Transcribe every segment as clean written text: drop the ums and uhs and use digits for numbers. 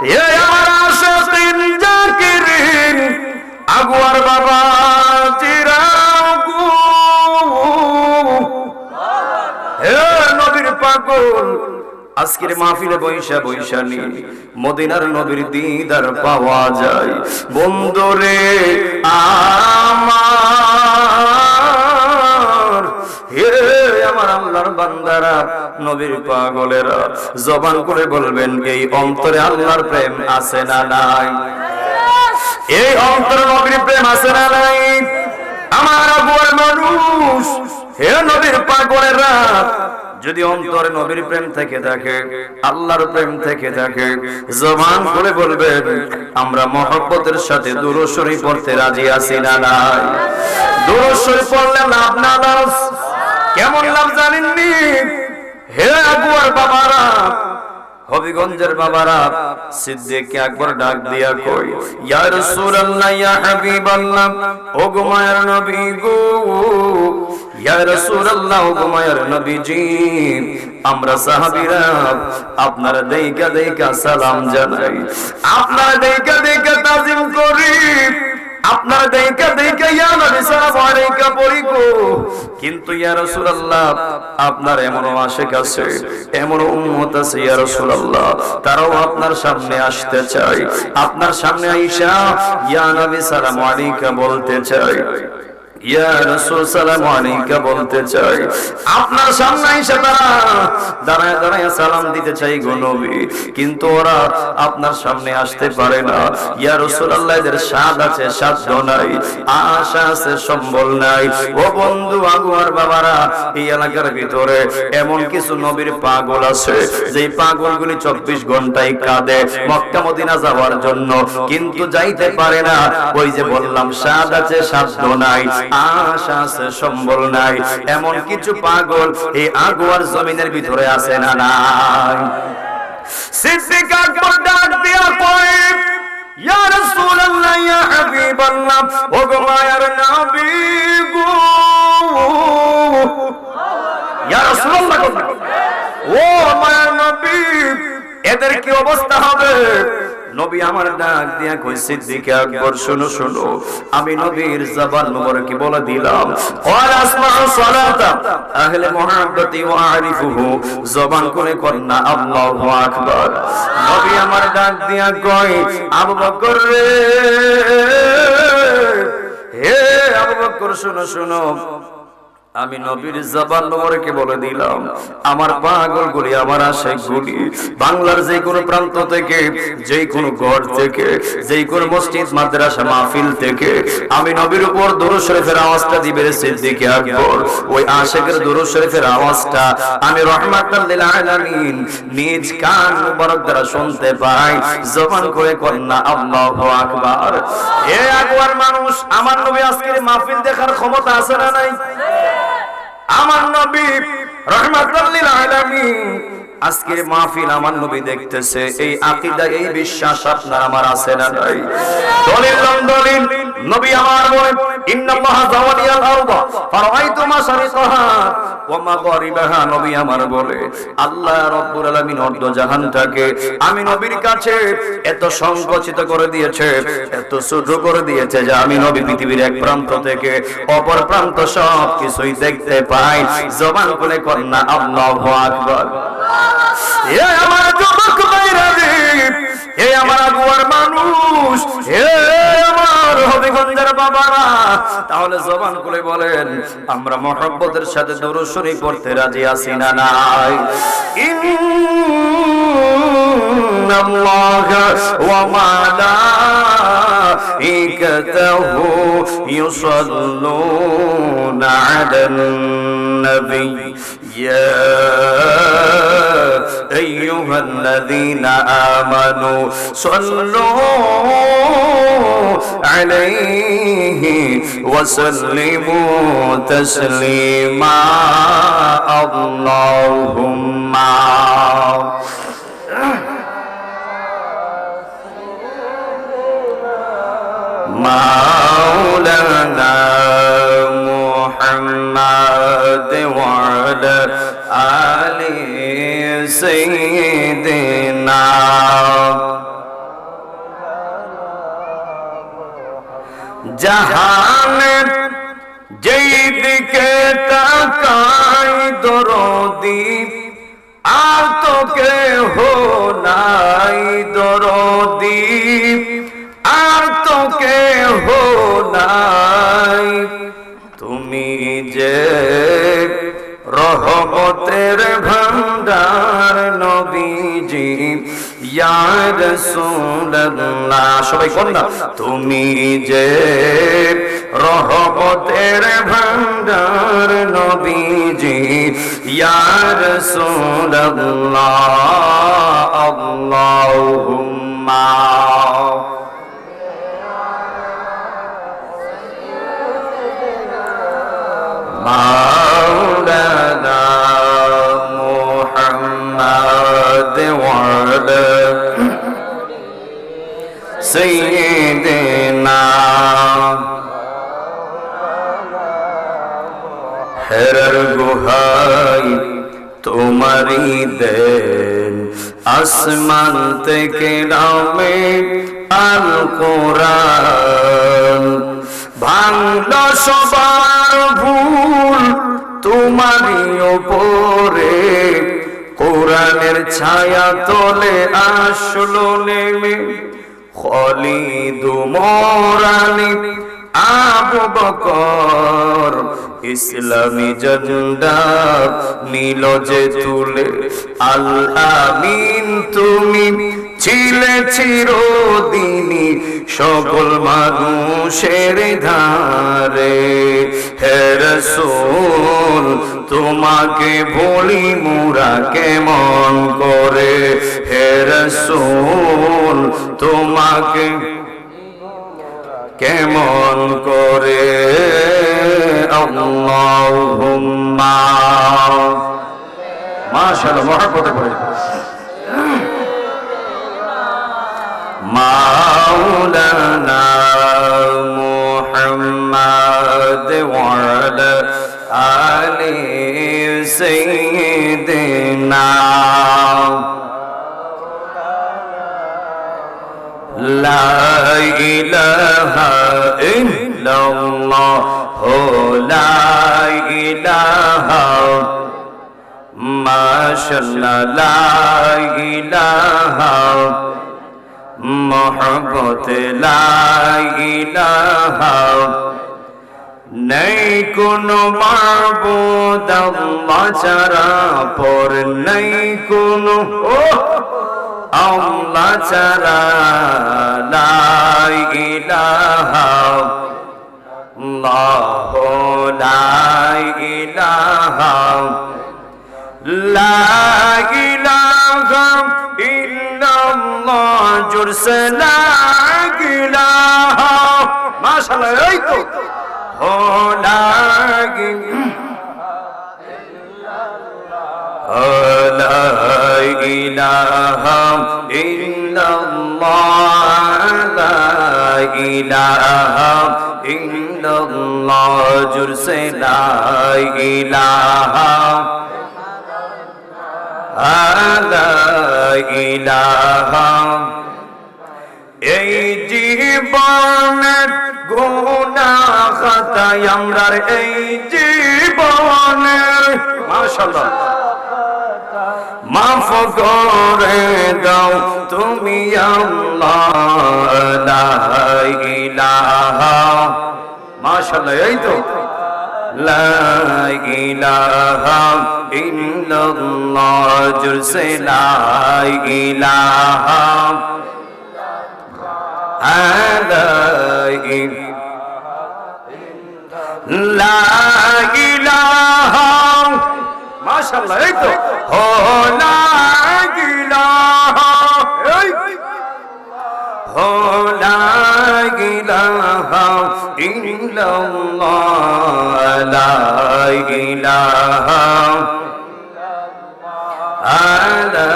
এ আমার আশিকিন জাকিরিন আগুয়ার বাবা চিরাগু হে নবীর পাগল আজকের মাহফিলে বৈশা বৈশা নি মদিনার নবীর দিদার পাওয়া যায় বন্ধুরে আমার হে আমার আল্লাহর বান্দারা নবীর পাগলেরা জবান করে বলবেন এই অন্তরে আল্লাহর প্রেম আছে না নাই এই অন্তরে নবীর প্রেম আছে না নাই আমার আগুয়ার মানুষ হে নবীর পাগলেরা যদি অন্তরে নবীর প্রেম থেকে থাকে আল্লাহর প্রেম থেকে থাকে জবান করে বলবেন আমরা মহব্বতের সাথে দুরূদ শরীফ পড়তে রাজি আছি না নাই দুরূদ শরীফ পড়লে লাভ না লস কেমন লাভ জানেননি হে আগুয়ার বাবারা হবিগঞ্জের বাবারা সিদ্দিক আকবর ডাক দিয়া কই ইয়া রাসূলুল্লাহ ইয়া হাবিবাল্লাহ ও গো মায়ের নবী গো ইয়া রাসূলুল্লাহ ও গো মায়ের নবীজি আমরা সাহাবীরা আপনার দেইকা দেইকা সালাম জানাই আপনার দেইকা দেইকা তাজিম করি আপনার দেইকা দেইকা ইয়া নবী সালাম আলাইকা পড়ি গো কিন্তু ইয়া রাসূলুল্লাহ আপনার এমন আশিক আছে এমন উম্মত আছে ইয়া রাসূলুল্লাহ তারাও আপনার সামনে আসতে চায় আপনার সামনে আয়েশা ইয়া নবী সালাম আলাইকা বলতে চায় ইয়া রাসূল সালাম আলাইকা বলতে চাই আপনার সামনে এসে দাঁড়ায় দাঁড়ায় সালাম দিতে চাই গো নবী কিন্তু ওরা আপনার সামনে আসতে পারে না ইয়া রাসূলুল্লাহ এদের স্বাদ আছে সাধ্য নাই আশা আছে সম্বল নাই ও বন্ধু আগুয়ার বাবারা এই এলাকার ভিতরে এমন কিছু নবীর পাগল আছে যেই পাগলগুলি 24 ঘন্টায় কাঁদে মক্কা মদিনা যাওয়ার জন্য কিন্তু যাইতে পারে না ওই যে বললাম স্বাদ আছে সাধ্য নাই আশা আছে সম্বল নাই এমন কিছু পাগল এই আগুয়ার জমিনের ভিতরে আছে না নাই সিদ্দিক আকবর ডাক দিয়া কয় ইয়া রাসূলুল্লাহ ইয়া হাবিবাল্লাহ ও গো মায়ার নবী গো ইয়া রাসূলুল্লাহ ও মায়ার নবী এদের কি অবস্থা হবে নবী আমার ডাক দিয়া কই সিদ্দিক আকবর শুনো শুনো আমি নবীর জবান মোবারকে বলে দিলাম ওয়া আসমাউ সালাতা আহলে মুহাব্বতি ওয়া আরিফুহু জবান করে কন্না আল্লাহু আকবার নবী আমার ডাক দিয়া কই আবু বকর রে হে আবু বকর শুনো শুনো আমি নবীর জবান মোবারকে বলে দিলাম আমার পাগলগুলি আমার আশিকগুলি বাংলার যে কোনো প্রান্ত থেকে যে কোনো ঘর থেকে যে কোনো মসজিদ মাদ্রাসা মাহফিল থেকে আমি নবীর উপর দুরূদ শরীফের আওয়াজটা দিবে সিদ্দিক আকবর ওই আশিকের দুরূদ শরীফের আওয়াজটা আমি রাহমাতুল লিল আলামিন নিজ কান মুবারক দ্বারা শুনতে পাই জবান করে কন্না আল্লাহু আকবার হে আকবর মানুষ আমার নবী আজকের মাহফিল দেখার ক্ষমতা আছে না নাই আমার নবী রাহমাতুল লিল আলামিন আজকের মাহফিল আমার নবী দেখতেছে এই আকীদা এই বিশ্বাস আপনার আমার আছে না নাই দলিল দলিল নবী আমার বলেন ইন্নাল্লাহা যাওয়ালিয়াল আরদা ফারাআইতু মাশারিকাহা ওয়া মাগারিবাহা নবী আমার বলে আল্লাহ রাব্বুল আলামিন অর্ধ জাহানটাকে আমি নবীর কাছে এত সংকুচিত করে দিয়েছে এত ছোট করে দিয়েছে যে আমি নবী পৃথিবীর এক প্রান্ত থেকে অপর প্রান্ত সব কিছুই দেখতে পাই জবান করে কন্না আল্লাহু আকবার হে আমার যুবক ভাইরা রে হে আমার আগুয়ার মানুষ হে আমার হবিগঞ্জের বাবারা তাহলে জবান করে বলেন আমরা মহব্বতের সাথে দুরূদ শরীফ পড়তে রাজি আছি না নাই ইন্নাল্লাহা ওয়া মালাইকাতাহু ইউসাল্লুনা আলান নবী ইয়া أيها الذين آمنوا صلوا عليه وسلموا تسليما اللهم مولانا محمد وعلى آله سيدنا জাহানের যেই দিকে তাকাই দরদি আর তো কেহ নাই দরদি আর তো কেহ নাই তুমি যে রহমতের ভান্ডার নবীজি ইয়া রাসূলুল্লাহ সবাই কোন না তুমি যে রহমতের ভান্ডার নবীজি ইয়া রাসূলুল্লাহ আল্লাহুম্মা مولانا محمد وعلى سيدنا হেরার গুহাই তোমারি দেন আসমান থেকে নামে আল কোরআন ভাঙল সবার ভুল তোমারই ওপরে কোরআনের ছায়া তলে আসলো নেমে খলিদ মোরানি আবু বকর ইসলামী ঝান্ডা নীল যে তুলে আল আমিন তুমি ছিলে চিরদিনই সকল মানুষের ধারে হে রাসূল তোমাকে ভুলি মোরা কেমন করে হে রাসূল তোমাকে কেমন করে আল্লাহুম্মা মাশাআল্লাহ মহব্বতে পড়ে মাওলানা মুহাম্মদ ওয়া আলা আলি সাইয়্যিদিনা লা ইলাহা ইল্লাল্লাহ লা ইলাহা মাশাআল্লাহ লা ইলাহা মোহব্বত লা ইলাহা নেই কোনো মাবুদ আল্লাহ ছাড়া পর নেই কোনো আল্লাহ ছাড়া লা ইলাহা আল্লাহ লা ইলাহা লা ইলাহা ইল্লাল্লাহ জোরসে লা ইলাহা মাশাআল্লাহ এই তো ও লা ইলাহা ইল্লাল্লাহ লা ইলাহা ইল্লাল্লাহ জোরসে লা ইলাহা লা ইলাহা এই জীবনের গুনাহ খাতায় আমরার এই জীবনের মাশাআল্লাহ মাফ করে দাও তুমি আল্লাহ লা ইলাহা মাশাআল্লাহ এই তো লা ইলাহা ইল্লাল্লাহ জোরসে লা ইলাহা লা ইলাহা মাশাআল্লাহ এই তো ও লা ইলাহা ও লা ইলাহা ইল্লাল্লাহ লা ইলাহা লা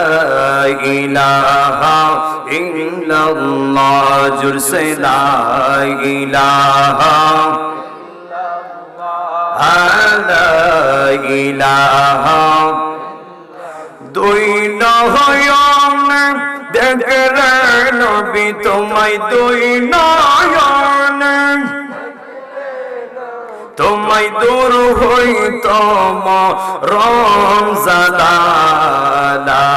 ইলাহা ইল্লাল্লাহ জোরসে লা ইলাহা লা ইলাহা দুই নয়ন দেখলে নবী তোমায় দুই নয়ন তোমায় দূর হইতম রমজানা লা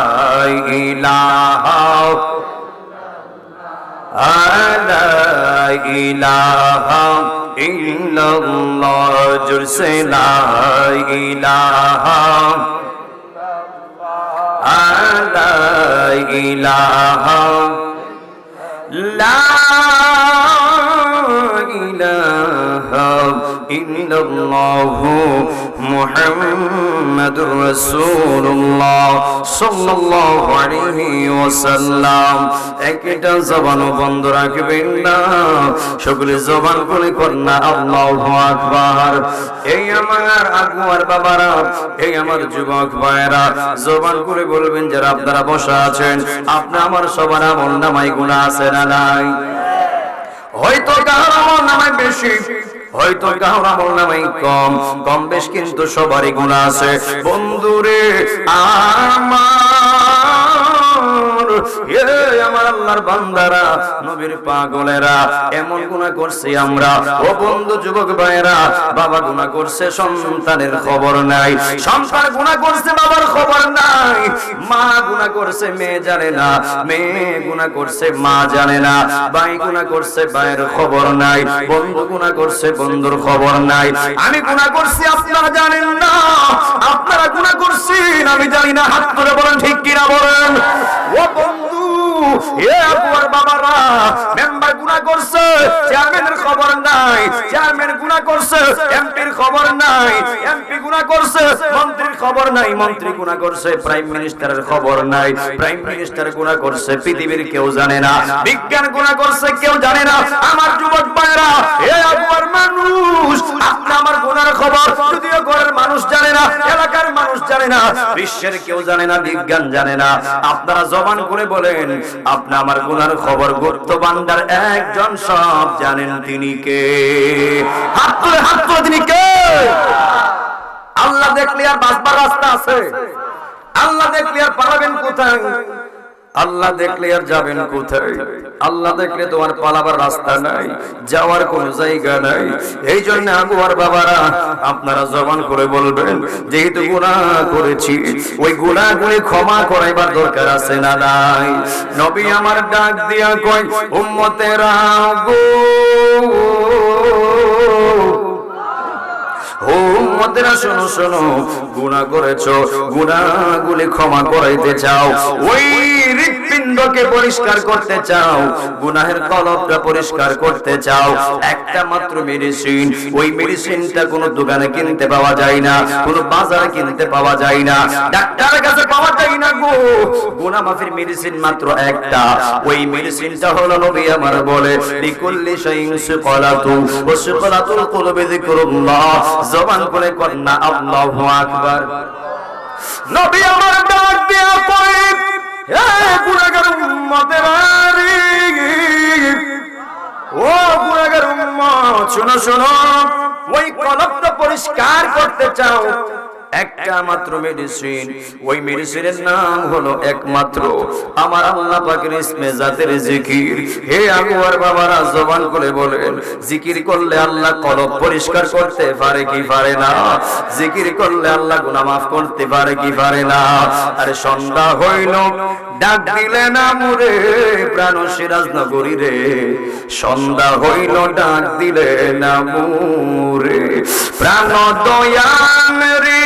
ইলাহা লা ইলাহা ইল্লাল্লাহ জুরসে লা ইলাহা লা ইলাহা লা ইলাহা ইল্লাল্লাহু মুহাম্মাদুর রাসূলুল্লাহ সাল্লাল্লাহু আলাইহি ওয়াসাল্লাম। একটা জবান বন্ধ রাখবেন না, সকলে জবান খুলে করনা আল্লাহু আকবার। এই আমার আগুয়ার বাবারা, এই আমার যুবক ভাইরা, জবান করে বলবেন যারা আপনারা বসা আছেন, আপনি আমার সবার আমল নামায় গুনাহ আছে না নাই? হয়তো কারোর আমল নামায় বেশি, হয়তো কারোর আমল নামায় কম, কম বেশ কিন্তু সবারই গুনাহ আছে। বন্ধুরে আমার আল্লাহর বান্দারা, নবীর পাগলেরা, এমন গুনাহ করছি আমরা। ও বন্ধু যুবক ভাইরা, বাবা গুনাহ করছে সন্তানের খবর নাই, সন্তান গুনাহ করছে বাবার খবর নাই, মা গুনাহ করছে মেয়ে জানে না, মেয়ে গুনাহ করছে মা জানে না, ভাই গুনাহ করছে ভাইয়ের খবর নাই, বন্ধু গুনাহ করছে বন্ধুর খবর নাই। আমি গুনাহ করছি আপনারা জানেন না, আপনারা গুনাহ করছেন আমি জানি না। হাত তুলে বলেন ঠিক কিনা বলেন। ও বন্ধু, এ আবুর বাবারা, মেম্বার গুনাহ করছে, চেয়ারম্যানের খবর নাই, চেয়ারম্যান গুনাহ করছে, এমপির খবর নাই, এমপি গুনাহ করছে, মন্ত্রীর খবর নাই, মন্ত্রী গুনাহ করছে, প্রাইম মিনিস্টারের খবর নাই, প্রাইম মিনিস্টার গুনাহ করছে, পৃথিবীর কেউ জানে না, বিজ্ঞান গুনাহ করছে কেউ জানে না। আমার যুবক ভাইরা, এ আবুর মানুষ, আপনি আমার গুনার খবর যদিও ঘরের মানুষ জানে না, এলাকার মানুষ জানে না, বিশ্বের কেউ জানে না, বিজ্ঞান জানে না। আপনারা জবান করে বলেন, আপনি আমার গুনার খবর গুপ্ত ভান্ডার একজন সব জানেন, তিনি কে? হাত তুলে তিনি কে? আল্লাহ দেখলে আর বাঁচবার রাস্তা আছে? আল্লাহ দেখলে আর পালাবেন কোথায়? আল্লাহ দেখলে আর যাবেন কোথায়? আল্লাহ দেখলে তোমার পালাবার রাস্তা নাই, যাওয়ার কোন জায়গা নাই। এই জন্য আগুয়ার বাবারা, আপনারা জবান করে বলবেন, যেহেতু গুনাহ করেছি, ওই গুনাহগুলি ক্ষমা করাইবার দরকার আছে না নাই? নবী আমার ডাক দিয়া কই, উম্মতেরা গো, উম্মতেরা শোনো শোনো, গুনাহ করেছো, গুনাহগুলি ক্ষমা করাইতে চাও, ওই হৃৎপিণ্ডকে পরিষ্কার করতে চাও, গুনাহের কলবটা পরিষ্কার করতে চাও, একটা মাত্র মেডিসিন, ওই মেডিসিনটা কোনো দোকানে কিনতে পাওয়া যায় না, কোনো বাজারে কিনতে পাওয়া যায় না, ডাক্তারের কাছে পাওয়া যায় না গো। গুনাহ মাফির মেডিসিন মাত্র একটা, ওই মেডিসিনটা হলো নবী আমার বলে, লিকুল্লি শাইইন সুকালাতু ওয়া সুকালাতুল কুলুবি যিকরুল্লাহ। জবান করে কন্না আল্লাহু আকবার। নবী আমার ডাক দিয়া কই, হে গুনাহগার উম্মতেরা, ও গুনাহগার উম্মত, শোনো শোনো, ওই কলবটা পরিষ্কার করতে চাও, একটা মাত্র মেডিসিন, ওই মেডিসিনের নাম হলো একমাত্র আমার আল্লাহ পাকের ইসমে জাতের জিকির। হে আগুয়ার বাবারা, জবান করে বলেন, জিকির করলে আল্লাহ কলব পরিষ্কার করতে পারে কি পারে না? জিকির করলে আল্লাহ গুনাহ মাফ করতে পারে কি পারে না? আরে সন্ধ্যা হইল, ডাক দিলে না মুরে প্রাণ সিরাজ নগরী রে, সন্ধ্যা হইল, ডাক দিলে না মুরে প্রাণ দয়াল রে।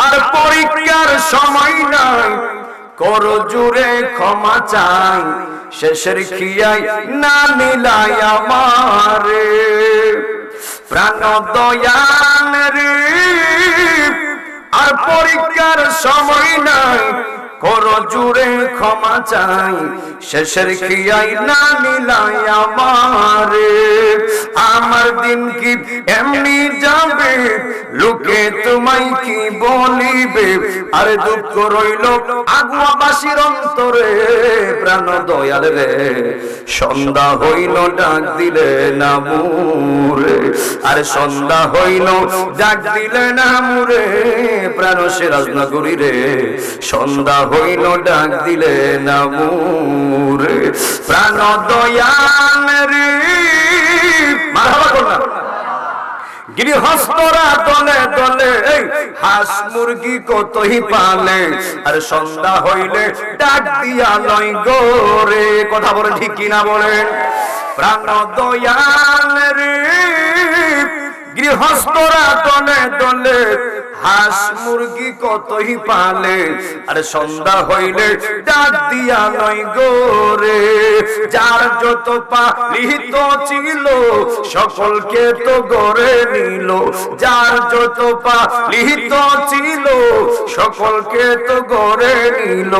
আর পরীক্ষার সময় নাই, কর জুড়ে ক্ষমা চাই, শেষের খিয়াই না নিলাই আমারে প্রাণ দয়াল রে। আর পরীক্ষার সময় নাই, কর জুড়ে ক্ষমা চাই, শেষের খিয়াই না নিলাই আমারে। আমার দিন কি এমনি যাবে, লোকে তোমায় কি বলিবে, আরে দুঃখ রইল আগুয়াবাসীর অন্তরে প্রাণ দয়াল রে, সন্ধ্যা হইল, ডাক দিলে না মুরে, আরে সন্ধ্যা হইল, ডাক দিলে না মুরে প্রাণ সিরাজ নগরী রে, সন্ধ্যা হইল, ডাক দিলে না মুরে প্রাণ দয়াল রে। গৃহস্থরা দলে দলে হাঁস মুরগি কতই পালে, আর সন্ধ্যা হইলে ডাক দিয়া লয় গোরে। কথা বলে ঠিক কিনা বলেন? প্রাণ দয়াল রে, গৃহস্থরা দলে দলে হাঁস মুরগি কতই পালে, আর সন্ধ্যা হইলে ডাক দিয়া নয় গোরে। যার যত পালিত ছিল সকলকে তো গড়ে নিল, যার যত পালিত ছিল সকলকে তো গড়ে নিল।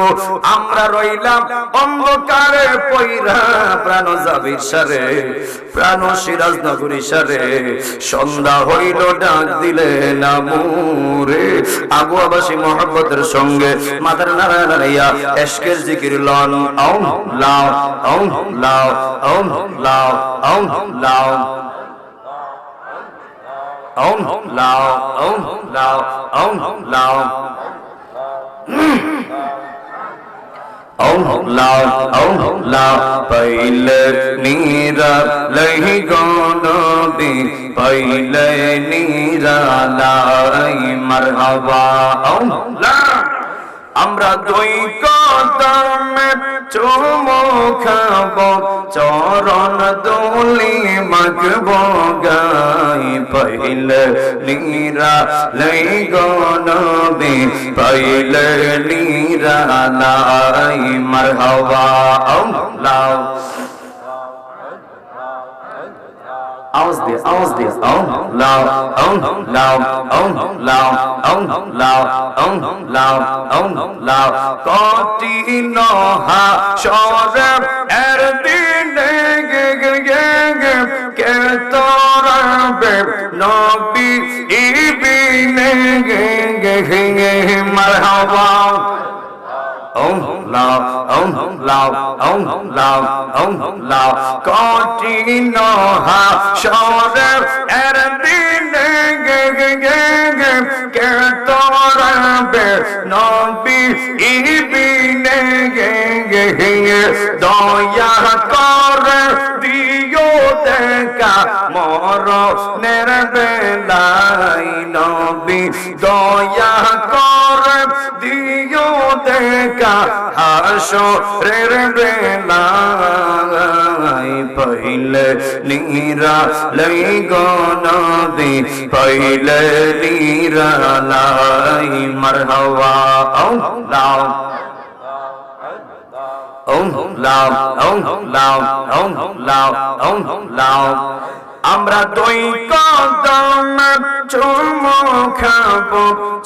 আমরা রইলাম অন্ধকারে পয়রা, প্রাণ জাবির সারে, প্রাণ সিরাজনগরী সারে। সন্ধ্যা হইল ডাক দিলে না মুরে। আবু আবাসী মোহাম্মতের সঙ্গে মাথার নাড়া নাড়াইয়া এশকের জিকির লন। আও লাও আও লাও আও লাও আও লাও আও লাও আও লাও আও লাও লাও পাইলে নীরা লহি গনবি, পাইলে নীরা লাই মারহাবা। আমরা দুই কদমে চুমো খাব, চরণ দুলি মাগব গাই। পাইলে নীরা লাই গনবি, পাইলে নীরা লাই মারহাবা। লাও আওয়াজ দিয়ে আওয়াজ দিয়ে আও লাও আও লাও আও লাও আও লাও আও লাও আও লাও। কঠিন হাসরে এর দিনে গে গে গে গে কে তোরাবে নবী ইবিনে গে গে গে মারহাবা। লাও লাও লাও লাও কঠিন হাসরে এর দিনে গে গে গে গে কে তোরাবে নবী ইবিনে গে গে গে। দয়া করে দিও দেখা মরণের বেলায় নবী, দয়া করে দিও দেখা হাসরের বেলায়। পাইলে নীরা লাই গনবি, পাইলে নীরা লাই মারহাবা। আও লাও লাও লাও লাও লাও। আমরা দুই কদম চুমো খাব,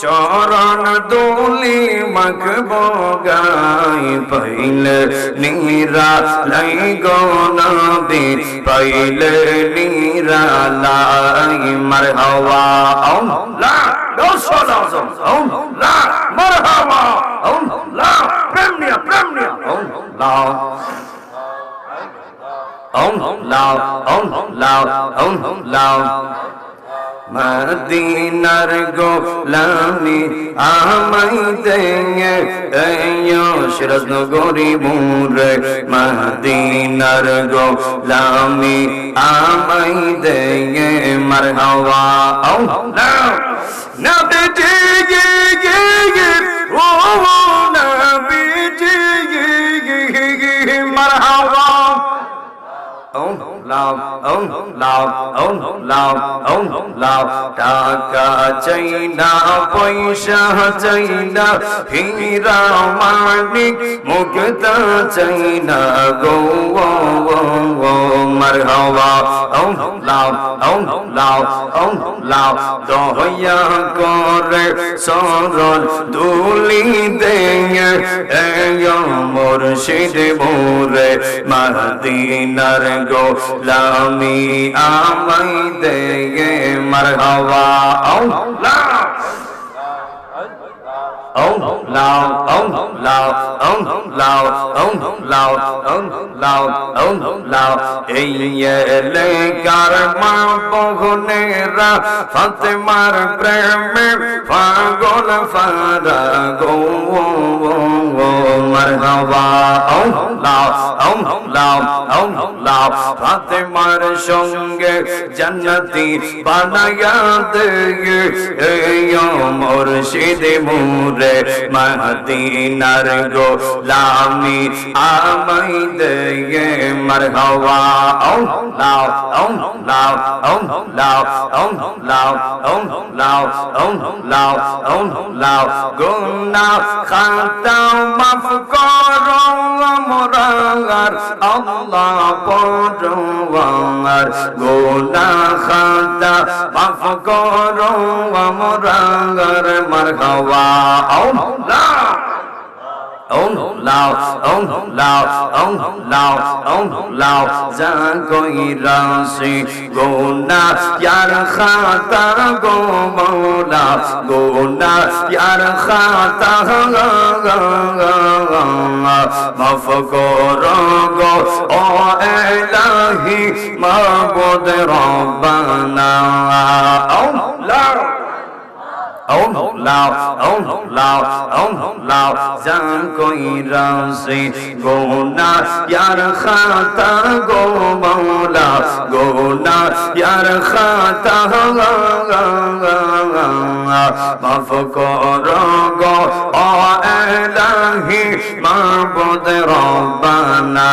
চরণ দুলি মাগব গাই। পাইলে নীরা লাই গনবি, পাইলে নীরা লাই মারহাবা। আও লা রসুল আযম আও লা মারহাবা। আও লা প্রেম নিয়া প্রেম নিয়া আও লাও লাও লাও লাও। মদিনার গোলামি আমাই দেঙ্গে সিরাজনগরী মুরে। মদিনার গোলামি আমাই দেঙ্গে মারহাবা। আও লাও নবীজি গে গে গে ও নবীজি গে গে গে মারহাবা। লাও লাও লাও লাও। টাকা চাই না পয়সা চাই না, হীরা মানিক মুক্তা চাই না গো মারহাবা। লাও লাও লাও। দয়া করে সরল দুলি দেঙ্গে মুর্শিদ মোরে। মদিনার গোলামি আমাই দেঙ্গে মারহাবা। লাও লাও লাও লাও লাও লাও এই এলাকার মা বহনেরা ফাতেমার প্রেমে পাগল ফারা গো মারহাবা লাও লাও লাও ফাতেমার সঙ্গে জান্নাতি বানায়া দে মুর্শিদ মুরে মদিনার গোলামি আমাই দে মারহাবা লাও লাও লাও লাও লাও লাও লাও গুনাহ খাতা মাফ করো আমরার আল্লাহ পরওয়ার গুনাহ খাতা মাফ করো আমরার মারহাবা আল্লাহ লাও লাও লাও যা কই রাশি গোনা ইয়ার খাতা গো মওলা গোনা ইয়ার খাতা মাফ করো গো ও ইলাহি মাবুদ রব্বানা আল্লাহ লাও জান কই রাশি গোনা ইয়ার খাতা গো মওলা গোনা ইয়ার খাতা মাফ করো গো ও ইলাহি মাবুদ রব্বানা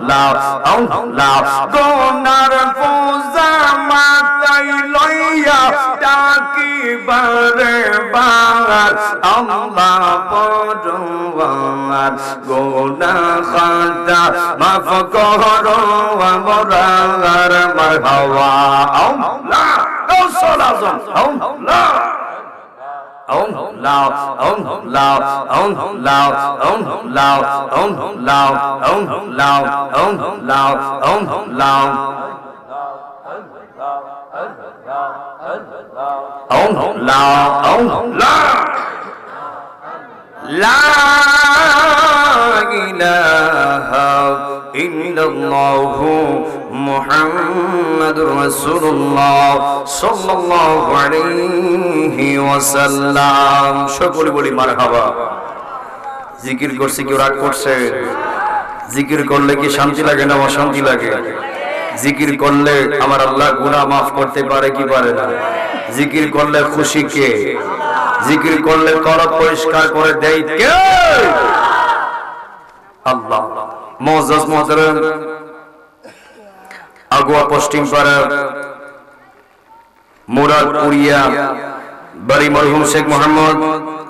লাও গোনার পূজা মাতাই লইয়া ডাকি বারে বার আল্লাহ পরওয়ার গুনাহ খাতা মাফ করো আমরার মারহাবা আল্লাহ গাউসুল আযম আল্লাহ লাও লাও লাও লাও লাও লাও লা ইলাহা ইল্লাল্লাহু মুহাম্মাদুর রাসূলুল্লাহ সাল্লাল্লাহু আলাইহি ওয়াসাল্লাম। সকলে বলি মারহাবা। জিকির করছে কেউ রাগ করছে? জিকির করলে কি শান্তি লাগে না অশান্তি লাগে? জিকির করলে আমার আল্লাহ গুনাহ মাফ করতে পারে কি পারে না? জিকির করলে খুশি কে? জিকির করলে করব পরিষ্কার করে দেয় কে? আল্লাহ। মুআজ্জাজ মুহতারাম, আগুয়া পশ্চিম পাড়া মুরাদপুরিয়া বাড়ি মরহুম শেখ মোহাম্মদ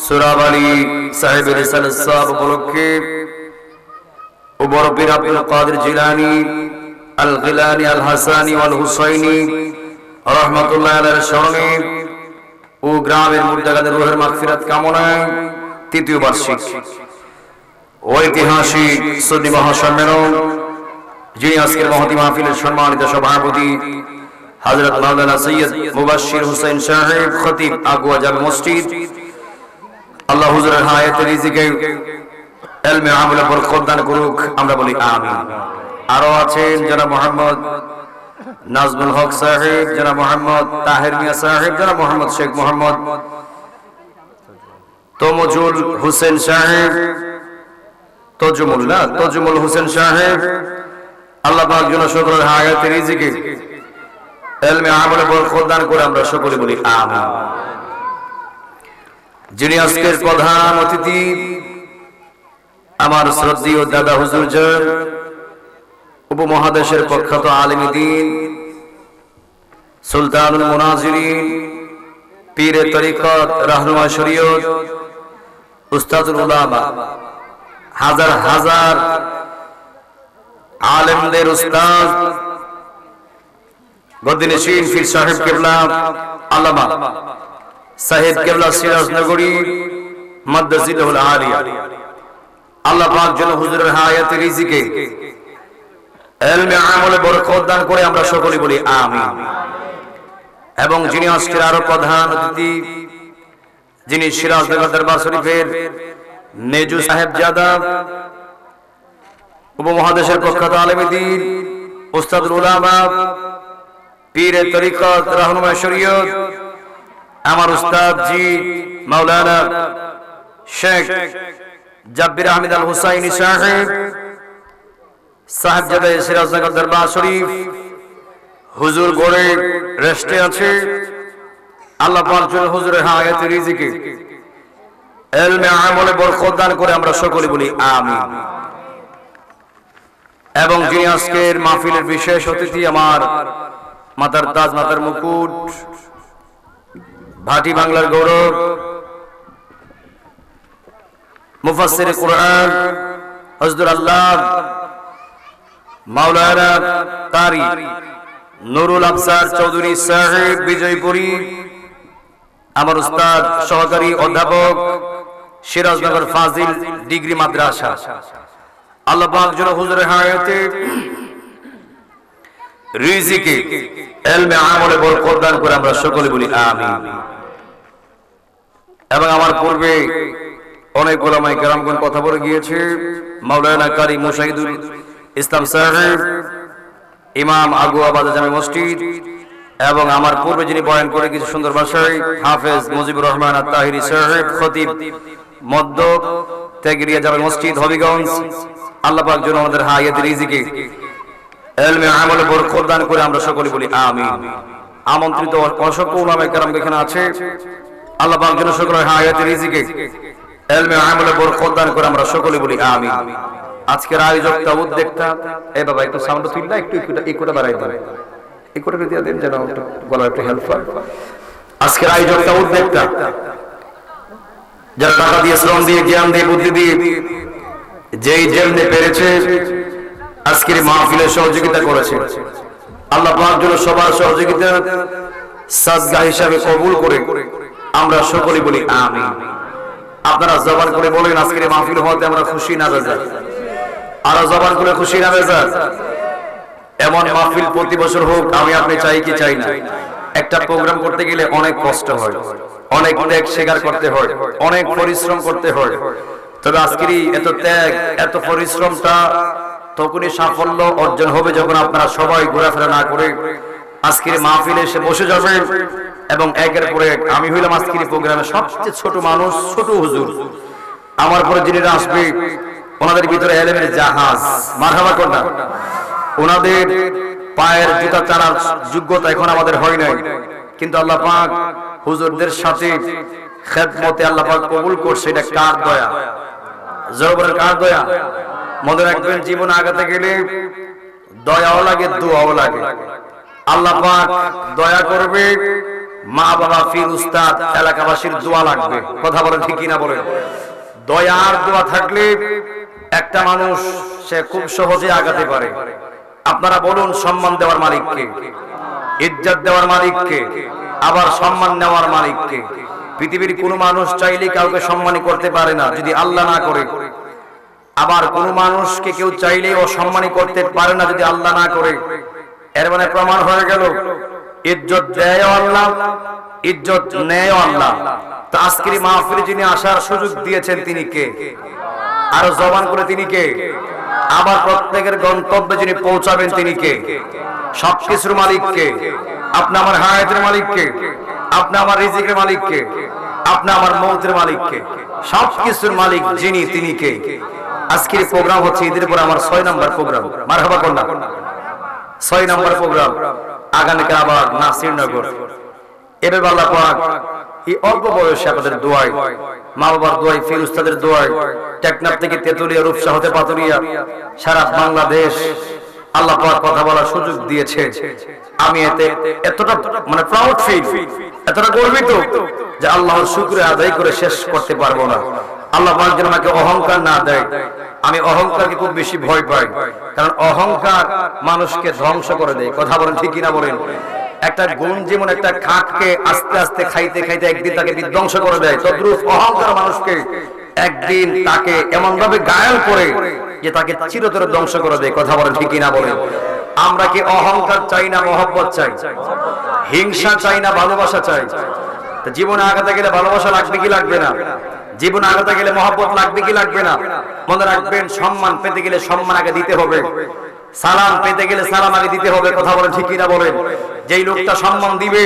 সোহরাব আলী সাহেবের রিসালাত সাহেব উপলক্ষে ও বড় পীর আব্দুল কাদের জিলানী আল গিলানী আল হাসানী ওয়াল হুসাইনী রাহমাতুল্লাহ আলাইহির স্মরণে ও গ্রামের মুর্দাগাদের রূহের মাগফিরাত কামনায় তৃতীয় বার্ষিক ঐতিহাসিক সুন্নি মহাসম্মেলন, যিনি আজকের মহতী মাহফিলের সম্মানিত সভাপতি হযরত মাওলানা সৈয়দ মুবাশশির হোসেন সাহেব খতিব আগুয়া জামে মসজিদ, আল্লাহ হুজুরের হায়াতে রিজিকে ইলমে আমলে বরকত দান করুক, আমরা বলি আমিন। আরো আছেন জনাব মোহাম্মদ নাজমুল হক সাহেব, জনাব মোহাম্মদ তাহের মিয়া সাহেব, জনাব মোহাম্মদ শেখ মোহাম্মদ তমজুল হোসেন সাহেব, তজুমুল হোসেন সাহেব, আল্লাহ পাক যেন সকলের হায়াতে রিজিকে ইলমে আমলে বরকত দান করে, আমরা সকলে বলি আমিন। যিনি আজকের প্রধান অতিথি আমার শ্রদ্ধেয় দাদা হুজুর জান, উপমহাদেশের প্রখ্যাত আলেমে দ্বীন, সুলতানুল মুনাজিরিন, পীরে তরিকত, রাহনুমা শরীয়ত, উস্তাদুল উলামা, হাজার হাজার আলেমদের উস্তাদ বদিনশীন পীর সাহেব কেবলা আল্লামা সাহেব কেবলা সিরাজ নগরী মাদ্দাজিলহুল আলিয়া, আল্লাহ পাক যেন হুজুরের হায়াতে রিজিকে ইলমে আমলে বরকত দান করে, আমরা সকলে বলি আমিন। এবং যিনি আজকের আরো প্রধান অতিথি যিনি সিরাজনগর দরবার শরীফের নেজু সাহেবজাদা, উপমহাদেশের প্রখ্যাত আলেমে দ্বীন, উস্তাদুল উলামা, পীরে তরিকত, রাহনুমায়ে শরীয়ত, আমার উস্তাদ জি মাওলানা শেখ জাব্বির আহমেদ আল হুসাইনি সাহেব, সাহেবজাদা সিরাজনগর দরবার শরীফ, হুজুর গড়ে রেস্টে আছে। আল্লাহ পাক যেন হুজুরের হায়াতে রিজিকে ইলমে আমলে বরকত দান করে আমরা সকলে বলি আমিন। এবং যিনি আজকের মাহফিলের বিশেষ অতিথি, আমার মাতার তাজ, মাতার মুকুট, ভাটি বাংলার গৌরব, মুফাসসির কুরআন হযরত আল্লাহ মাওলানা কারি নুরুল আফসার চৌধুরী সাহেব বিজয়পুরী, আমার উস্তাদ সহকারী অধ্যাপক সিরাজনগর ফাজিল ডিগ্রি মাদ্রাসা, আল্লাহ পাক যেন হুজুরের হায়াতে রিজিকে ইলমে আমলে বরকত দান করে আমরা সকলে বলি আমিন। এবং আমার পূর্বে অনেক উলামায়ে কেরামগণ কথা বলে গিয়েছে। মাওলানা কারি মুশাহিদুল ইসলাম সাহেব, ইমাম আগুয়াবাদ জামে মসজিদ, এবং আমার পূর্বে যিনি বয়ান করে কিছু সুন্দর ভাষায় হাফেজ মুজিবুর রহমান আত-তাহিরি সাহেব, খতিব মধ্য তেগরিয়া জামে মসজিদ হবিগঞ্জ, আল্লাহ পাক যেন আমাদের হায়াতে রিজিকে ইলমে আমলে বরকত দান করে আমরা সকলে বলি আমিন। আমন্ত্রিত অসংখ্য উলামায়ে কেরাম এখানে আছে, আল্লাহ পাক যেন সকলের হায়াতে রিজিকে ইলমে আমলে বরকত দান করে আমরা সকলে বলি আমিন। আজকের আয়োজকটা উদ্যোক্তা, এই বাবা একটু সাউন্ড তুললা, একটু ইকোটা বাড়াই দেন, ইকোটা দিয়ে দেন যেন গলা একটু হেল্প হয়। আজকের আয়োজকটা উদ্যোক্তা, যারা টাকা দিয়ে, শ্রম দিয়ে, জ্ঞান দিয়ে, বুদ্ধি দিয়ে, যেই যেমনি পেরেছে আজকের মাহফিলে সহযোগিতা করেছে, আল্লাহ পাক যেন সবার সহযোগিতা সাদকা হিসাবে কবুল করে আমরা সকলে বলি আমিন। আপনারা জবান করে বলেন আজকের মাহফিল হওয়াতে আমরা খুশি না বেজার? আর জবান করে খুশি না বেজার? এমন মাহফিল প্রতি বছর হোক, আমি আপনি চাই কি চাই না? একটা প্রোগ্রাম করতে গেলে অনেক কষ্ট হয়, অনেক ত্যাগ স্বীকার করতে হয়, অনেক পরিশ্রম করতে হয়। তবে আজকের এত ত্যাগ, এত পরিশ্রমটা তখনই সাফল্য অর্জন হবে যখন আপনারা সবাই ঘোরাফেরা না করে আজকের মাহফিলে এসে বসে যাবেন। এবং একের পর এক, আমি হইলাম আজকের প্রোগ্রামে সবচেয়ে ছোট মানুষ, ছোট হুজুর। আমার পরে যিনি আসবে ওনাদের ভিতরে ইলমের জাহাজ, মারহাবা করনা, ওনাদের পায়ের জুতা চালার যোগ্যতা এখন আমাদের হয় নাই, কিন্তু আল্লাহ পাক হুজুরদের সাথে খেদমতে আল্লাহ পাক কবুল করছে। এটা কার দয়া? জবরের কার দয়া? মনে রাখবেন, জীবন আগাতে গেলে দয়াও লাগে, দোয়াও লাগে। আল্লাহ পাক দয়া করবে, মা বাবা, ফির উস্তাদ, এলাকাবাসীর দোয়া লাগবে। কথা বলেন ঠিক কিনা বলেন? দয়া আর দোয়া থাকলে একটা মানুষ সে খুব সহজে আগাতে পারে। আপনারা বলুন, সম্মান দেওয়ার মালিক কে? ইজ্জত দেওয়ার মালিক কে? আবার সম্মান নেওয়ার মালিক কে? পৃথিবীর কোন মানুষ চাইলে কাউকে সম্মানী করতে পারে না যদি আল্লাহ না করে। আবার কোন মানুষকে কেউ চাইলে অসম্মানী করতে পারে না যদি আল্লাহ না করে। এর মানে প্রমাণ হয়ে গেল ইজ্জত দেয় আল্লাহ, ইজ্জত নেয় আল্লাহ। তো আজকের মাহফিলে যিনি আসার সুযোগ দিয়েছেন তিনি কে? আর জবান করে তিনি কে? আবার প্রত্যেকের গন্তব্যে যিনি পৌঁছাবেন তিনি কে? সবকিছুর মালিক কে? আপনি আমার হায়াতের মালিক কে? আপনি আমার রিজিকের মালিক কে? আপনি আমার মৌতের মালিক কে? সবকিছুর মালিক যিনি, তিনি কে? আজকের প্রোগ্রাম হচ্ছে ঈদের পর আমার 6 নম্বর প্রোগ্রাম। মারহাবা করনা, 6 নম্বর প্রোগ্রাম। আগামীকাল আবার নাসিরনগর। এভাবে আল্লাহ পাক এই অল্প বয়সে আপনাদের দোয়ায়, মা বাবার দোয়ায়, ফির উস্তাদের দোয়ায়, টেকনাফ থেকে তেতুলিয়া, রূপসা হতে পাতুরিয়া, সারা বাংলাদেশ আল্লাহ পাক কথা বলার সুযোগ দিয়েছে। আমি এতে এতটা মানে প্রাউড ফিল, এতটা গর্বিত যে আল্লাহর শুকরিয়া আদায় করে শেষ করতে পারবো না। আল্লাহ পাক যেন আমাকে অহংকার না দেয়। আমি অহংকারকে খুব বেশি ভয় পাই, কারণ অহংকার মানুষকে ধ্বংস করে দেয়। কথা বলেন ঠিক কিনা বলেন? একটা গুণ যেমন একটা খাটকে আস্তে আস্তে খাইতে খাইতে একদিন তাকে বিধ্বংস করে দেয়, তদ্রূপ অহংকার মানুষকে একদিন তাকে এমন ভাবে ঘায়েল করে যে তাকে চিরতরে ধ্বংস করে দেয়। কথা বলেন ঠিক কিনা বলেন? আমরা কি অহংকার চাই না মহব্বত চাই? হিংসা চাই না ভালোবাসা চাই? তো জীবনে আগাতে গেলে ভালোবাসা লাগবে কি লাগবে না? জীবনে আগাতে গেলে মহব্বত লাগবে কি লাগবে না? মনে রাখবেন, সম্মান পেতে গেলে সম্মান আগে দিতে হবে, সালাম পেতে গেলে সালাম আগে দিতে হবে। কথা বলেন ঠিক কিনা বলেন? যেই লোকটা সম্মান দিবে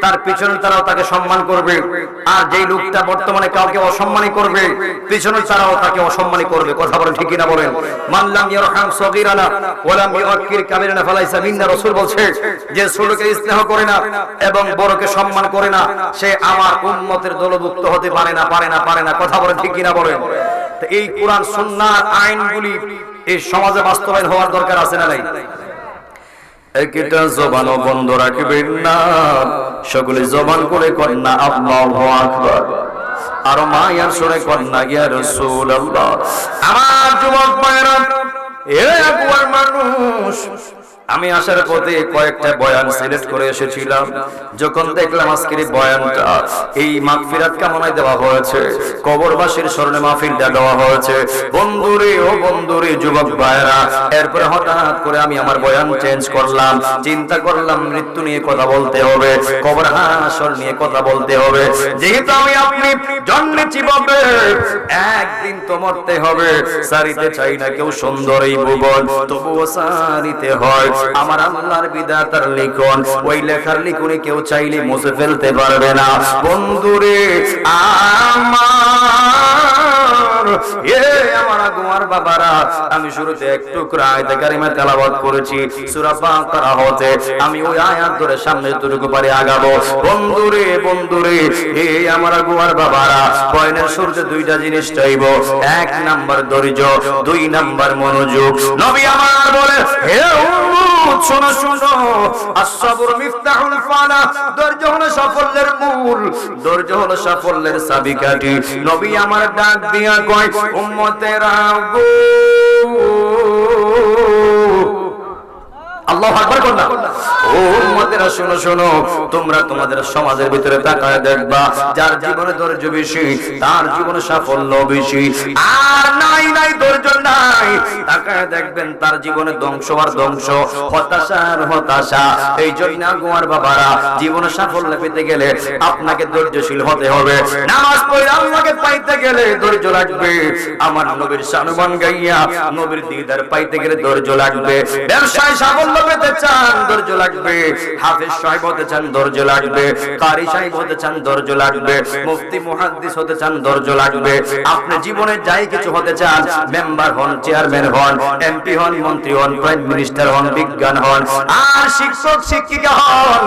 তার পিছনে তারাও তাকে সম্মান করবে, আর যেই লোকটা বর্তমানে কাউকে অসম্মানী করবে পিছনে তারাও তাকে অসম্মানী করবে। কথা বলেন ঠিক কিনা বলেন? মান লাম ইয়ারহাম সগীরানা ওয়া লাম ইউআক্কির কাবীরানা ফালাইসা মিন্না। রাসূল বলছে, যে ছোটকে স্নেহ করে না এবং বড়কে সম্মান করে না সে আমার উম্মতের দলভুক্ত হতে পারে না, পারে না, পারে না। কথা বলেন ঠিক কিনা বলেন? তো এই কোরআন সুন্নাহর আইনগুলি এই সমাজে বাস্তবায়ন হওয়ার দরকার আছে না নাই? একটা জবানও বন্ধ রাখবেন না, সকলে জবান করে করেন না আল্লাহু আকবার, আর মায়ার সুরে করেন না ইয়া রাসূলুল্লাহ। আমার যুবক ভাইরা, এ আকবার মানুষ, আমি আসার পথে কয়েকটা বয়ান সিলেক্ট করে এসেছিলাম। যখন দেখলাম আজকের এই বয়ানটা এই মাগফিরাত কামনায় দেওয়া হয়েছে, কবরবাসীর স্মরণে মাহফিলটা দেওয়া হয়েছে, বন্ধুরে ও বন্ধুরে যুবক ভাইরা, এরপরে হঠাৎ করে আমি আমার বয়ান চেঞ্জ করলাম। চিন্তা করলাম মৃত্যু নিয়ে কথা বলতে হবে, কবর হাসর নিয়ে কথা বলতে হবে। যেহেতু আমি আপনি জন্মেছি ববে, একদিন তো মরতে হবে। সারিতে চাই না কেউ সুন্দর এই ভুবন, তবুও সারিতে হয় আমার আল্লাহর বিধাতার লিখন। ওই লেখার লিখনে কেউ চাইলে মুছে ফেলতে পারবে না। বন্ধুরে আমার, আমার আগুয়ার বাবারা, আমি শুরুতে একটু আয়াতে কারিমা তেলাওয়াত করেছি সূরা বাকারা হতে। আমি ওই আয়াত ধরে সামনে যতটুকু পারি আগাবো। বন্ধুরে বন্ধুরে, আমার আগুয়ার বাবারা, বয়নের সূর্যে দুইটা জিনিস চাইবো। এক নাম্বার ধৈর্য, দুই নাম্বার মনোযোগ। নবী আমার বলে, হে শোনো শোনো, আসসাবর মিফতাহুল ফালাহ, ধৈর্য হলো সাফল্যের মূল, ধৈর্য হলো সাফল্যের চাবিকাঠি। নবী আমার ডাক দিয়া কয়, উম্মতেরা গো, আল্লাহু আকবার করনা, ও উম্মতেরা শোনো শোনো, তোমরা তোমাদের সমাজের ভিতরে তাকায় দেখবা, যার জীবনে ধৈর্য বেশি তার জীবনে সাফল্য বেশি। আর নাই নাই ধৈর্য নাই, তাকায় দেখবেন তার জীবনে ধ্বংস আর ধ্বংস, হতাশা আর হতাশা। এই জন্য গোয়ার বাবারা, জীবনে সাফল্য পেতে গেলে আপনাকে ধৈর্যশীল হতে হবে। নামাজ পড়ে আল্লাহকে পাইতে গেলে ধৈর্য লাগবে। আমার নবীর শানবান গাইয়া নবীর দিদার পাইতে গেলে ধৈর্য লাগবে। ব্যবসায় সাফল্য পেতে চান ধৈর্য লাগবে। হাফেজ সাহেব হতে চান ধৈর্য লাগবে। কারি সাহেব হতে চান ধৈর্য লাগবে। মুফতি মুহাদ্দিস হতে চান ধৈর্য লাগবে। আপনি জীবনে যাই কিছু হতে চান, মেম্বার হন, চেয়ারম্যান হন, এমপি হন, মন্ত্রী হন, প্রাইম মিনিস্টার হন, বিজ্ঞান হন, আর শিক্ষক শিক্ষিকা হন,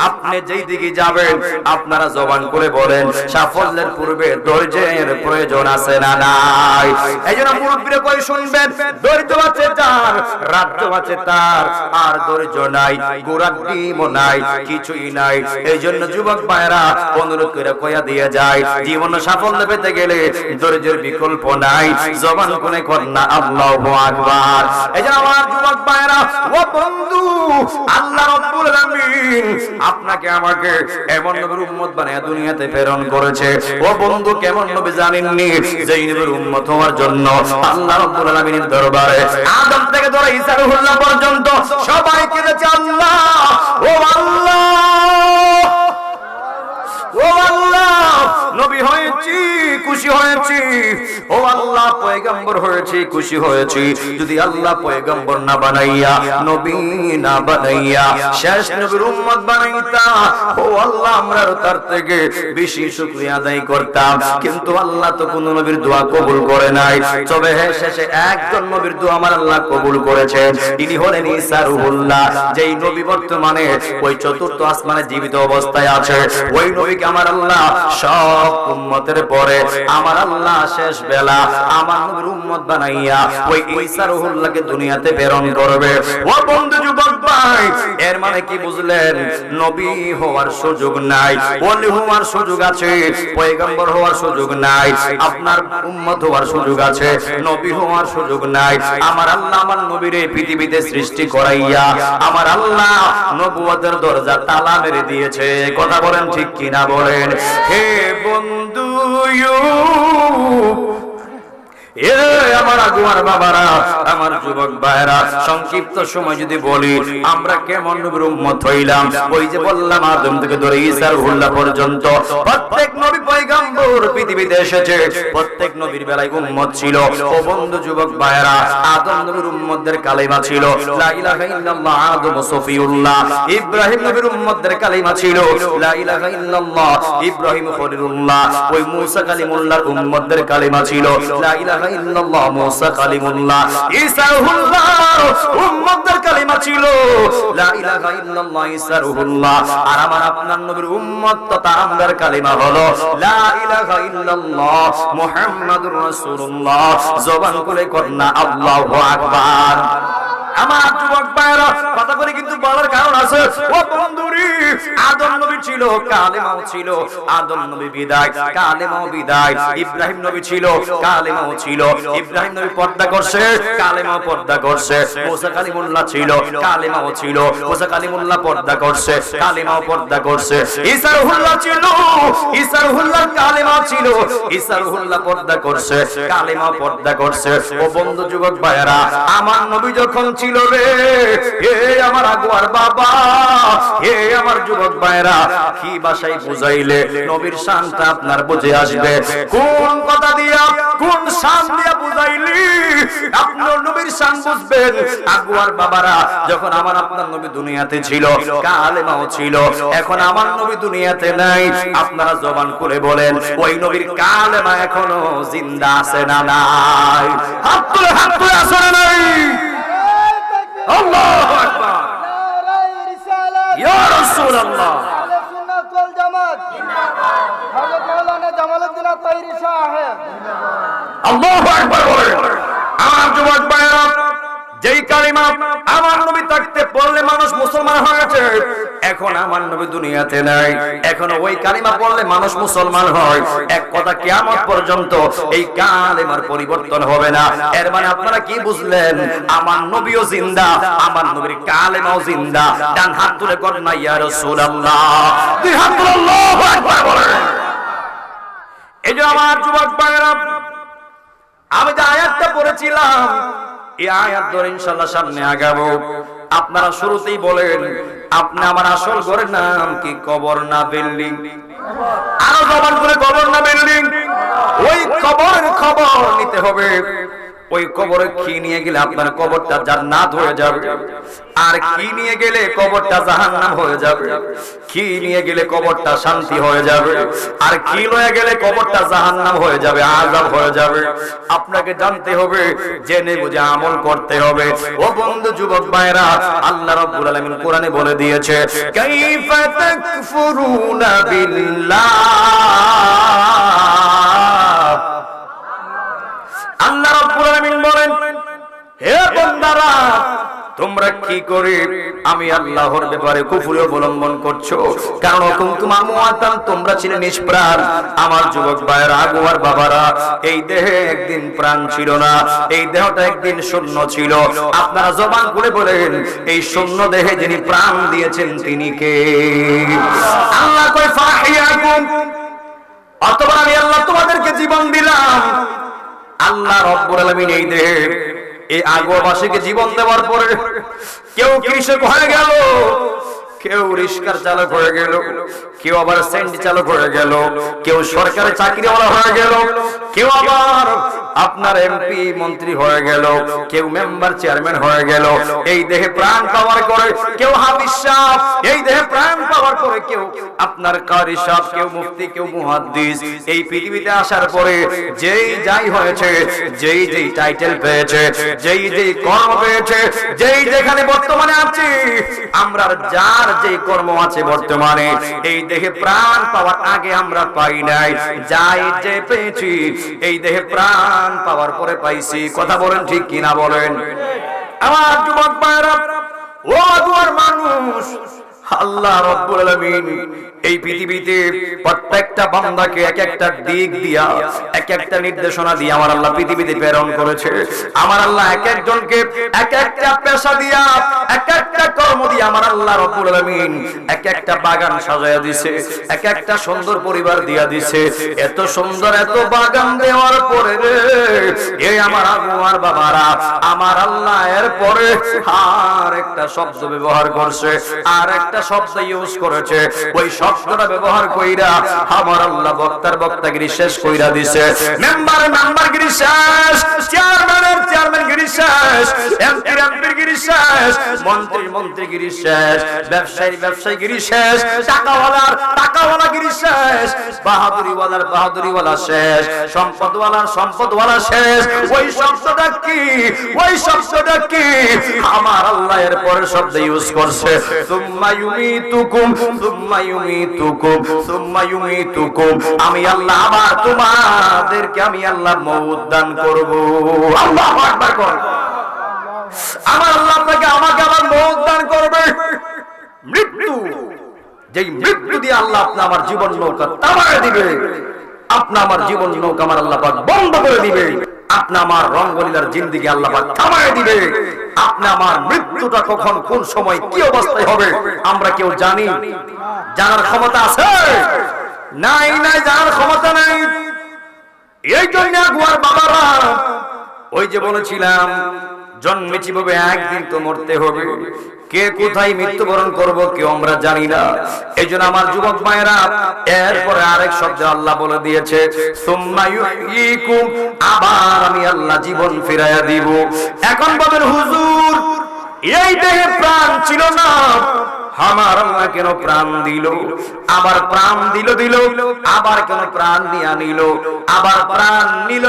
আপনি যেই দিকে যাবেন আপনারা জবান করে বলেন, সাফল্যের পূর্বে ধৈর্যের প্রয়োজন আছে না নাই? এইজন্য মুরব্বিরা কই শুনবেন, ধৈর্য আছে যার, রাজ্য আছে তার, আর ধৈর্য নাই, গোড়ার ডিমও নাই, কিছুই নাই। এই জন্য যুবক ভাইরা অনুরোধ করে কইয়া দিয়ে যায়, জীবনে সাফল্য পেতে গেলে ধৈর্যের বিকল্প নাই। জবান কোনে কন্যা আল্লাহু আকবার। এই জন্য আমার যুবক ভাইরা ও বন্ধু, আল্লাহ রাব্বুল আলামিন আপনাকে আমাকে এমন নবীর উম্মত বানায়া দুনিয়াতে প্রেরণ করেছে। ও বন্ধু, কেমন নবী জানেননি? যেই নবীর উম্মত হওয়ার জন্য আল্লাহ রাব্বুল আলামিনের দরবারে আদম থেকে ধরে ঈসা রূহুল্লাহ পর্যন্ত সবাই কেঁদেছে, আল্লাহ ও আল্লাহ ও আল্লাহ, নবী হয়েছি খুশি হয়েছি, ও আল্লাহ পয়গম্বর হয়েছি খুশি হয়েছি। যদি আল্লাহ পয়গম্বর না বানাইয়া, নবী না বানাইয়া শেষ নবীর উম্মত বানাইতা, ও আল্লাহ আমরা তার থেকে বেশি শুকরিয়া আদায় করতাম। কিন্তু আল্লাহ তো কোন নবীর দোয়া কবুল করে নাই। তবে শেষে একজন নবীর দোয়া আমার আল্লাহ কবুল করেছেন। তিনি হলেন ঈসা রূহুল্লাহ, যেই নবী বর্তমানে ওই চতুর্থ আসমানে জীবিত অবস্থায় আছে। ওই নবীকে আমার আল্লাহ সব উম্মতের পরে আমার আল্লাহ শেষ বেলা আমার নবীর উম্মত বানাইয়া ওই ঈসা রূহুল্লাহকে দুনিয়াতে প্রেরণ করবে। ও বন্ধু যুবক ভাই, এর মানে কি বুঝলেন? নবী হওয়ার সুযোগ নাই, ওলি হওয়ার সুযোগ আছে, পয়গম্বর হওয়ার সুযোগ নাই। আপনার উম্মত হওয়ার সুযোগ আছে, নবী হওয়ার সুযোগ নাই। আমার আল্লাহ আমার নবীরে পৃথিবীতে সৃষ্টি করাইয়া আমার আল্লাহ নবুয়তের দরজা তালা মেরে দিয়েছে। কথা বলেন ঠিক কিনা বলেন? হে বন্ধু, এ আমার আগুয়ার বাবারা, আমার যুবক ভাইরা, সংক্ষিপ্ত সময় যদি বলি আমরা কেমন নবীর উম্মত হইলাম। ওই যে বললাম আদম থেকে ধরে ঈসা রুহুল্লাহ পর্যন্ত প্রত্যেক নবী পয়গম্বর পৃথিবীতে এসেছে, প্রত্যেক নবীর বেলায় উম্মত ছিল। ও বন্ধু যুবক ভাইরা, আদম নবীর উম্মতদের কালেমা ছিল লা ইলাহা ইল্লাল্লাহ, আদম সফিউল্লাহ। ইব্রাহিম নবীর উম্মতদের কালেমা ছিল লা ইলাহা ইল্লাল্লাহ, ইব্রাহিম খলিলুল্লাহ। ওই মূসা কালিমুল্লাহর উম্মতদের কালেমা ছিল লা ইলাহা ইল্লাল্লাহ, মূসা কালিমুল্লাহ। ঈসা রুহুল্লাহ উম্মতদের কালেমা ছিল লা ইলাহা ইল্লাল্লাহ, ঈসা রুহুল্লাহ। আর আমার আপনার নবীর উম্মত তথা আমরার কালেমা হলো লা ইলাহা ইল্লাল্লাহ, মুহাম্মাদুর রাসূলুল্লাহ। জবান খুলে কন্না আল্লাহু আকবার। আমার যুবক ভাইরা, কথা করে কিন্তু বলার কারণ আছে। ও বন্ধুরি, আদম নবী ছিল, কালেমাও ছিল। আদম নবী বিদায়, কালেমাও বিদায়। ইব্রাহিম নবী ছিল, কালেমাও ছিল। ইব্রাহিম নবী পর্দা করছে, কালেমাও পর্দা করছে। মুসা কালিমুল্লাহ ছিল, কালেমাও ছিল। মুসা কালিমুল্লাহ পর্দা করছে, কালেমাও পর্দা করছে। ঈসা রুহুল্লাহ ছিল, ঈসা রুহুল্লাহ কালেমাও ছিল। ঈসা রুহুল্লাহ পর্দা করছে, কালেমাও পর্দা করছে। ও বন্ধু যুবক ভাইরা, আমার নবী যখন ছিল রে, হে আমার আগুয়ার বাবা, হে আমার যুবক ভাইরা, কি ভাষায় বুঝাইলে নবীর শানটা আপনার বুঝে আসবে? কোন কথা দিয়া, কোন শান দিয়া বুঝাইলি আপনার নবীর শান বুঝবেন? আগুয়ার বাবারা, যখন আমার আপনার নবী দুনিয়াতে ছিল, কালেমাও ছিল। এখন আমার নবী দুনিয়াতে নাই। আপনারা জবান করে বলেন, ওই নবীর কালেমা এখনো জিন্দা আছে না নাই? হাত তুলে আছে না নাই? আল্লাহু আকবার, নারায়ে রিসালাত, ইয়া রাসূলুল্লাহ, আহলে সুন্নাত ওয়াল জামাত জিন্দাবাদ, হযরত মাওলানা জামালউদ্দিন আত-তাইরি সাহেব জিন্দাবাদ। আল্লাহু আকবার বলেন। আমার যুবক ভাইরা, যেই কালিমা আমার নবী থাকতে পড়লে মানুষ মুসলমান হয়েছে, এখন আমার নবী দুনিয়াতে নাই, এখন ওই কালিমা পড়লে মানুষ মুসলমান হয়। এক কথা, কিয়ামত পর্যন্ত এই কালিমার পরিবর্তন হবে না। এর মানে আপনারা কি বুঝলেন? আমার নবীও জিন্দা, আমার নবীর কালিমাও জিন্দা। ডান হাত তুলে করেন না ইয়া রাসূলুল্লাহ, দুই হাত তুলে আল্লাহু আকবার বলেন। এই যে আমার যুবক ভাইরা, আমি যে আয়াতটা পড়েছিলাম, এই আয়াত ধরে ইনশাআল্লাহ সামনে আগাবো। আপনারা শুরুতেই বলেন, আপনি আমার আসল ঘরের নাম কি? কবর না বিল্ডিং? আরো জবান করে, কবর না বিল্ডিং? ওই কবরের খবর নিতে হবে। ওই কবরে কি নিয়ে গেলে আপনার কবরটা জান্নাত হয়ে যাবে, আর কি নিয়ে গেলে কবরটা জাহান্নাম হয়ে যাবে। কি নিয়ে গেলে কবরটা শান্তি হয়ে যাবে, আর কি লয়ে গেলে কবরটা জাহান্নাম হয়ে যাবে, আযাব হয়ে যাবে। আপনাকে জানতে হবে, জেনে বুঝে আমল করতে হবে। ও বন্ধু যুবক ভাইরা, আল্লাহ রাব্বুল আলামিন কোরআনে বলে দিয়েছে, কাইফা তাকফুরুনা বিল্লাহ। আল্লাহ রাব্বুল আলামিন বলেন, হে বান্দারা, তোমরা কি করে আমি আল্লাহর ব্যাপারে কুফরি অবলম্বন করছো? কারণ কুনতুম আমওয়াতান, তোমরা ছিলে নিষ্প্রাণ। আমার যুবক ভাইরা, আগুয়ার বাবারা, এই দেহে একদিন প্রাণ ছিল না, এই দেহটা একদিন শূন্য ছিল। আপনারা জবান করে বলেন, এই শূন্য দেহে যিনি প্রাণ দিয়েছেন তিনি কে? আল্লাহ কয় ফাহিয়াকুম, অথবা আমি আল্লাহ তোমাদেরকে জীবন দিলাম। আল্লাহ রাব্বুল আলামিন এই দেহে, এই আগুয়াবাসীকে জীবন দেওয়ার পরে কেউ কৃষক হয়ে গেল, কেউ রিস্কার চালক হয়ে গেল, কেউ আবার সেন্ড চালক হয়ে গেল, কেউ সরকারি চাকরিওয়ালা হয়ে গেল, কেউ আবার আপনার এমপি মন্ত্রী হয়ে গেল, কেউ মেম্বার চেয়ারম্যান হয়ে গেল। এই দেহে প্রাণ পাওয়ার পরে কেউ হাফিজ সাহেব, এই দেহে প্রাণ পাওয়ার পরে কেউ আপনার কারি সাহেব, কেউ মুফতি, কেউ মুহাদ্দিস। এই পৃথিবীতে আসার পরে যেই যাই হয়েছে, যেই যেই টাইটেল পেয়েছে, যেই যেই কর্ম পেয়েছে, যেই যেখানে বর্তমানে আছি আমরা, যার যেই কর্ম আছে বর্তমানে, এই দেহে প্রাণ পাওয়ার আগে আমরা পাই নাই। যাই যে পেয়েছি এই দেহে প্রাণ পাওয়ার পরে পাইছি। কথা বলেন ঠিক কিনা বলেন? আমার যুবক ভাইরা, ও আগুয়ার মানুষ, আল্লাহ রাব্বুল আলামিন এই পৃথিবীতে প্রত্যেকটা বান্দাকে এক একটা দিক দিয়া এক একটা নির্দেশনা দিয়ে আমার আল্লাহ পৃথিবীতে প্রেরণ করেছে। আমার আল্লাহ এক একজনকে এক একটা পেশা দিয়া এক একটা কর্ম দিয়ে আমার আল্লাহ রাব্বুল আলামিন এক একটা বাগান সাজায়া দিয়েছে, এক একটা সুন্দর পরিবার দিয়া দিয়েছে। এত সুন্দর এত বাগান দেওয়ার পরে রে এই আমার আগুয়ার বাবারা আমার আল্লাহ এর পরে আর একটা শব্দ ব্যবহার করছে, আর একটা শব্দ ইউজ করেছে। ওই শব্দটা ব্যবহার কইরা আমার আল্লাহ বক্তাগিরি শেষ কইরা দিছে। মেম্বারগিরি শেষ, চেয়ারম্যানগিরি শেষ, এমপিগিরি শেষ, মন্ত্রীগিরি শেষ, ব্যবসায়ীগিরি শেষ, টাকাওয়ালাগিরি শেষ, বাহাদুরিওয়ালা শেষ, সম্পদওয়ালা শেষ। ওই শব্দটা কি? ওই শব্দটা কি? আমার আল্লাহ এর পরে শব্দ ইউজ করছে সুম্মা ইউমিতুকুম, সুম্মা ইউমিতুকুম, সুম্মা ইউমিতুকুম। আমি আল্লাহ আবার তোমাদেরকে আমি আল্লাহ মউত দান করব। আল্লাহু আকবার কর। আমার আল্লাহ আপনাকে আমাকে আবার মউত দান করবে। মৃত্যু, যেই মৃত্যু দিয়ে আল্লাহ আপনি আমার জীবন নৌকা থামায় দিবে, আপনি আমার জীবন নৌকা আমার আল্লাহ পাক বন্ধ করে দিবে, আপনি আমার রঙ্গলীলার জিন্দেগি আল্লাহ পাক থামায় দিবে। আপনি আমার মৃত্যুটা কখন কোন সময় কি অবস্থায় হবে আমরা কেউ জানি? জানার ক্ষমতা আছে? নাই, জানার ক্ষমতা নাই। এই জন্য আগুয়ার বাবারা ওই যে বলেছিলাম জন্মেছি ভাবে একদিন তো মরতে হবে। কে কোথায় মৃত্যুবরণ করব কেউ আমরা জানি না। এই জন্য আমার যুবক ভাইয়েরা এরপরে আরেক শব্দ আল্লাহ বলে দিয়েছে সুম্মা ইউহয়িকুম, আবার আমি আল্লাহ জীবন ফিরাইয়া দিব। এখন বলেন হুজুর এই দেহে প্রাণ ছিল না, আমার আল্লাহ কেন প্রাণ দিল? আবার প্রাণ দিল আবার কেন প্রাণ নিয়ে নিল? আবার প্রাণ নিল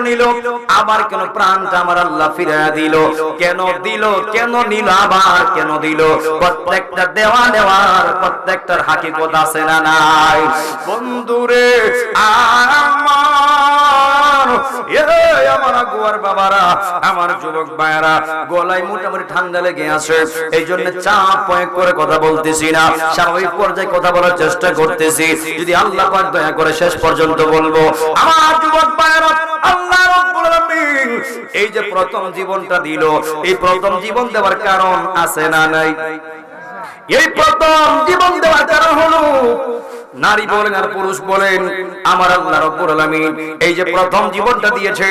আবার কেন প্রাণটা আমার আল্লাহ ফিরিয়ে দিল? কেন দিল, কেন নিল, আবার কেন দিল? প্রত্যেকটা দেওয়ার প্রত্যেকটার হাকিকত আছে না নাই? বন্ধুরে আমার আগুয়ার বাবারা, আমার যুবক ভাইয়েরা, গলায় মোটামুটি ঠান্ডা লেগে আছে, এই জন্য চাপ প্রয়োগ করে কথা বলতেছি না, স্বাভাবিক পর্যায়ে কথা বলার চেষ্টা করতেছি। যদি আল্লাহ পাক দয়া করে শেষ পর্যন্ত বলবো। আমার যুবক ভাইয়েরা, আল্লাহ রাব্বুল আলামিন এই যে প্রথম জীবনটা দিল, এই প্রথম জীবন দেওয়ার কারণ আছে না নাই? এই প্রথম জীবন দেওয়ার কারণ হলো নারী বলেন আর পুরুষ বলেন, আমার আল্লাহ রাব্বুল আলামিন এই যে প্রথম জীবনটা দিয়েছে,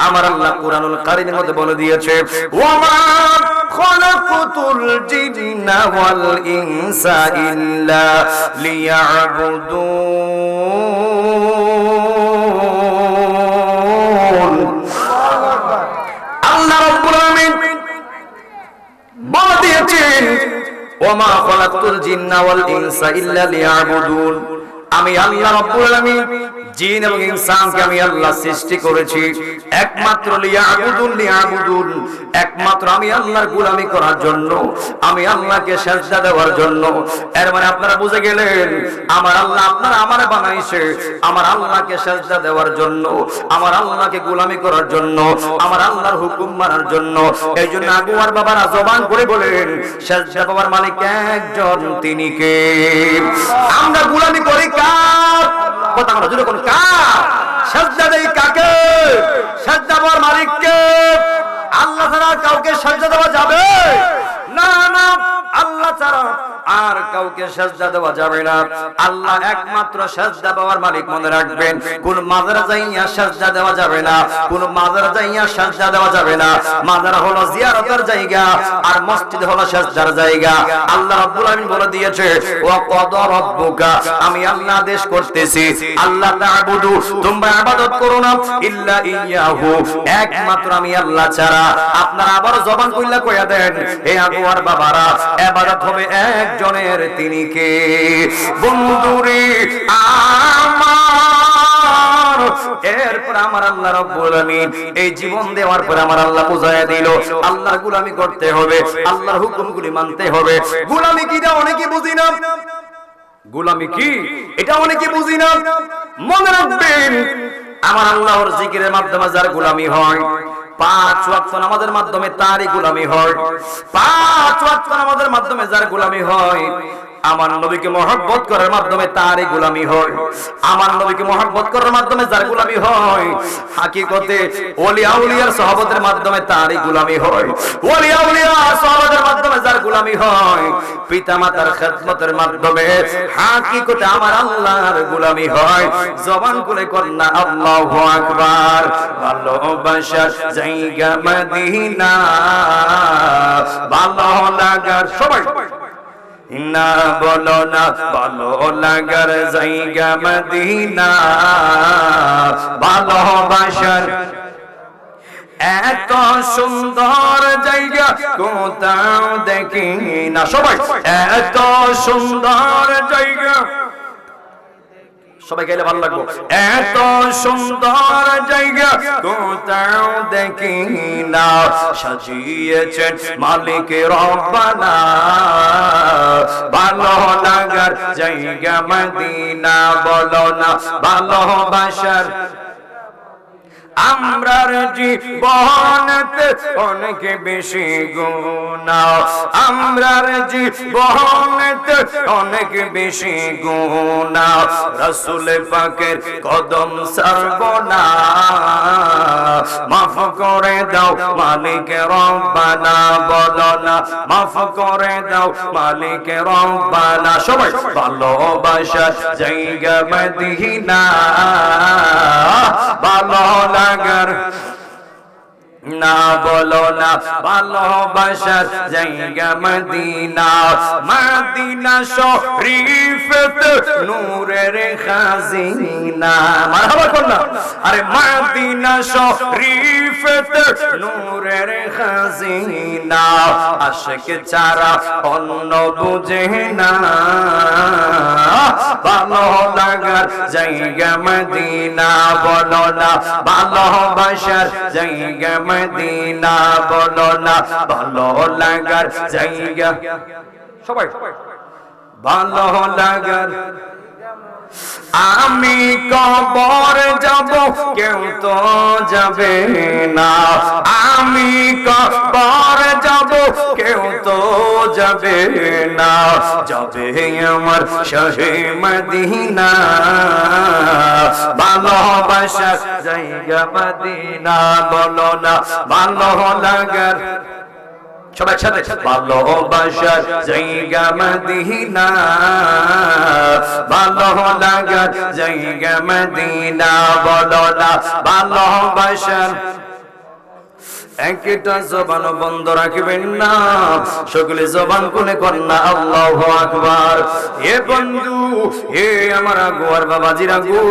আমার আল্লাহ কুরআনুল কারীমের মধ্যে বলে দিয়েছে ওয়ামা খালাকুতুল জিন্না ওয়াল ইনসা ইল্লা লিয়াবুদুন। আল্লাহ রাব্বুল আলামিন বলে দিয়েছেন ওয়ামা খালাকতুল জিন্না ওয়াল ইনসা ইল্লা লিয়াবুদুন। আমি আল্লাহ রাব্বুল আলামিন জিন এবং ইনসানকে আমি আল্লাহ সৃষ্টি করেছি একমাত্র লিয়াবুদুন, একমাত্র আমি আল্লাহর গোলামি করার জন্য, আমি আল্লাহকে সিজদা দেওয়ার জন্য। এর মানে আপনারা বুঝে গেলেন আমার আল্লাহ আপনারা আমারে বানাইছে আমার আল্লাহকে সিজদা দেওয়ার জন্য, আমার আল্লাহকে গোলামি করার জন্য, আমার আল্লাহর হুকুম মানার জন্য। এই জন্য আগুয়ার বাবারা জবান করে বলেন সিজদা পাওয়ার মালিক একজন, তিনি কে? আমরা গোলামি করি কার? কথা আমরা জুড়ে কোন কার? সিজদা দেই কাকে? সিজদা পাওয়ার মালিক কে? আল্লাহ ছাড়া কাউকে সিজদা দেওয়া যাবে না, না আল্লাহ ছাড়া আর কাউকে সিজদা দেওয়া যাবে না। আল্লাহ একমাত্র সিজদা পাওয়ার মালিক, মনে রাখবেন। কোন মাজারে যাইয়া সিজদা দেওয়া যাবে না, কোন মাজারে যাইয়া সিজদা দেওয়া যাবে না। মাজার হলো জিয়ারতের জায়গা আর মসজিদ হলো সিজদার জায়গা। আল্লাহ রাব্বুল আলামিন বলে দিয়েছে ওয়া ক্বাদা রাব্বুকা, আমি আল্লাহ আদেশ করতেছি আল্লাহ তা'বুদু, তোমরা ইবাদত করো না ইল্লা ইয়াহু, একমাত্র আমি আল্লাহ ছাড়া। আপনারা আবার জবান কইলা কইয়া দেন হে আগুয়ার বাবারা, ইবাদত হবে একজনের, তিনি কে? বন্ধুরে আমার এরপর আমার আল্লাহ রাব্বুল আলামিন এই জীবন দেওয়ার পর আমার আল্লাহ বুঝাইয়া দিল আল্লাহর গোলামি করতে হবে, আল্লাহর হুকুমগুলি মানতে হবে। গোলামি কি, এটা অনেকে বুঝি না। গোলামি কি এটা অনেকে বুঝি না। মনে রাখবেন আমার আল্লাহর জিকিরের মাধ্যমে যার গোলামি হয়, 5 ওয়াক্ত নামাজের মাধ্যমে তারই গোলামি হয়, 5 ওয়াক্ত নামাজের মাধ্যমে যার গোলামি হয়, আমার নবীকে মহব্বত করার মাধ্যমে তারই গোলামি হয়। আমার নবীকে মহব্বত করার মাধ্যমে যার গোলামি হয়, হাকিকতে ওলিয়া উলিয়ার সাহাবাদের মাধ্যমে তারই গোলামি হয়। ওলিয়া উলিয়ার সাহাবাদের মাধ্যমে যার গোলামি হয়, পিতামাতার খেদমতের মাধ্যমে হাকিকতে আমার আল্লাহর গোলামি হয়। জবান খুলে কন্যা আল্লাহু আকবার। ভালোবাসার জায়গা মদিনা, ভালো লাগার সবাই না বলো না, ভালো লাগার জায়গা মদিনা, ভালোবাসার এত সুন্দর জায়গা কোথাও দেখি না। সবাই এত সুন্দর জায়গা, সবাই গেলে ভালো লাগবে। এত সুন্দর জায়গা কোথাও দেখি না, সাজিয়েছেন মালিক রব্বানা, ভালো লাগার জায়গা মদিনা, বলো না ভালোবাসার আমরার জীবনেতে অনেক বেশি গুনাহ, আমরার জীবনেতে অনেক বেশি গুনাহ, রাসূল পাকের কদম ছাড়ব না, মাফ করে দাও মালিক রব্বানা, বলো না মাফ করে দাও মালিক রব্বানা। সবাই ভালোবাসার জায়গা মদিনা, ভালো লাগার না বলো না ভালোবাসার জায়গা মদিনা, মদিনা শরীফতে নূরের খাজিনা। মারহাবা করনা, আরে মদিনা শরীফতে নূরের খাজিনা, আশিক ছাড়া অন্য বুঝে না, ভালো লাগার জায়গা মদিনা, বলো না ভালোবাসার জায়গা মদিনা, বলো না ভালো লাগার জায়গা, সবাই ভালো লাগার। আমি কবর যাব কেউ তো যাবে না, আমি কবর যাব কেউ তো যাবে না, যাবে আমার শাহে মদিনা, ভালোবাসার জায়গা মদিনা, বলো না ভালো লাগার, সবাই সাথে ভালোবাসার জায়গা মদিনা, ভালো লাগার জায়গা মদিনা, বলো না ভালোবাসার। একটা জবান বন্ধ রাখবেন না, সকলে জবান খুলে কন্যা আল্লাহু আকবার। এ বন্ধু, হে আমার গোয়ার বাবাজিরা গো,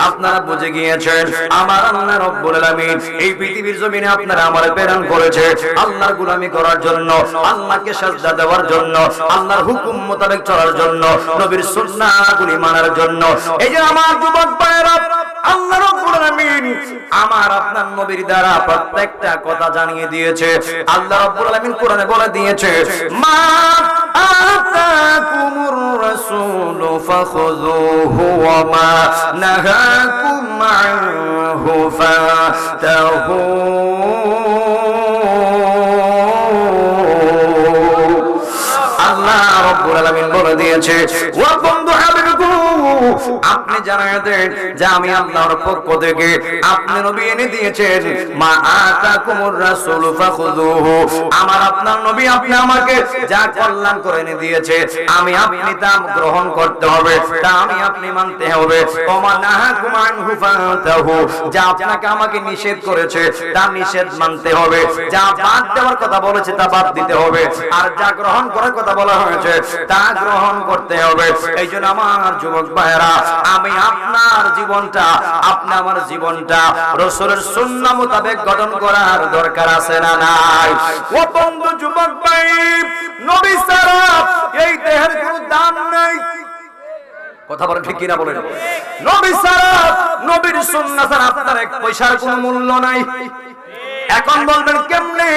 আপনারা বুঝে গিয়েছেন আমার আল্লাহ রব্বুল আলামিন এই পৃথিবীর জমিনে আপনারা আমারে প্রেরণ করেছে আল্লাহর গোলামি করার জন্য, আল্লাহকে সাজদা দেওয়ার জন্য, আল্লাহর হুকুম মোতাবেক চলার জন্য, নবীর সুন্নাহগুলি মানার জন্য। এই যে আমার যুবক ভাইরা, আল্লাহ রাব্বুল আলামিন আমার আপনার নবীর দ্বারা প্রত্যেকটা কথা জানিয়ে দিয়েছে। আল্লাহ রাব্বুল আলামিন কোরআনে বলে দিয়েছে, মা আতাকুমুর রাসূলু ফাখুযুহু ওয়া মা নাহাকুম আনহু ফাতাহু। আল্লাহ রাব্বুল আলামিন বলে দিয়েছে, ও বন্ধু হাবিবগো, আপনি জানায় দেন যে আমি আল্লাহর পক্ষ থেকে আপনি নবী এনে দিয়েছেন, মা আতাকুমুর রাসূল ফাখুযুহু, আমার আপনার নবী আপনি আমাকে যা কল্যাণ করে এনে দিয়েছে আমি আপনি তা গ্রহণ করতে হবে, তা আমি আপনি মানতে হবে। ওমা নাহাকুম আনহু ফাতাহু, যা আপনাকে আমাকে নিষেধ করেছে তা নিষেধ মানতে হবে, যা বাদ দেওয়ার কথা বলেছে তা বাদ দিতে হবে, আর যা গ্রহণ করার কথা বলা হয়েছে তা গ্রহণ করতে হবে। এই জন্য আমার যুবক ভাইরা, আমি আপনার জীবনটা, আপনি আমার জীবনটা রাসূলের সুন্নাহ মোতাবেক গঠন করার দরকার আছে না নাই? ও বন্ধু যুবক ভাই, নবী ছাড়া এই দেহের কোনো দাম নাই। কথা বলেন ঠিক কিনা বলেন? নবী ছাড়া, নবীর সুন্নাহ ছাড়া আপনার এক পয়সার কোনো মূল্য নাই। এখন বলবেন কেমনে?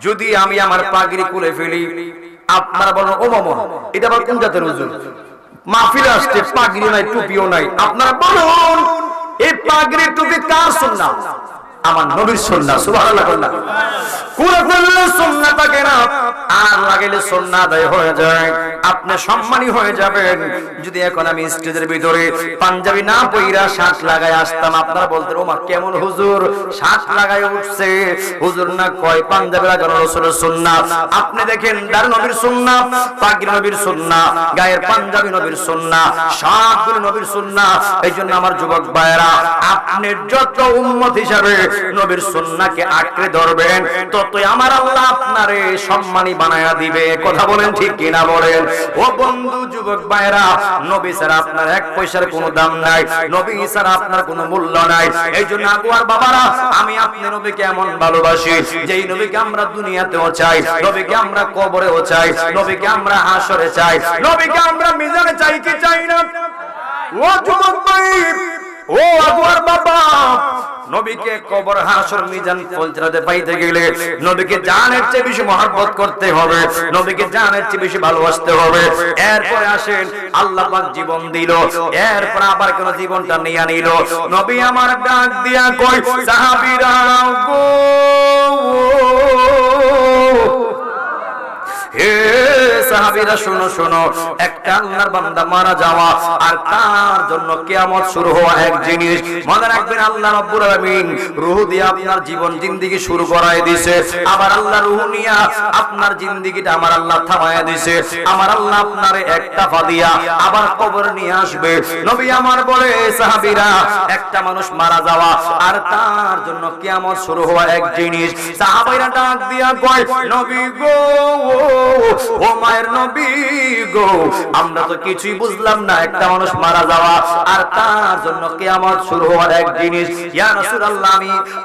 যদি আমি আমার পাগড়ি খুলে ফেলি, আপনারা বলেন ও মামা এটা আবার কোন জাতের হুজুর, মাহফিলে আসছে পাগড়ি নাই টুপিও নাই, আপনারা বলুন এই পাগড়ি টুপি কার সুন্নাহ? আমার নবীর সুন্নাহ। সুবহানাল্লাহ। কোন করলে সুন্নাহ থাকে না, আর লাগাইলে সুন্নাহ আদায় হয়ে যায়। আপনি সম্মানী হয়ে যাবেন। যদি এখন আমি স্টেজের ভিতরে পাঞ্জাবি না পইরা শার্ট লাগায় আসতাম, আপনারা বলতেন ওমা কেমন হুজুর শার্ট লাগায় উঠছে। হুজুর না কয় পাঞ্জাবি লাগানো রাসূলের সুন্নাহ। আপনি দেখেন দাড়ি নবীর সুন্নাহ, পাগড়ি নবীর সুন্নাহ, গায়ের পাঞ্জাবি নবীর সুন্নাহ, শার্টগুলো নবীর সুন্নাহ। এইজন্য আমার যুবক ভাইরা, আপনি যত উম্মত হিসাবে নবীর সুন্নাহকে আঁকড়ে ধরবেন, ততই আমার আল্লাহ আপনারে সম্মানী বানায়া দিবে। কথা বলেন ঠিক কিনা বলেন? ও বন্ধু যুবক ভাইরা, নবী ছাড়া আপনার এক পয়সার কোনো দাম নাই, নবী ছাড়া আপনার কোনো মূল্য নাই। এইজন্য আগুয়ার বাবারা, আমি আপনি নবীকে এমন ভালোবাসি, যেই নবীকে আমরা দুনিয়াতেও চাই, নবীকে আমরা কবরেও চাই, নবীকে আমরা হাসরে চাই, নবীকে আমরা মিজানে চাই কি চাই না? ও যুবক ভাই, ও আগুয়ার বাবা, নবীকে কবর হাসর মিজান পৌঁছাতে পাইতে গেলে নবীকে জানের চেয়ে বেশি মহব্বত করতে হবে, নবীকে জানের চেয়ে বেশি ভালোবাসতে হবে। এরপরে আসেন আল্লাহ পাক জীবন দিল, এরপর আবার কোন জীবনটা নিয়ে নিল। নবী আমার ডাক দিয়া কই সাহাবীরা গো, হে সাহাবীরা শোনো শোনো, একটা আল্লাহর বান্দা মারা যাওয়া আর তার জন্য কিয়ামত শুরু হওয়া এক জিনিস। মনে রাখবেন আল্লাহ রাব্বুল আলামিন রূহ দিয়ে আপনার জীবন জিন্দেগি শুরু করায় দিয়েছে, আবার আল্লাহ রূহ নিয়া আপনার জিন্দেগিটা আমার আল্লাহ থামায়া দিয়েছে। আমার আল্লাহ আপনারে একটা পা দিয়া আবার কবর নিয়ে আসবে। নবী আমার বলে সাহাবীরা, একটা মানুষ মারা যাওয়া আর তার জন্য কিয়ামত শুরু হওয়া এক জিনিস। সাহাবীরা ডাক দিয়া কয় নবী গো, ও মায়ের নবী গো, আমরা তো কিছুই বুঝলাম না, একটা মানুষ মারা যাওয়া আর তার জন্য কিয়ামত শুরু হওয়ার এক জিনিস। ইয়া রাসূলুল্লাহ,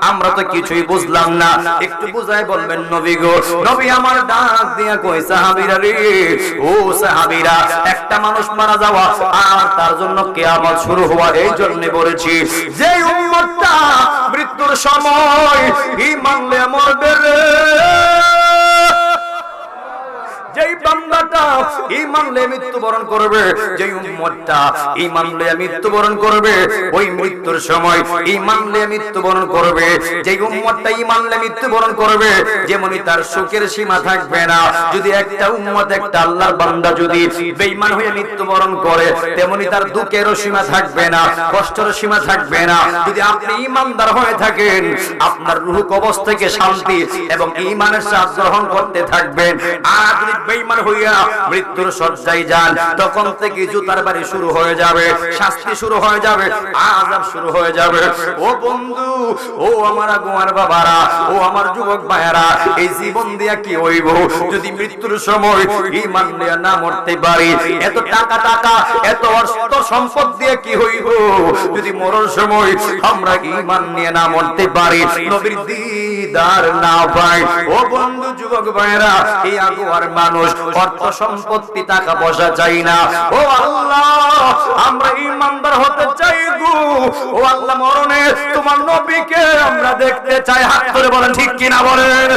আমরা তো কিছুই বুঝলাম না, একটু বুঝাই বলবেন নবী গো। নবী আমার ডাক দিয়া কই সাহাবীরা রে, ও সাহাবীরা, একটা মানুষ মারা যাওয়া আর তার জন্য কিয়ামত শুরু হওয়া, এই জন্য বলেছি যে উম্মতটা মৃত্যুর সময় ঈমান নিয়ে মরবে রে, যেই বান্দাটা ঈমান নিয়ে মৃত্যুবরণ করবে, যেই উম্মতটা ঈমান নিয়ে মৃত্যুবরণ করবে, ওই মৃত্যুর সময় ঈমান নিয়ে মৃত্যুবরণ করবে, যেই উম্মতটা ঈমান নিয়ে মৃত্যুবরণ করবে, যেমনি তার সুখের সীমা থাকবে না। যদি একটা উম্মত, একটা আল্লাহর বান্দা যদি বেঈমান হয়ে মৃত্যুবরণ করে, তেমনি তার দুঃখেরও সীমা থাকবে না, কষ্টের সীমা থাকবে না। যদি আপনি ঈমানদার হয়ে থাকেন, আপনার রূহ কবজ থেকে শান্তি এবং ঈমানের স্বাদ গ্রহণ করতে থাকবেন। আর যদি বেঈমান হইয়া মৃত্যুর শয্যায় যান, তখন থেকে জুতার বাড়ি শুরু হয়ে যাবে, শাস্তি শুরু হয়ে যাবে, আযাব শুরু হয়ে যাবে। ও বন্ধু, ও আমার আগুয়ার বাবারা, ও আমার যুবক ভাইয়েরা, এই জীবন দিয়া কি হইব যদি মৃত্যুর সময় ঈমান নিয়ে না মরতে পারি? এত টাকা টাকা, এত অর্থ সম্পদ দিয়ে কি হইব যদি মরার সময় আমরা ঈমান নিয়ে না মরতে পারি, নবীর দিদার না পাই? ও বন্ধু যুবক ভাইয়েরা, এই আগুয়ার মানুষ অর্থ সম্পত্তি টাকা পয়সা চাই না। ও আল্লাহ, আমরা ঈমানদার হতে চাই গো। ও আল্লাহ, মরণে তোমার নবীকে আমরা দেখতে চাই। হাত ধরে বলেন ঠিক কিনা বলেন?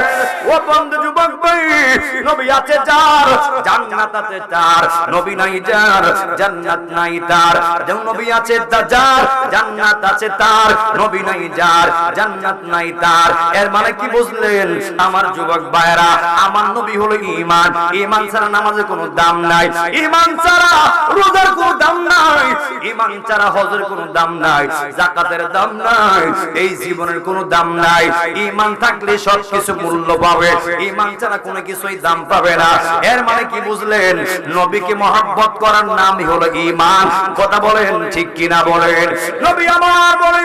ও বন্ধু যুবক ভাই, নবী আছে যার জান্নাত আছে তার, নবী নাই যার জান্নাত নাই তার। যেমন নবী আছে যার জান্নাত আছে তার, নবী নাই যার জান্নাত নাই তার। এর মানে কি বুঝলেন আমার যুবক ভাইরা? আমার নবী হলো ঈমান, ঈমান ছাড়া নামাজের কোনো দাম নাই, ঈমান ছাড়া রোজার কোনো দাম নাই, ঈমান ছাড়া হজের কোনো দাম নাই, যাকাতের দাম নাই, এই জীবনের কোনো দাম নাই। ঈমান থাকলে সবকিছু মূল্য পাবে, ঈমান ছাড়া কোনো কিছুই দাম পাবে না। এর মানে কি বুঝলেন? নবীকে মহব্বত করার নামই হলো ঈমান। কথা বলেন ঠিক কিনা বলেন? নবী আমার বলে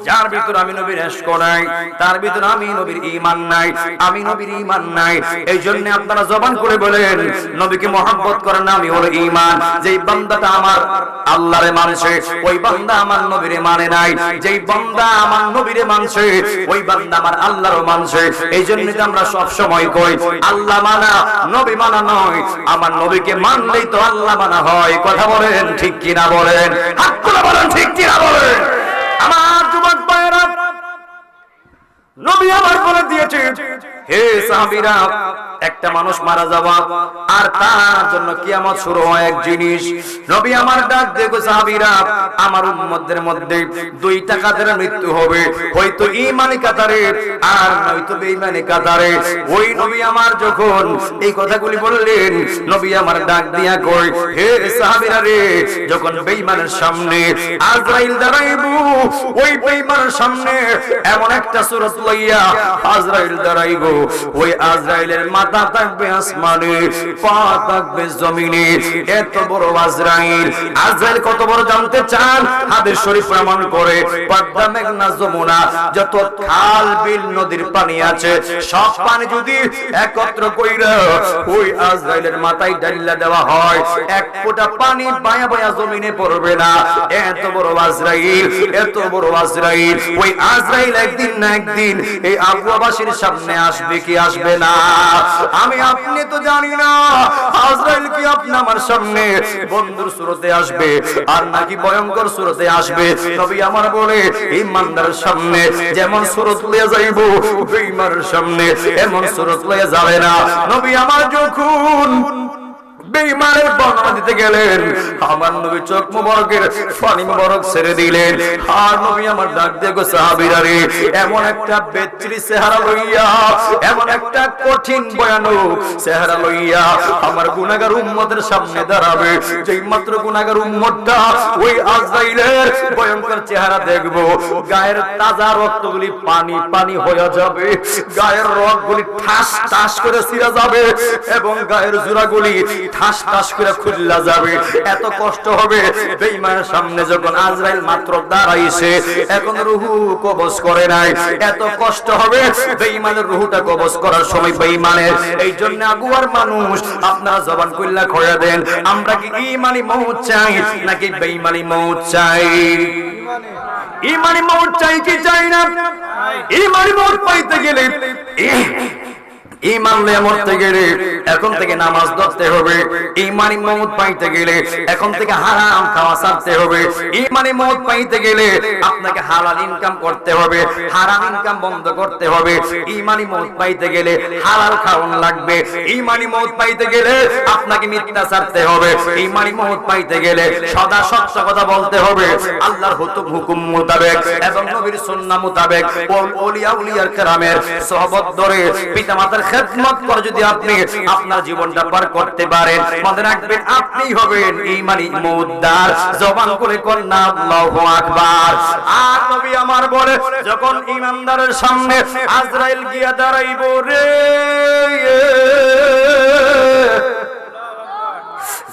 যার ভিতর আমি নবীর ইশক নাই, তার ভিতর আমি নবীর ঈমান নাই, আমি নবীর ঈমান নাই। এই জন্য আপনারা জবান করে বলেন নবীকে মহব্বত করার নামই হলো ঈমান। যেই বান্দাটা আমার আল্লাহরে মানছে, ওই বান্দা আমার নবীরে মানে নাই। যেই বান্দা আমার নবীরে মানছে, ওই বান্দা আমার আল্লাহরও মানছে। এই জন্য আমরা সব সময় কই আল্লাহ মানা নবী মানা নয়, আমার নবীকে মানলেই তো আল্লাহ মানা হয়। কথা বলেন ঠিক কিনা বলেন? বলেন ঠিক কিনা বলেন? আমার যুবক ভাইরা, নবী আমার বলে দিয়েছে হে সাহাবীরা, একটা মানুষ মারা যাওয়া আর তার জন্য কিয়ামত শুরু হয় এক জিনিস। নবী আমার ডাক দেখো সাহাবীরা, আমার উম্মতদের মধ্যে দুইটা কাতারে মৃত্যু হবে, হয়তো ঈমানি কাতারে আর নয়তো বেঈমানি কাতারে। ওই নবী আমার যখন এই কথাগুলি বললেন, নবী আমার ডাক দিয়া কই, হে সাহাবীরা রে, যখন বেঈমানের সামনে আজরাইল দাঁড়াইবো, ওই বেঈমানের সামনে এমন একটা সূরত লইয়া আজরাইল দাঁড়াইবো, ওই আজরাইলের মাথা থাকবে আসমানে, পা থাকবে জমিনে। এত বড় আজরাইল। আজরাইল কত বড় জানতে চান? হাদিস শরীফ প্রমাণ করে, পদ্মা, মেঘনা, যমুনা, যত খাল বিল নদীর পানি আছে, সব পানি যদি একত্র কইরা ওই আজরাইলের মাথায় ঢালিয়া দেওয়া হয়, এক ফোঁটা পানি বায়া বায়া জমিনে পড়বে না। এত বড় আজরাইল, এত বড় আজরাইল। ওই আজরাইল একদিন না একদিন এই আবুয়াবাসীর সামনে আসবে কি আসবে না? আমি আপনি তো জানি না আজরাইল কি আপনি আমার সামনে বন্ধুর সুরতে আসবে আর নাকি ভয়ঙ্কর সুরতে আসবে। নবী আমার বলে, ঈমানদারের সামনে যেমন সুরত লইয়া যাইব, বেঈমানের সামনে এমন সুরত লইয়া যাবে না। নবী আমার যখন বেঈমানের বর্ণনা দিতে গেলেন, আমার নবী চোখ মুবারকের পানি মুবারক ছেড়ে দিলেন। আর নবী আমার ডাক দিয়ে গো সাহাবীরা রে, এমন একটা বেচ্রি চেহারা লইয়া, এমন একটা কঠিন ভয়ানক চেহারা লইয়া আমার গুনাহগার উম্মতের সামনে দাঁড়াবে। যেই মাত্র গুনাহগার উম্মতটা ওই আজরাইলের ভয়ঙ্কর চেহারা দেখবো, গায়ের তাজা রক্তগুলি পানি পানি হয়ে যাবে, গায়ের রগগুলি ঠাস ঠাস করে ছিঁড়ে যাবে এবং গায়ের জোড়াগুলি ঠাস ঠাস করে খুললা যাবে। এত কষ্ট হবে বেঈমানের সামনে যখন আজরাইল মাত্র দাঁড়াইছে, এখন রূহ কবজ করে নাই। এত কষ্ট হবে বেঈমানের রূহটা কবজ করার সময় বেঈমানের। এই জন্য আগুয়ার মানুষ, আপনারা জবান কইলা খয়া দেন, আমরা কি ঈমানি মউত চাই নাকি বেঈমানি মউত চাই? ঈমানি মউত চাই কি চাই না? ঈমানি মউত পাইতে গেলে, ঈমান নিয়ে মরতে গেলে এখন থেকে নামাজ ধরতে হবে। ঈমানি মওত পাইতে গেলে এখন থেকে হারাম খাওয়া ছাড়তে হবে। ঈমানি মওত পাইতে গেলে আপনাকে হালাল ইনকাম করতে হবে, হারাম ইনকাম বন্ধ করতে হবে। ঈমানি মওত পাইতে গেলে হালাল খাওয়ান লাগবে। ঈমানি মওত পাইতে গেলে আপনাকে মিথ্যা ছাড়তে হবে। ঈমানি মওত পাইতে গেলে সদা সত্য কথা বলতে হবে, আল্লাহর হুকুম মোতাবেক এবং নবীর সুন্নাহ মোতাবেক। ওলিয়া উলিয়ার কেরামের সোহবত ধরে পিতামাতার খেদমত করে যদি আপনি আপনার জীবনটা পার করতে পারেন, মনে রাখবেন আপনি হবেন ঈমানি মুদ্দার। জবান করে কন্না আল্লাহু আকবার। আর নবী আমার বলে, যখন ঈমানদারের সামনে আজরাইল গিয়া দাঁড়াইব রে,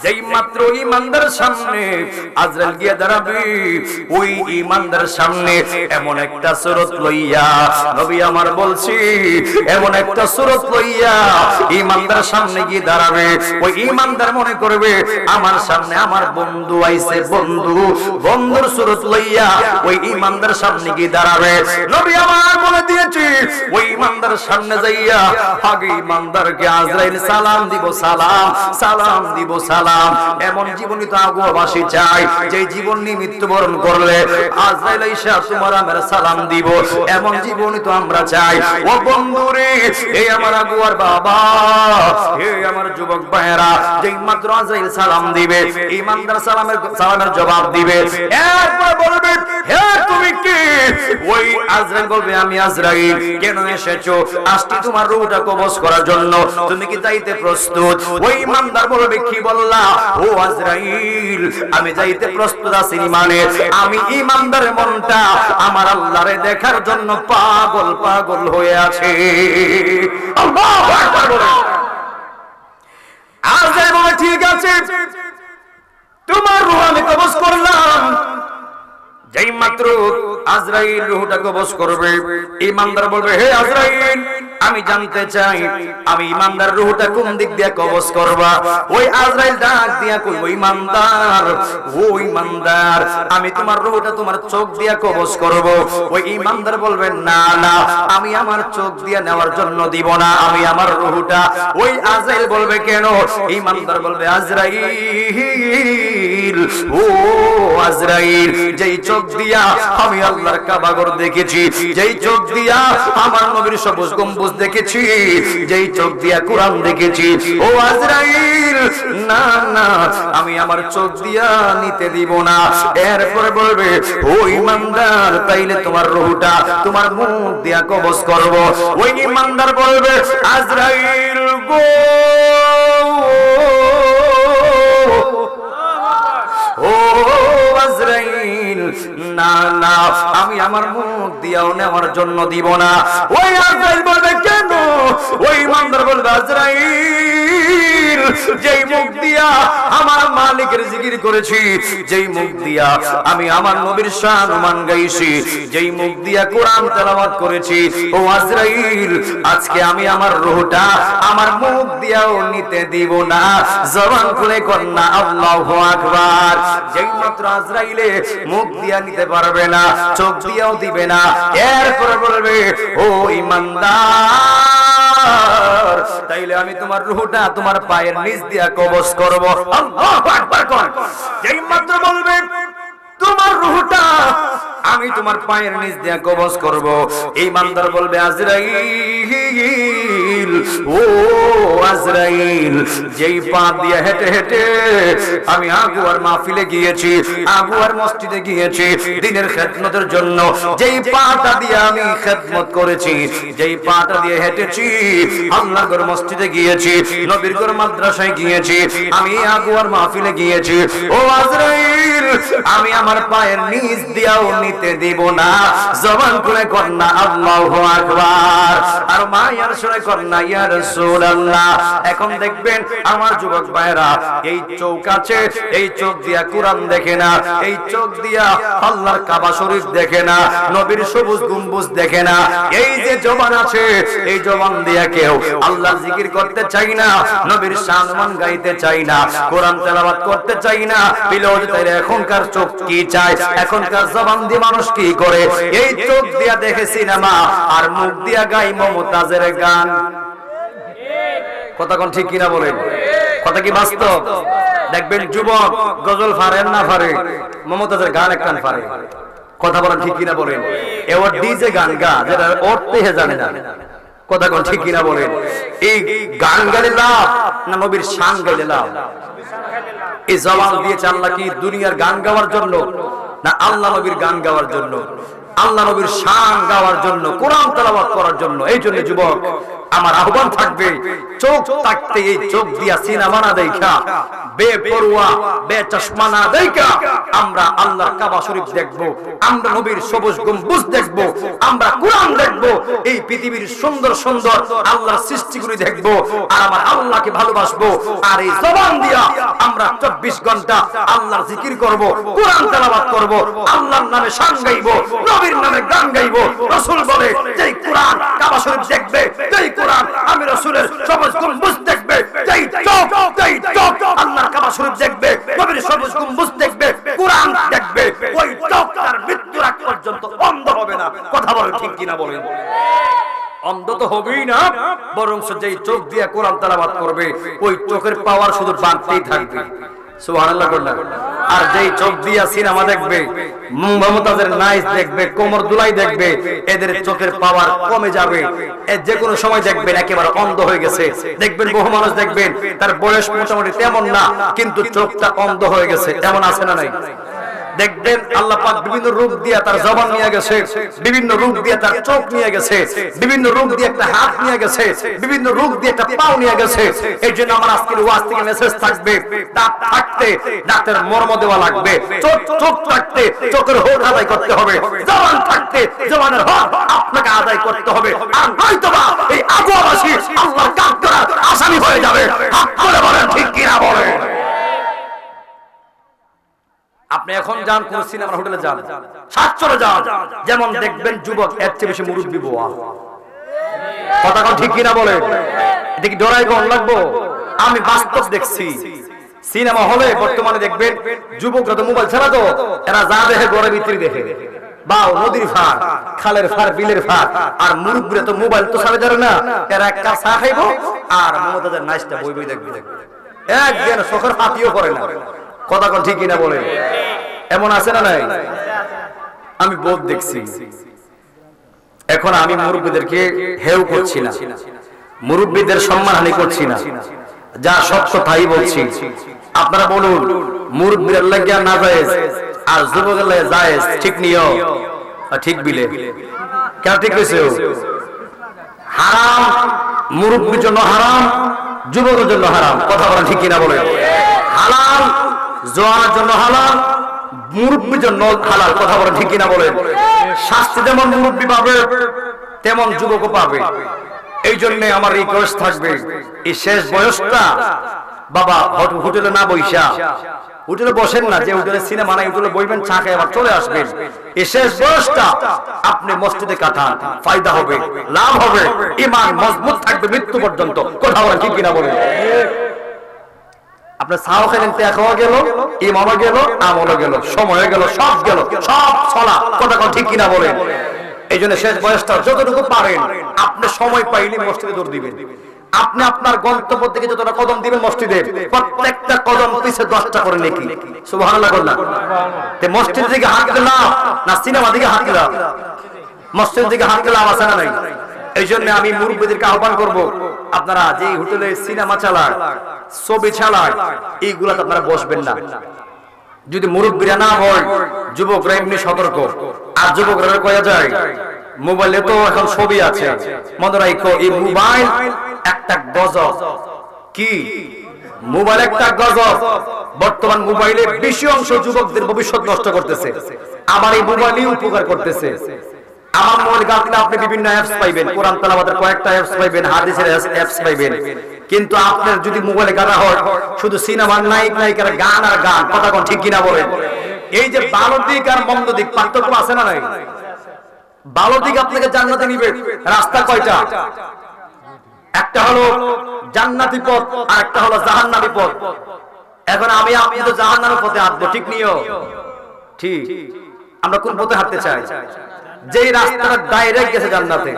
যেই মাত্র ঈমানদার সামনে আজরাইল গিয়া দাঁড়াবে, ওই ঈমানদার সামনে এমন একটা সুরত লইয়া, নবী আমার বলছি, এমন একটা সুরত লইয়া ঈমানদার সামনে গিয়ে দাঁড়াবে। ওই ঈমানদার মনে করবে আমার সামনে আমার বন্ধু আইছে, বন্ধু, বন্ধুর সুরত লইয়া ওই ঈমানদার সামনে গিয়ে দাঁড়াবে। নবী আমার বলে দিয়েছি, ওই ঈমানদার সামনে যাইয়া আগে ঈমানদারকে আজরাইল সালাম দিব, সালাম সালাম দিব, সালাম। এমন জীবনই তো আগুয়াবাসী চাই, যে জীবন নিয়ে মৃত্যুবরণ করলে আজরাইল আইসা তোমার আমার সালাম দিব, এমন জীবনই তো আমরা চাই। ও বন্ধুরে, এই আমার আগুয়ার বাবা, এই আমার যুবক ভাইয়েরা, যেই মাত্র আজরাইল সালাম দিবে, ঈমানদার সালামের জবাব দিবে, এরপর বলবে, হে তুমি কি? ওই আজরাইল বলবে, আমি আজরাইল। কেন এসেছো? আসছি তোমার রূহটা কবজ করার জন্য। তুমি কি যাইতে প্রস্তুত? ওই ঈমানদার বলবে, কি বললা? ও আজরাইল, আমি যাইতে প্রস্তুত আছি। মানে আমি ঈমানদারের মনটা আমার আল্লাহরে দেখার জন্য পাগল পাগল হয়ে আছে। আল্লাহু আকবার বলে। আজরাইল বলে, ঠিক আছে, তোমার রূহ আমি কবজ করলাম। যেই মাত্র আজরাইল রূহটা কবজ করবে, ঈমানদার বলবে, হে আজরাইল, আমি জানতে চাই আমি ঈমানদার রূহটা কোন দিক দিয়ে কবজ করবা? ওই আজরাইল ডাক দিয়া কইবো, ঈমানদার, ও ঈমানদার, আমি তোমার রূহটা তোমার চোখ দিয়া কবজ করব। ওই ঈমানদার বলবে, না না, আমি আমার চোখ দিয়া নেওয়ার জন্য দিব না, আমি আমার রূহটা। ওই আজরাইল বলবে, কেন? ঈমানদার বলবে, আজরাইল, ও আজরাইল, যেই চোখ দিয়া আমি আল্লাহর কাবা ঘর দেখেছি, যেই চোখ দিয়া আমার নবীর সবুজ গম্বুজ গম্বুজ দেখেছি, যেই চোখ দিয়া কোরআন দেখেছি, ও আজরাইল না না আমি আমার চোখ দিয়া নিতে দিব না। এরপরে বলবে ও ইমানদার তাইলে তোমার রূহটা তোমার মুখ দিয়া কবজ করব। ওই ইমানদার বলবে আজরাইল গো ও আজরাইল না না আমি আমার মুখ দিয়াও নেওয়ার জন্য দিব না। ওই আজরাইল বলবে কেন? ওই ইমানদার বলবে আজরাইল যেই মুখ দিয়া আমার মালিকের জিকির করেছি, যেই মুখ দিয়া আমি আমার নবীর শান গাইছি, যেই মুখ দিয়া কোরআন তেলাওয়াত করেছি, ও আজরাইল আজকে আমি আমার রূহটা আমার মুখ দিয়াও নিতে দিব না। জবান খুলে কন্যা আল্লাহু আকবার। যেই মাত্র আজরাইলে মুখ দিয়া নিতে পারবে না, চোখ দিয়াও দিবে না, এরপরে বলবে ও ইমানদার তাইলে আমি তোমার রূহটা তোমার পায়ের নিচ দিয়া কবজ করব। আল্লাহু আকবার কোন। যেই মাত্র বলবে তোমার রূহটা আমি তোমার পায়ের নিচ দিয়া কবজ করব, এই ইমানদার বলবে আজরাইল ও আজরাইল যেই পা দিয়ে হেঁটে হেঁটে আমি আগুয়ার মাহফিলে গিয়েছি, আগুয়ার মসজিদে গিয়েছি দ্বীনের খেদমতের জন্য, যেই পাটা দিয়ে আমি খেদমত করেছি, যেই পাটা দিয়ে হেঁটেছি আল্লাহর ঘর মসজিদে গিয়েছি, নবীর ঘর মাদ্রাসায় গিয়েছি, আমি আগুয়ার মাহফিলে গিয়েছি, ও আজরাইল আমি আমার পায়ের নিচ দিয়াও নিতে দিব না। জবান খুলে কন্যা আল্লাহু আকবার। আর মায়ার সুরে কন্যা ইয়া রাসূলুল্লাহ। এখন দেখবেন আমার যুবক ভাইরা এই চোখ আছে, এই চোখ দিয়া কোরআন দেখে না, এই চোখ দিয়া আল্লাহর কাবা শরীফ দেখে না, নবীর সবুজ গম্বুজ দেখে না, এই যে জবান আছে এই জবান দিয়া কেউ আল্লাহর জিকির করতে চাই না, নবীর শান গাইতে চাই না, কোরআন তেলাওয়াত করতে চাই না। বিলোদ তাইলে এখনকার চোখ কি চায়, এখনকার জবান দিয়ে মানুষ কি করে? এই চোখ দিয়া দেখে সিনেমা আর মুখ দিয়া গাই মমতাজের গান। কথা কোন ঠিক কিনা বলেন? কথা কি বাস্তব? দেখবেন যুবক গজল ফারেন না ফারে, মমতাজের গান একটান ফারে। কথা বলেন ঠিক কিনা বলেন? এবার ডিজে গান গা যেটা অর্থে জানে না। কথা কোন ঠিক কিনা বলেন? এই গান গাইলে লাভ না নবীর শান গাইলে লাভ? এই জবান দিয়েছে আল্লাহ কি দুনিয়ার গান গাওয়ার জন্য না আল্লাহ নবীর গান গাওয়ার জন্য? আল্লাহ নবীর শান গাওয়ার জন্য, কোরআন তেলাওয়াত করার জন্য। এই জন্য যুবক আমার আহ্বান থাকবে চোখ থাকতে এই চোখ দিয়া সিনেমা না দেখা, বেপরোয়া বেচশমা না দেখা আমরা আল্লাহর কাবা শরীফ দেখব, আমরা নবীর সবুজ গম্বুজ দেখব, আমরা কোরআন দেখব, এই পৃথিবীর সুন্দর সুন্দর আল্লাহর সৃষ্টিগুলি দেখব, আর আমার আল্লাহকে ভালোবাসবো। আর এই জবান দিয়া আমরা 24 ঘন্টা আল্লাহর জিকির করব, কোরআন তেলাওয়াত করব, আল্লাহর নামে শান গাইব, নবীর নামে গান গাইব। রাসূল বলে যেই কোরআন কাবা শরীফ দেখবে, যেই কোরআন আমি রাসূলের সবুজ গম্বুজ দেখবে, যেই চোখ আল্লাহর কাবা শরীফ দেখবে, নবীর সবুজ গম্বুজ দেখবে, কোরআন দেখবে, ওই চোখ তার মৃত্যুর আগ পর্যন্ত অন্ধ হবে না। কথা বলেন ঠিক কিনা বলেন? অন্ধ তো হবেই না, বরং যেই চোখ দিয়ে কোরআন তেলাওয়াত করবে ওই চোখের পাওয়ার শুধু বাড়তেই থাকবে। সুবহানাল্লাহ বললেন। আর যেই চোখ দিয়া সিনেমা দেখবে, মমতাজের নাইস দেখবে, কোমর দুলাই দেখবে, এদের চোখের পাওয়ার কমে যাবে। যে কোনো সময় দেখবেন একেবারে অন্ধ হয়ে গেছে। দেখবেন বহু মানুষ দেখবেন তার বয়স মোটামুটি তেমন না, কিন্তু চোখটা অন্ধ হয়ে গেছে। এমন আছে না নাই? দেখবেন আল্লাহ পাক বিভিন্ন রূপ দিয়ে তার জবান নিয়ে গেছে, বিভিন্ন রূপ দিয়ে তার চোখ নিয়ে গেছে, বিভিন্ন রূপ দিয়ে একটা হাত নিয়ে গেছে, বিভিন্ন রূপ দিয়ে একটা পাও নিয়ে গেছে। এই জন্য আমার আজকের ওয়াজ থেকে মেসেজ থাকবে, দাঁত থাকতে দাঁতের মর্ম দেওয়া লাগবে, চোখ থাকতে চোখের হক আদায় করতে হবে, জবান থাকতে জবানের হক আপনাকে আদায় করতে হবে। আর নয়তোবা এই আগুয়াবাসী আল্লাহর কাঠগড়ার আসামি হয়ে যাবে। হাত করে বলেন ঠিক কিনা বলেন? আপনি এখন যান কোন সিনেমার হোটেলে যান, সাত চলে যান, যেমন দেখবেন যুবক এর চেয়ে বেশি মুরব্বি বোয়া। কথা কোন ঠিক কিনা বলেন? এটা কি ডরাই কোন লাগবো? আমি বাস্তব দেখছি। সিনেমা হলে বর্তমানে দেখবেন যুবকরা তো মোবাইল ছাড়া তো এরা যা দেখে ঘরের ভিতরে দেখে, বা নদীর ফার, খালের ফার, বিলের ফার। আর মুরব্বিরা তো মোবাইল তো ছাড়া যাবে না, এরা এক কাপ চা খাইবো আর মমতাজের নাচটা বই বই দেখবে, একদিন চোখের পাতিও করে না। কথা কোন ঠিক কিনা বলেন? এমন আছে না নাই? আমি বহুত দেখছি। এখন আমি মুরব্বীদেরকে হেউ করছি না, মুরব্বীদের সম্মানহানি করছি না, যা সত্য তাই বলছি। আপনারা বলুন মুরব্বীর লাগিয়া না জায়েজ আর যুবকের লাগিয়া জায়েজ, ঠিক নিও ঠিক বিলে কেন ঠিক হয়েছে? হারাম মুরব্বীর জন্য হারাম, যুবকের জন্য হারাম, কথা বলেন ঠিক কিনা বলেন? হালাল জোয়ানের জন্য হালাল, মুরব্বীর জন্য হালাল, কথা বলেন ঠিক কিনা বলেন? শাস্তি যেমন মুরব্বী পাবে তেমন যুবকও পাবে। এই জন্য আমার রিকোয়েস্ট থাকবে, এই শেষ বয়সটা বাবা হোটেলে না বইসা, হোটেলে বসেন না, যে হোটেলে সিনেমা নাই হোটেলে বইবেন, চা খেয়ে আবার চলে আসবেন। এই শেষ বয়সটা আপনি মসজিদে কাটান, ফায়দা হবে, লাভ হবে, ঈমান মজবুত থাকবে মৃত্যু পর্যন্ত, কথা বলেন ঠিক কিনা বলেন? আপনার ছাও খেলেন, ত্যাগ হওয়া গেল, ইমামও গেল, আমলও গেল, সময় গেল, সব গেল, সব চলা, কথা ঠিক কিনা বলেন? এই জন্য শেষ বয়সটা যতটুকু পারেন আপনি সময় পাইলে মসজিদে দৌড় দিবেন। আপনি আপনার গন্তব্য থেকে যতটা কদম দিবেন মসজিদে, প্রত্যেকটা কদম পিছে 10টা করে নেকি। সুবহানাল্লাহ বললাম। তে মসজিদ দিকে হাত দিলাম না সিনেমা দিকে হাত দিলাম? মসজিদ দিকে হাত দিলাম আছে না নাই? এই জন্য আমি মুরব্বীদেরকে আহ্বান করব, আপনারা যে হোটেলে সিনেমা চালায়, ছবি চালায়, এইগুলাতে আপনারা বসবেন না। যদি মুরব্বীরা না হয়, যুবকরা এমনি সতর্ক। আর যুবকরা কয়া যায় মোবাইলে তো এখন ছবি আছে, মনে রাখো এই মোবাইল একটা গজব। কি মোবাইল একটা গজব? বর্তমান মোবাইলে বেশি অংশ যুবকদের ভবিষ্যৎ নষ্ট করতেছে, আবার এই মোবাইলই উপকার করতেছে। আমার মোবাইল গাছলে আপনি বিভিন্ন অ্যাপস পাইবেন, কোরআন তেলাওয়াতের কয়েকটা অ্যাপস পাইবেন, হাদিসের অ্যাপস পাইবেন। কিন্তু আপনার যদি মোবাইলে গানা হয় শুধু সিনেমার নায়ক নায়িকার গান আর গান, কথা কোন ঠিক কিনা বলেন? এই যে ভালো দিক আর মন্দ দিক পার্থক্য আছে না নাই? ভালো দিক আপনাকে জান্নাতে নিবে, রাস্তা কয়টা? একটা হলো জান্নাতি পথ আর একটা হলো জাহান্নামী পথ। এখন আমি আপনি তো জাহান্নামের পথে হাঁটবো, ঠিক নিও ঠিক? আমরা কোন পথে হাঁটতে চাই? যেই রাস্তাটা ডাইরেক্ট গেছে জান্নাতে।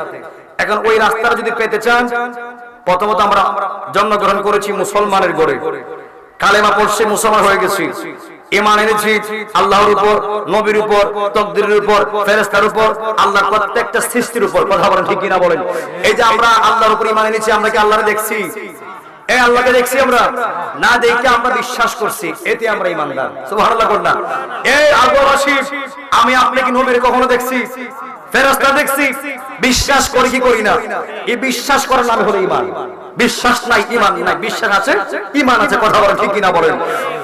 এখন ওই রাস্তাটা যদি পেতে চান, প্রথমত আমরা জন্মগ্রহণ করেছি মুসলমানের ঘরে, কালেমা পড়ছি, মুসলমান হয়ে গেছি, ঈমান এনেছি আল্লাহর উপর, নবীর উপর, তাকদীরের উপর, ফেরেশতার উপর, আল্লাহর প্রত্যেকটা সৃষ্টির উপর, কথা বলেন ঠিক কিনা বলেন? এই যে আমরা আল্লাহর উপর ঈমান এনেছি, আমরা কি আল্লাহকে দেখছি? এই আল্লাহকে দেখছি আমরা? না দেখে আমরা বিশ্বাস করছি, এতে আমরা ঈমানদার। সুবহানাল্লাহ বলেন না? এই আগবাসী, আমি আপনি কি নবীর কখনো দেখছি? ফেরেশতা দেখছি? বিশ্বাস করি কি করি না? এই বিশ্বাস করার নাম হলো ঈমান। বিশ্বাস নাই ঈমান নাই, বিশ্বাস আছে ঈমান আছে, কথা বলেন ঠিক কিনা বলেন?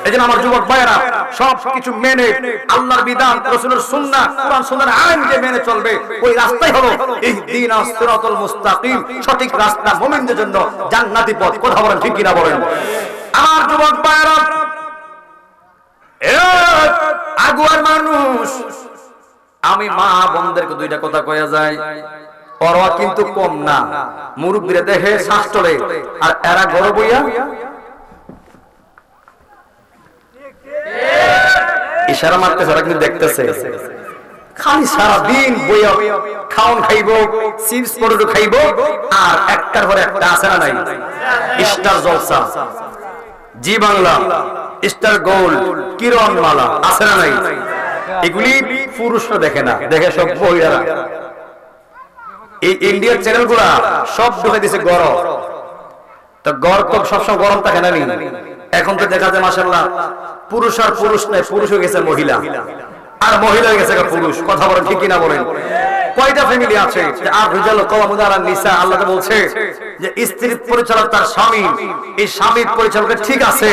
এজন্য আমার যুবক ভাইয়েরা সবকিছু মেনে আল্লাহর বিধান, রাসূলের সুন্নাহ, কোরআন সুন্নাহর আইনকে মেনে চলবে। ওই রাস্তাই হলো ইহদিনাস সিরাতাল মুস্তাকিম, সঠিক রাস্তা, মুমিনদের জন্য জান্নাতি পথ, কথা বলেন ঠিক কিনা বলেন? আমার যুবক ভাইয়েরা, আগুয়ার মানুষ, আমি মা বোনদেরকে দুইটা কথা কয়া যায়, ওরা কিন্তু কম না। মুরব্বীরা দেখে শ্বাস চলে, আর এরা গরু বইয়া ইশারা মারতেছে, ওরা কিন্তু দেখতেছে। খালি সারাদিন বইয়া খাওন খাইব, চিপস পটেটো খাইব, আর একটার পরে একটা আছে না নাই? স্টার জলসা, জি বাংলা, স্টার গোল্ড, কিরণ মালা, আছে না নাই? এগুলি পুরুষরা দেখে না, দেখে সব মহিলারা। এই ইন্ডিয়ার চ্যানেল গুলা সব ঢুকে দিছে গরম। তো গড় তো সবসময় গরম থাকে না? এখন তো দেখা যায় মাশাআল্লাহ পুরুষ আর পুরুষ নাই, পুরুষ হয়ে গেছে মহিলা, আর মহিলা হয়ে গেছে পুরুষ, কথা বলেন ঠিক কিনা বলেন? কয়টা ফ্যামিলি আছে যে আর রিজাল কওয়ামুন আলা নিসা, আল্লাহ বলছে যে স্ত্রী পরিচালক তার স্বামী, এই স্বামীর পরিচালক ঠিক আছে।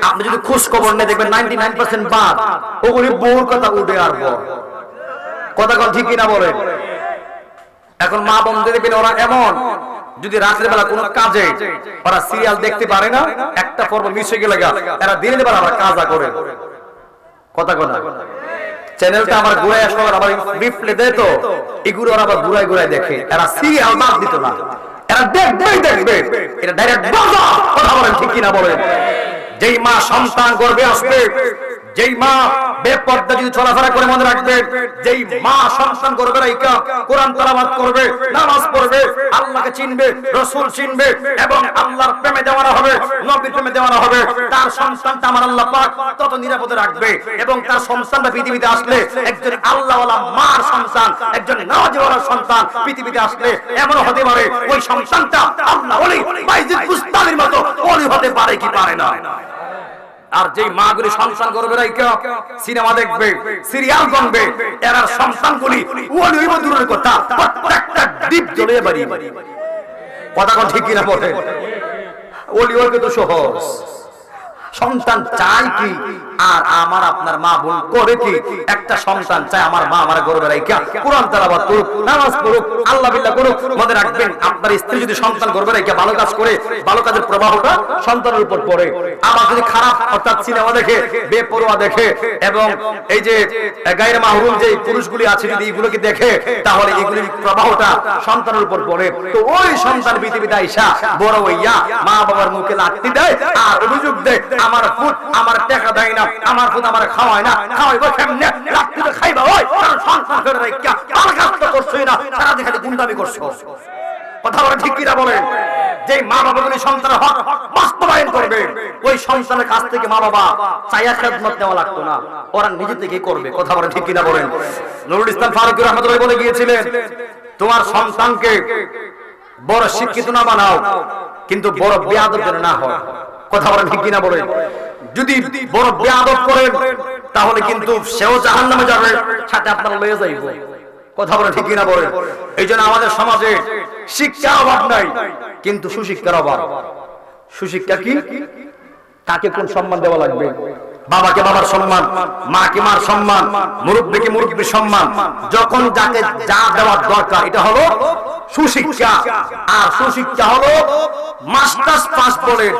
আপনি যদি খোঁজ খবর নিয়ে দেখবেন 99% বাদ, ওগুলি বউর কথা উঠে আসবো, কথা কোন ঠিক কিনা বলেন? এখন মা বোনদের দেখবেন ওরা এমন, যদি রাতের বেলা কোনো কাজে ওরা সিরিয়াল দেখতে পারে না, একটা পর্ব মিস হয়ে গেলে এরা দিনের বেলা আবার কাজা করে, কথা কথা চ্যানেলটা আমার ঘুরাই আসলো, আবার রিপ্লে দেয়, তো এগুলো ওরা আবার ঘুরাই ঘুরাই দেখে। এরা সিরিয়াল বাদ দিত না, এরা দেখবেই দেখবে, এটা ডাইরেক্ট বাজা, কথা বলেন ঠিক কিনা বলেন? যেই মা সন্তান গর্ভে আসবে, যেই মা বেপর্দা যদি চলাফেরা করে মনে রাখবে, যেই মা সন্তান গর্ভে রাইখা কোরআন তেলাওয়াত করবে, নামাজ পড়বে, আল্লাহকে চিনবে, রাসূল চিনবে এবং আল্লাহর প্রেমে দেওয়ানো হবে, নবীর প্রেমে দেওয়ানো হবে, তার সন্তানটা আমার আল্লাহ পাক তত নিরাপদে রাখবে। এবং তার সন্তানটা পৃথিবীতে আসলে একজন আল্লাহওয়ালা মার সন্তান, একজন নামাজওয়ালা সন্তান পৃথিবীতে আসলে এমন হতে পারে ওই সন্তানটা আল্লাহ ওলি বাইজিদ বুস্তামির মতো ওলি হতে পারে কি পারে না। আর যেই মাগুলি সন্তান গর্ভে রাইখা সিনেমা দেখবে, সিরিয়াল গনবে, এরার সন্তানগুলি ওলি হইব দূরের কথা, প্রত্যেকটা দ্বীপ জ্বলে বাড়ি। কথা কোন ঠিক কিনা বলে? ওলি হইতে তো সহজ। সন্তান চাই কি আর আমার আপনার মা বোন করে কি? একটা সন্তান চায় আমার মা আমার গর্ভে রাইখা কোরআন তেলাওয়াত করুক, নামাজ পড়ুক, আল্লাহ বিল্লাহ করুক। মনে রাখবেন আপনার স্ত্রী যদি সন্তান গর্ভে রাইখা ভালো কাজ করে, ভালো কাজের প্রভাবটা সন্তানের উপর পড়ে। আবার যদি খারাপ অর্থাৎ সিনেমা দেখে, বেপরোয়া দেখে এবং এই যে গায়ের মাহরুম যে পুরুষগুলি আছে যদি এগুলোকে দেখে, তাহলে এগুলির প্রভাবটা সন্তানের উপর পড়ে। তো ওই সন্তান পৃথিবীতে আইসা বড় হইয়া মা বাবার মুখে লাথি দেয় আর অভিযোগ দেয় আমার ফুট আমার টাকা দেয় না, আমার ফুট আমার খাওয়ায় না, খাওয়াইবো কেমনে, রাত্রিতে খাইবা ওই কারণ সন্তান করে রাইখা ভালো কাজ তো করছই না, সারা দিন খালি গুন্ডামি করছো। কথা বলে ঠিক কিনা বলেন? যে মা বাবাগুলি সন্তানের হক বাস্তবায়ন করবে, ওই সন্তানের কাছ থেকে মা বাবা চাইয়া খেদমত নেওয়া লাগতো না, ওরা নিজে থেকেই করবে। কথা বলে ঠিক কিনা বলেন? নুরুল ইসলাম ফারুকী রাহমাতুল্লাহ বলে গিয়েছিলেন, তোমার সন্তানকে বড় শিক্ষিত না বানাও, কিন্তু বড় বেয়াদব যেন না হয়। কথা বলেন ঠিক কিনা বলেন? যদি বড় বেয়াদব করেন তাহলে কিন্তু সেও জাহান্নামে যাবে, সাথে আপনারা লয়ে যাইব। কথা বলেন ঠিক কিনা বলেন? এই জন্য আমাদের সমাজে শিক্ষার অভাব নাই, কিন্তু সুশিক্ষার অভাব। সুশিক্ষা কি? কাকে কোন সম্মান দেওয়া লাগবে, বাবাকে বাবার সম্মান, মাকে মার সম্মান, মুরব্বিকে মুরব্বির সম্মান, যখন যাকে যা দেওয়ার দরকার, এটা হলো সুশিক্ষা। আর সুশিক্ষা হলো মাস্টার্স পাস বলেন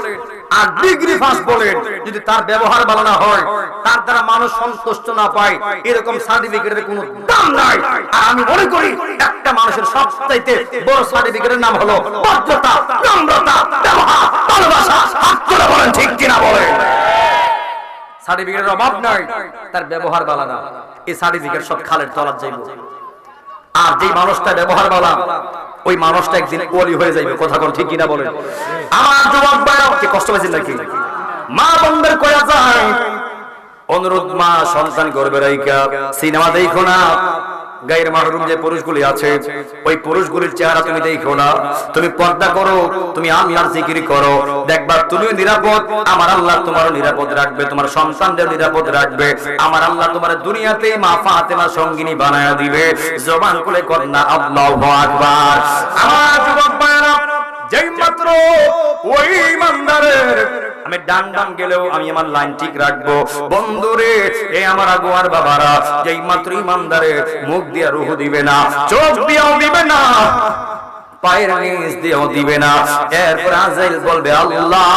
আর ডিগ্রি পাস বলেন, যদি তার ব্যবহার ভালো না হয়, তার দ্বারা মানুষ সন্তুষ্ট না পায়, এরকম সার্টিফিকেটের কোনো দাম নাই। আর আমি মনে করি একটা মানুষের সবচাইতে বড় সার্টিফিকেটের নাম হলো ভদ্রতা, নম্রতা, ব্যবহার, ভালোবাসা। আপনারা বলেন ঠিক কিনা বলেন? সার্টিফিকেটের অভাব নাই, তার ব্যবহার ভালো না, এই সার্টিফিকেট সব খালের তলার যাইব। আর যেই মানুষটা ব্যবহার ভালো, ওই মানুষটা একদিন ওলি হয়ে যাইবে। কথা কোন ঠিক কিনা বলেন? আমার যুবক ভাইরা কি কষ্ট পাইছেন নাকি? মা বন্ধের কয়া যায় অনুরোধ, মা সন্তান গর্ভে রাইখা সিনেমা দেখো না। গায়ের মাহরুম যে পুরুষগুলি আছে, ওই পুরুষগুলির চেহারা তুমি দেখো না, তুমি পর্দা করো, তুমি আল্লাহর জিকির করো, দেখবা তুমিও নিরাপদ, আমার আল্লাহ তোমারও নিরাপদ রাখবে, তোমার সন্তানদের নিরাপদ রাখবে। আমার আল্লাহ তোমার দুনিয়াতে মা ফাতেমা সঙ্গিনী বানায়া দিবে। জবান খুলে কর না আল্লাহু আকবার। আমার যুবক ভাইরা, যেই মাত্র ওই ইমানদারের, আমি ডান ডান গেলেও আমি আমার লাইন ঠিক রাখবো বন্ধুরে, এই আমার আগুয়ার বাবারা, যেই মাত্র ইমানদারে মুখ দিয়া রুহ দিবে না, চোখ দিয়েও দিবে না, পায়ের নিচ দিয়েও দিবে না, এরপর আজাইল বলবে আল্লাহ,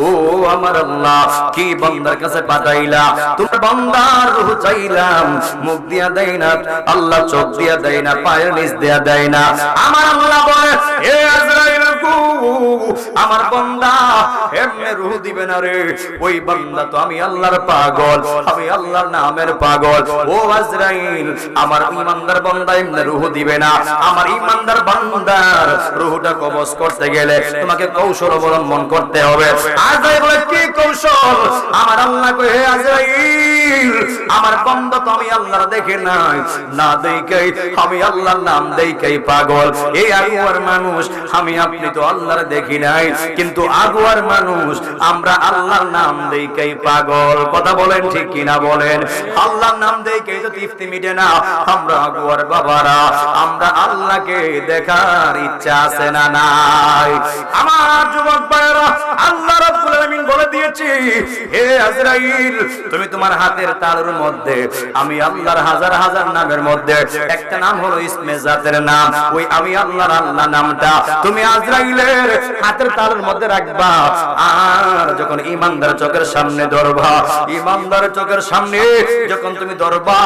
ও আমার আল্লাহ, কি বান্দার কাছে পাঠাইলা, তোমার বান্দার রূহ চাইলাম, মুখ দিয়া দেয় না আল্লাহ, চোখ দিয়া দেয় না, পায়ের নিচ দিয়া দেয় না। আমার আল্লাহ বলে, হে আজরাইল গো, আমার বান্দা এমনে রূহ দিবে না রে, ওই বান্দা তো আমি আল্লাহর পাগল, আমি আল্লাহর নামের পাগল। ও আজরাইল, আমার ইমানদার বান্দা এমনে রূহ দিবে না। আমার ইমানদার বান্দার রূহটা কবজ করতে গেলে তোমাকে কৌশল অবলম্বন করতে হবে। আজরাইল বলে, কি কৌশল? আমার আল্লাহ কই, হে আজরাইল, আমার বান্দা তো আমি আল্লাহর দেখে নাই, না দেখাই আমি আল্লাহর নাম দেখাই পাগল। এই আগুয়ার মানুষ, আমি আপনি তো আল্লাহর দেখি নাই, কিন্তু আগুয়ার মানুষ আমরা আল্লাহর নাম দেখাই পাগল। কথা বলেন ঠিক কিনা বলেন? আল্লাহর নাম দেখাই তো তৃপ্তি মিটে না, আমরা আগুয়ার বাবারা, আমরা আল্লাহকে দেখার ইচ্ছা আছে না নাই? আমার যুবক ভাইরা, আল্লাহ রাব্বুল আলামিন বলে দিয়েছি, হে আজরাইল, তুমি তোমার হাতের তালুর মধ্যে আমি আল্লাহর হাজার হাজার নামের মধ্যে একটা নাম হলো ইসমে জাতের নাম, ওই আমি আল্লাহর আল্লাহ নামটা তুমি আজরাইল আজরাইলের হাতের তালুর মধ্যে রাখবা, আর যখন ইমানদার চোখের সামনে ধরবা, ইমানদার চোখের সামনে যখন তুমি ধরবা,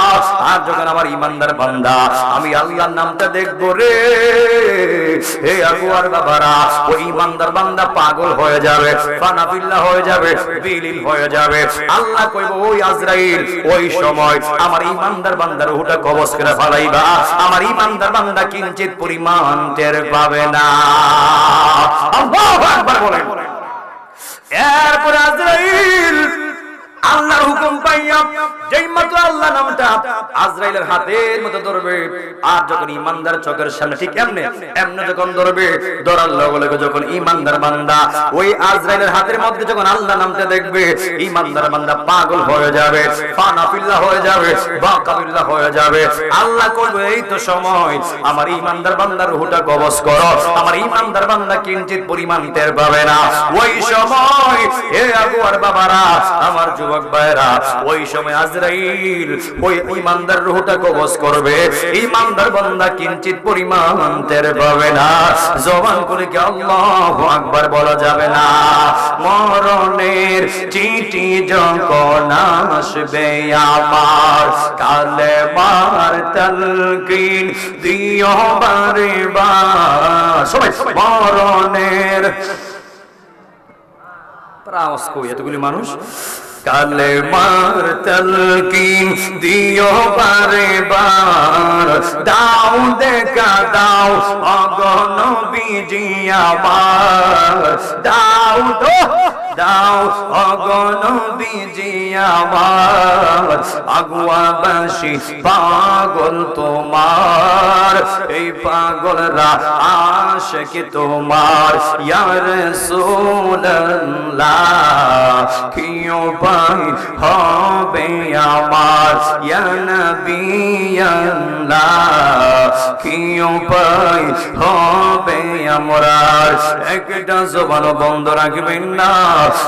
আর যখন আমার ইমানদার বান্দা আমি আল্লাহর নামটা দেখবো রে, হে আগুয়ার বাবারা, ওই ইমানদার বান্দা পাগল হয়ে যাবে, ফানাফিল্লাহ হয়ে যাবে, বিলীন হয়ে যাবে। আল্লাহ কইব ওই আজরাইল ওই সময় আমার ইমানদার বান্দার রূহটা কবজ করে ফেলাইবা, আমার ইমানদার বান্দা কিঞ্চিত পরিমাণ টের পাবে না। আল্লাহু আকবার বলেন। এরপর আজরাইল আল্লাহর হুকুম পাইয়া যেই মাত্র আল্লাহ নামটা আজরাইলের হাতের মধ্যে ধরবে, আর যখন ইমানদার চোখের সামনে ঠিক এমনে এমনে যখন ধরবে, ধরার লগে লগে যখন ইমানদার বান্দা ওই আজরাইলের হাতের মধ্যে যখন আল্লাহ নামটা দেখবে, ইমানদার বান্দা পাগল হয়ে যাবে, ফানাফিল্লাহ হয়ে যাবে, বাকাবিল্লাহ হয়ে যাবে। আল্লাহ কইবে এই তো সময় আমার ইমানদার বান্দার রূহটা কবজ করো, আমার ইমানদার বান্দা কিঞ্চিত পরিমাণ টের পাবে না। ওই সময় হে আগুয়ার বাবারা, আমার যুবক ভাইরা, ওই সময় আজরাইল ওই ইমানদার রূহটা কবজ করবে, ইমানদার বান্দা কিঞ্চিত পরিমাণ টের পাবে না। জবান করে কি আল্লাহু আকবার বলা যাবে না? মরণের চিঠি যখন আসবে আমার, কালেমার তালকিন দিও বারে বার। সবাই মরণের প্রাওয়াজ কই এতগুলি মানুষ, কালেমার তালকিন দিও বারে বার, দাও দেখা দাও অগনবীজি আমার, দাও তো দাও অগনবীজি আমার, আগুয়াবাসী পাগল তোমার, এই পাগলরা আশিক তোমার, ইয়া রাসূলুল্লাহ কি উপায় হবে আমার, ইয়া নবিয়াল্লাহ কি উপায় হবে আমরা। একটা জবান বন্ধ রাখবেন না,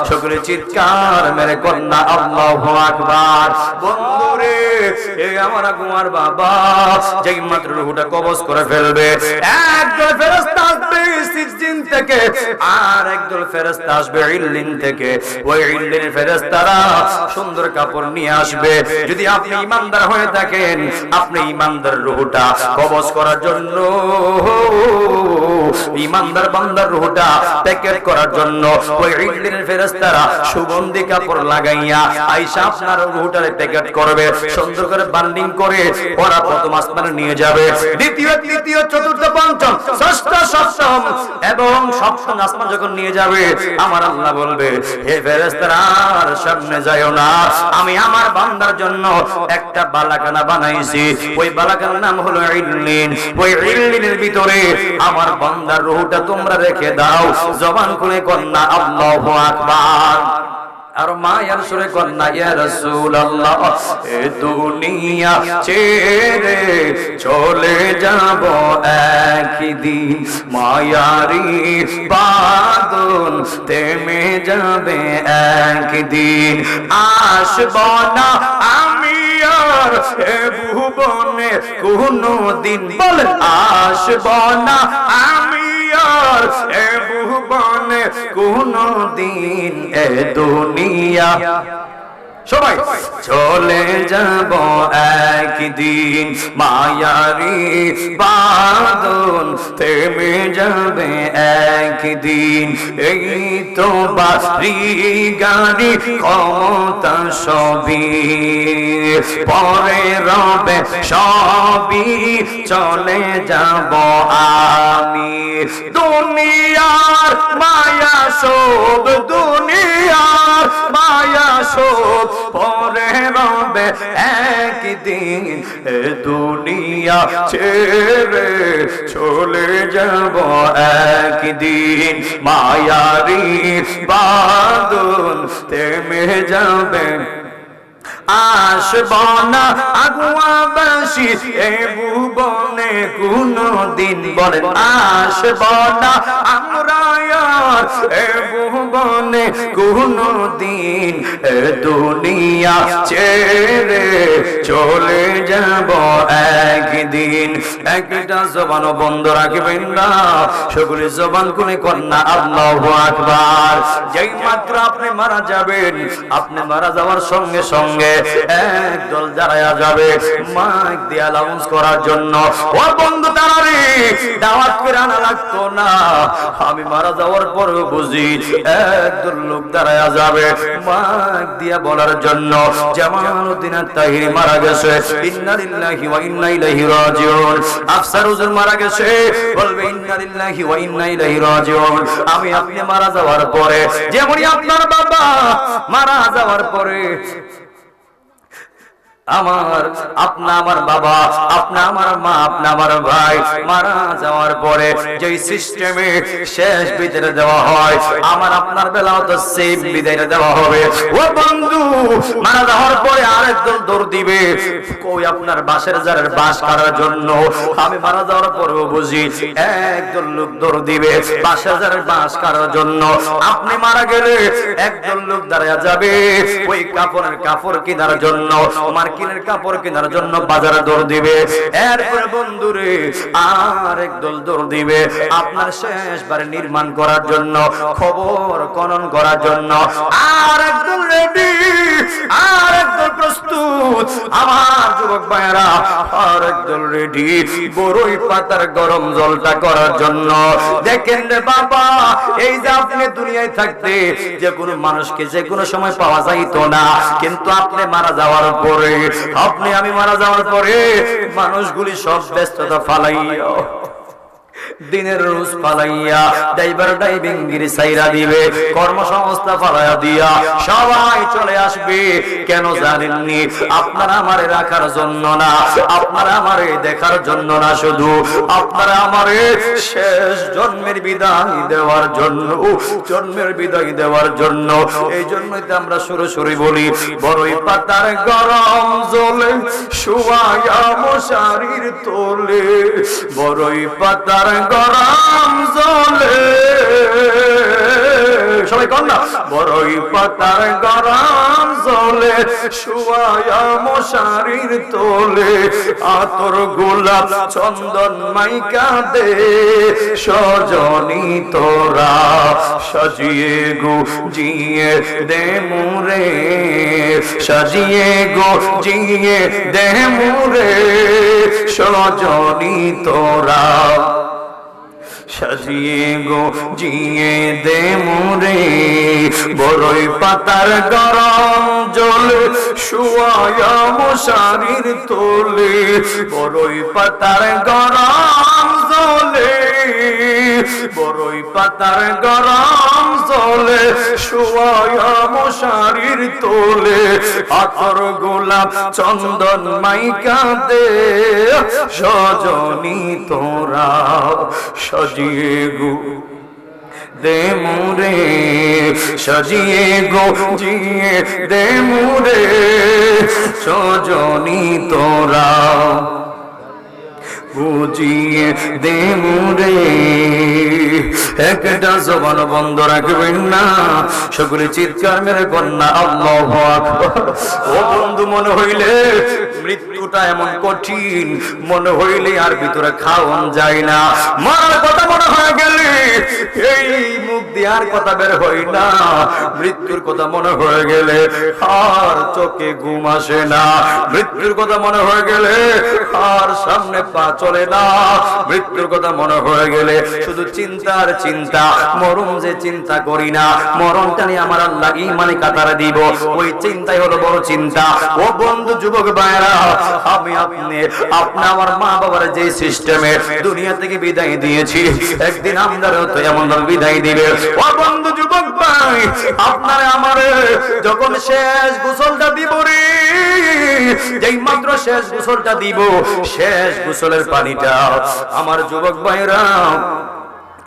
সকলে চিৎকার মেরে কন্যা আল্লাহু আকবার। বন্ধুরে, এই আমার আগুয়ার বাবা যেই মাত্র রূহটা কবজ করে ফেলবে, একদল ফেরেশতা আসবে সিজজিন থেকে, আর একদল ফেরেশতা আসবে ইল্লিন থেকে। ওই ইল্লিনের ফেরেশতারা সুন্দর কাপড় নিয়ে আসবে। যদি আপনি ইমানদার হয়ে থাকেন, আপনি ইমানদার রূহটা কবজ করার জন্য, ইমানদার বান্দার রূহটা প্যাকেট করার জন্য ওই ইল্লিনের ফেরেশতারা সুগন্ধি কাপড় লাগাইয়া আয়েশা আপনার রূহটারে প্যাকেট করবে, সুন্দর করে বান্ডিং করে ওরা প্রথম আসমানে নিয়ে যাবে, দ্বিতীয় তৃতীয় চতুর্থ পঞ্চম ষষ্ঠ সপ্তম এবং সপ্তম আসমান যখন নিয়ে যাবে, আমার আল্লাহ বলবে হে ফেরেশতারা আর সামনে যাও না, আমি আমার বান্দার জন্য একটা বালাখানা বানাইছি, ওই বালাখানার নাম হলো ইল্লিন। ওই ইল্লিনের ভিতরে আমার বান্দার রূহটা তোমরা রেখে দাও। জবান খুলে কন্যা আল্লাহু আকবার। আর মায়ার সুরে কন্যা ইয়া রাসূলুল্লাহ, এ দুনিয়া ছেড়ে চলে যাব একদিন, মায়ারি বাঁধন থেমে যাবে একদিন, আসব না আমি আর এ ভুবনে কোনদিন, বলেন আসব না আমি আর এ ভুবনে কোনদিন, এ দুনিয়া সবাই চলে যাব একদিন, মায়ারি বাঁধন থেমে যাবে একদিন, এই তো বাড়ি গাড়ি ক্ষমতা সবই পরে রবে সবই, চলে যাব আমি, দুনিয়ার মায়া সব, দুনিয়ার মায়া সব পরে রবে একদিন, দুনিয়া ছেড়ে চলে যাব একদিন, মায়ারি বাঁধন থেমে যাবে, আসব না আগুয়াবাসী এ ভুবনে কোনদিন, বলেন আসব না আমরা আর এ ভুবনে কোনদিন এ দুনিয়া ছেড়ে চলে যাব একদিন। একটা জবান বন্ধ রাখবেন না, সকলে জবান খুলে কন্যা আল্লাহু আকবার। যেই মাত্র আপনি মারা যাবেন, আপনি মারা যাওয়ার সঙ্গে সঙ্গে একদল দাঁড়ায়া যাবে মাইক দিয়ে অ্যানাউন্স করার জন্য। ও বন্ধু দাঁড়ারে, দাওয়াত করে আনা লাগতো না, আমি মারা যাওয়ার পরেও বুঝি একদল লোক দাঁড়ায়া যাবে মাইক দিয়ে বলার জন্য জামালউদ্দিন আত-তাহিরি মারা গেছে, ইন্না লিল্লাহি ওয়া ইন্না ইলাইহি রাজিউন। আফসার হুজুর মারা গেছে, বলবে ইন্না লিল্লাহি ওয়া ইন্না ইলাইহি রাজিউন। আমি আপনি মারা যাওয়ার পরে, যেমনই আপনার বাবা মারা যাওয়ার পরে আমার বাবা, আমার মা, আমার ভাই মারা যাওয়ার পরে যে সিস্টেমে শেষ বিদায় দেওয়া হয়, আমার আপনার বেলাও তো সেম বিদায় দেওয়া হবে। ও বন্ধু, মারা যাওয়ার পরে আরেক দল দৌড় দিবে কই আপনার বাসের জারের বাস করার জন্য। আমি মারা যাওয়ার পরেও বুঝি একদল লোক দৌড় দিবে বাসের জারের বাস করার জন্য। আপনি মারা গেলে একদল লোক দাঁড়ায়া যাবে ওই কাপড় কেনার জন্য, মার্কিনের কাপড় কেনার জন্য বাজারে দৌড় দিবে। এরপরে বন্ধুরে আর একদল দৌড় দিবে আপনার শেষ বাড়ি নির্মাণ করার জন্য, খবর খনন করার জন্য। আর একদল রেডি, আর একদল প্রস্তুত আমার যুবক ভাইয়েরা, আর একদল রেডি বড়ই পাতার গরম জলটা করার জন্য। দেখেন রে বাবা, এই যে আপনি দুনিয়ায় থাকতে যে কোনো মানুষকে যে কোনো সময় পাওয়া যাইতো না, কিন্তু আপনি মারা যাওয়ার পরে, আমি মারা যাওয়ার পরে মানুষগুলি সব ব্যস্ততা ফালাইয়া, দিনের রোজ ফালাইয়া ড্রাইভার ড্রাইভিং গিরি সাইরা দিবে, কর্মসংস্থা ফালাইয়া দিয়া সবাই চলে আসবে। কেন জানেননি? আপনারা আমারে রাখার জন্য না, আপনারা আমারে দেখার জন্য না, শুধু আপনারা আমারে শেষ জন্মের বিদায় দেওয়ার জন্য, জন্মের বিদায় দেওয়ার জন্য। এই জন্যই তো আমরা সরাসরি বলি, বড়ই পাতার গরম জলে শুয়ায়া মশারির তোলে, বড়ই পাতার গরম জলে, সবাই কর না, বড়ই পাতার গরম জলে শুয়ায়া মশারির তোলে, আতর গোলাপ চন্দন মাইকা দে সজনী তোরা, সাজিয়ে গো জিয়ে দে মুরে, সাজিয়ে গো জিয়ে দে মুরে সজনী তোরা, সাজিয়ে গো জিয়ে দে মুরে, বড়ই পাতার গরম জলে শুয়ায়া মশারির তোলে, বড়ই পাতার গরম জলে, বড়ই পাতার গরম জলে শুয়ায়া মশারির তোলে, আতর গোলাপ চন্দন মাইকা দে সজনী তোরা, সাজিয়ে গো দে মুরে, সাজিয়ে গো জিয়ে দে মুরে সজনী তোরা, বুঝিয়ে দে মুরে। একটা জবান বন্ধ রাখবেন না, সকলে চিৎকার মেরে কন্যা আল্লাহু আকবার। ও বন্ধু, মনে হইলে মৃত্যুটা এমন কঠিন, মনে হইলে আর ভিতরে খাওয়ান যায় না। মার কথা মনে হয়ে গেলে এই মুখ দিয়ে আর কথা বের হয় না, মৃত্যুর কথা মনে হয়ে গেলে আর চোখে ঘুম আসে না, মৃত্যুর কথা মনে হয়ে গেলে আর সামনে পা চলে না, মৃত্যুর কথা মনে হয়ে গেলে শুধু চিন্তার চিন্তা। মরণ যে চিন্তা করি না, মরণটা নিয়ে আমার আল্লাহ ঈমানে কাতারে দিব, ওই চিন্তাই হলো বড় চিন্তা। ও বন্ধু যুবক ভাইরা, আমি আপনি আমার মা বাবার যে সিস্টেমে দুনিয়া থেকে বিদায় দিয়েছি, একদিন আমাদেরও তো এমন বিদায় দিবে। ও বন্ধু যুবক ভাই, আপনারে আমারে যখন শেষ গোসলটা দিব রে, যেই মাত্র শেষ গোসলটা দিব, শেষ গোসলের পানিটা আমার যুবক ভাইরা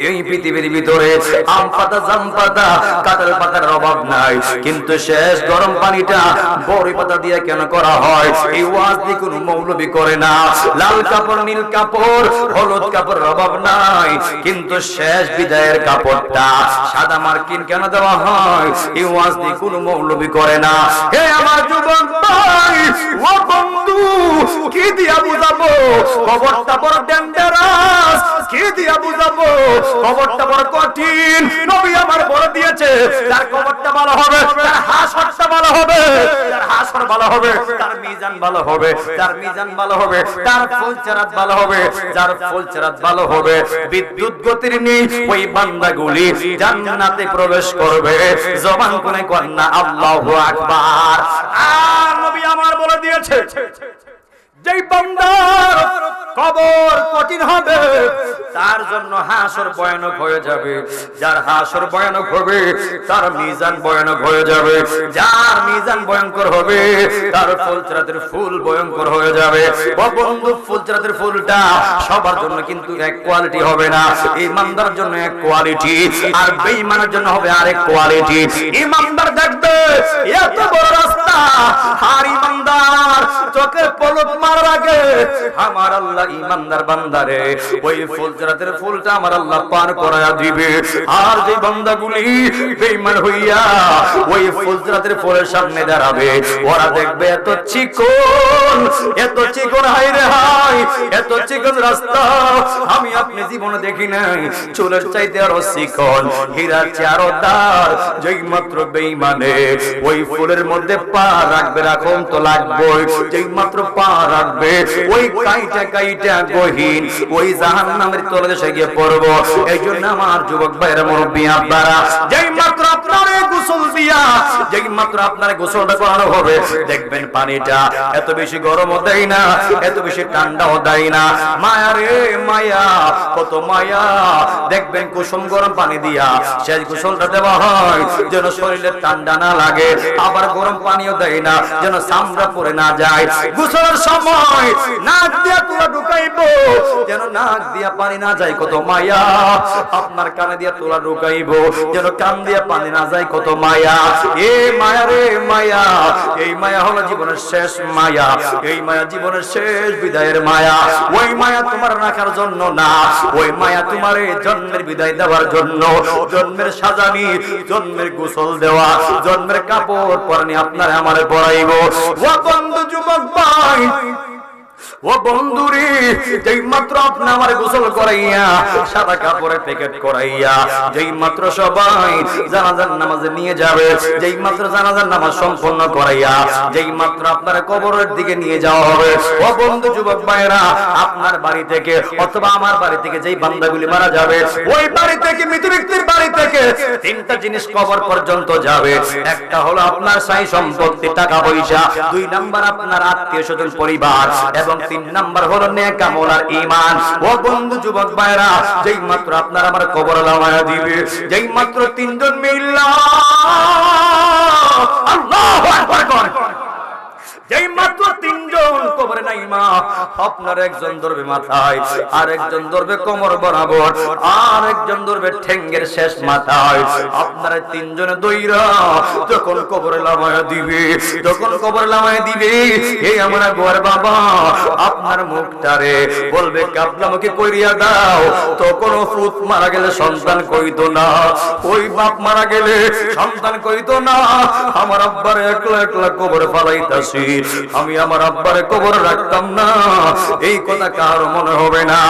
এই পৃথিবীর ভিতরে আম পাতা, জাম পাতা, কাঁঠাল পাতার অভাব নাই, কিন্তু শেষ গরম পানিটা বড়ি পাতা দিয়ে কেন করা হয়? এই ওয়াজ দিয়ে কোনো মৌলবি করে না। লাল কাপড়, নীল কাপড়, হলুদ কাপড়ের অভাব নাই, কিন্তু শেষ বিদায়ের কাপড়টা সাদা মার্কিন কেন দেওয়া হয়? এই ওয়াজ দিয়ে কোনো মৌলবি করে না। হে আমার যুবক ভাই ও বন্ধু, কি দিয়া বুঝাবো কবরটা বড় ডেঞ্জারাস, কি দিয়া বুঝাবো কবরটা বড় কঠিন। নবী আমার বলে দিয়েছে তার কবরটা ভালো হবে, তার হাসরটা ভালো হবে, তার হাসর ভালো হবে, তার মিজান ভালো হবে, তার মিজান ভালো হবে, তার ফুলচেরাত ভালো হবে, যার ফুলচেরাত ভালো হবে বিদ্যুৎ গতির নেই ওই বান্দাগুলি জান্নাতে প্রবেশ করবে। জবান কোনে কন্না আল্লাহু আকবার। আর নবী আমার বলে দিয়েছে যেই বান্দার কবর কঠিন হবে তার জন্য হাসর ভয়ানক হয়ে যাবে। যার হাসর ভয়ানক হবে তার মিজান ভয়ানক হয়ে যাবে। যার মিজান ভয়ঙ্কর হবে তার ফুলচেরাতের ফুল ভয়ঙ্কর হয়ে যাবে। ও বন্ধু, ফুলচেরাতের ফুলটা সবার জন্য কিন্তু এক কোয়ালিটি হবে না। ইমানদার জন্য এক কোয়ালিটি, আর বেঈমানের জন্য হবে আরেক কোয়ালিটি। ইমানদার দেখবে এত বড় রাস্তা, আর ইমানদার চোখের পলক মারার আগে আমার আল্লাহ ইমানদার বান্দারে ওই ফুলচেরাতের ফুলটা আমার আল্লাহ পার করায়া দিবে। আর যে বান্দাগুলি বেঈমান হইয়া ওই ফুলচেরাতের ফুলের সামনে দাঁড়াবে, ওরা দেখবে এত চিকন, এত চিকন, হাই রে হাই, এত চিকন রাস্তা আমি আপনি জীবনে দেখি নাই। চুলের চাইতে আরো চিকন, হীরার চেয়ে আরো দার। যেই মাত্র বেঈমানে ওই ফুলের মধ্যে পা রাখবে, রাখুন তো লাগবে, যেই মাত্র পা রাখবে ওই কাইটা কাইটা গহীন ওই জাহান্নামের তলদেশে গিয়ে পড়ব। এই জন্য আমার যুবক ভাইরা, মুরব্বি আব্বারা, যেই মাত্র আপনারে গোসল দিয়া, যেই মাত্র আপনারে গোসলটা করানো হবে, দেখবেন পানিটা এত বেশি গরমও দেয় না, এত বেশি ঠান্ডাও দেয় না। মায়া রে মায়া, কত মায়া। দেখবেন কুসুম গরম পানি দিয়া শেষ গোসলটা দেওয়া হয় যেন শরীরে ঠান্ডা না লাগে, আবার গরম পানিও দেয় না যেন চামড়া পড়ে না যায়। গোসলের সময় নাক দিয়া তুলা ঢুকাইবো যেন নাক দিয়া পানি না যায়, কত মায়া। আপনার কানে দিয়া তুলা ঢুকাইবো যেন কান দিয়া পানি না যায়, কত মায়া। এ মায়া রে মায়া, এই মায়া হলো জীবনের শেষ মায়া, এই মায়া জীবনের শেষ বিদায়ের মায়া। ওই মায়া তোমার রাখার জন্য না, ওই মায়া তোমার জন্মের বিদায় দেওয়ার জন্য। জন্মের সাজানি, জন্মের গোসল দেওয়া, জন্মের কাপড় পরানি আপনার আমারে পরাইবো। ও বন্ধু যুবক ভাই, ও বন্ধুরে, যেই মাত্র আপনি আমার গোসল করাইয়া সাদা কাপড়ে প্যাকেট করাইয়া যেই মাত্র সবাই জানাজার নামাজে নিয়ে যাবে, যেই মাত্র জানাজার নামাজ সম্পন্ন করাইয়া যেই মাত্র আপনার কবরের দিকে নিয়ে যাওয়া হবে, ও বন্ধু যুবক ভাইরা, আপনার বাড়ি থেকে অথবা আমার বাড়ি থেকে যেই বান্দাগুলি মারা যাবে, ওই বাড়ি থেকে মৃত ব্যক্তির বাড়ি থেকে তিনটা জিনিস কবর পর্যন্ত যাবে। একটা হলো আপনার সাই সম্পত্তি, টাকা পয়সা, দুই নাম্বার আপনার আত্মীয় স্বজন পরিবার, এবং তিন নাম্বার হলো নেক আমল আর ঈমান। ও বন্ধু যুবক ভাইরা, যেই মাত্র আপনার আমার কবর লামায়া দিবে, যেই মাত্র তিনজন মিল্লা আল্লাহু আকবার কর, যেই মাত্র তিনজন কবরে নাইমা, আপনার একজন ধরবে মাথায়, আর একজন ধরবে কোমর বরাবর, আর একজন ধরবে ঠ্যাঙ্গের শেষ মাথায়। আপনারা তিনজনে দইরা যখন কবরে লামায়া দিবে, যখন কবরে লামায়া দিবে, এই আমরা গোয়ার বাবা আপনার মুখটারে বলবে কাবলামকে কইরিয়া দাও। তখন ফুত মারা গেলে সন্তান কইতো না, ওই বাপ মারা গেলে সন্তান কইতো না, আমার আব্বার একলা একলা কবরে ফালাইতাছি, আমি আমার আব্বারে কবর রাখতাম না, এই কথা কার মনে হবে না।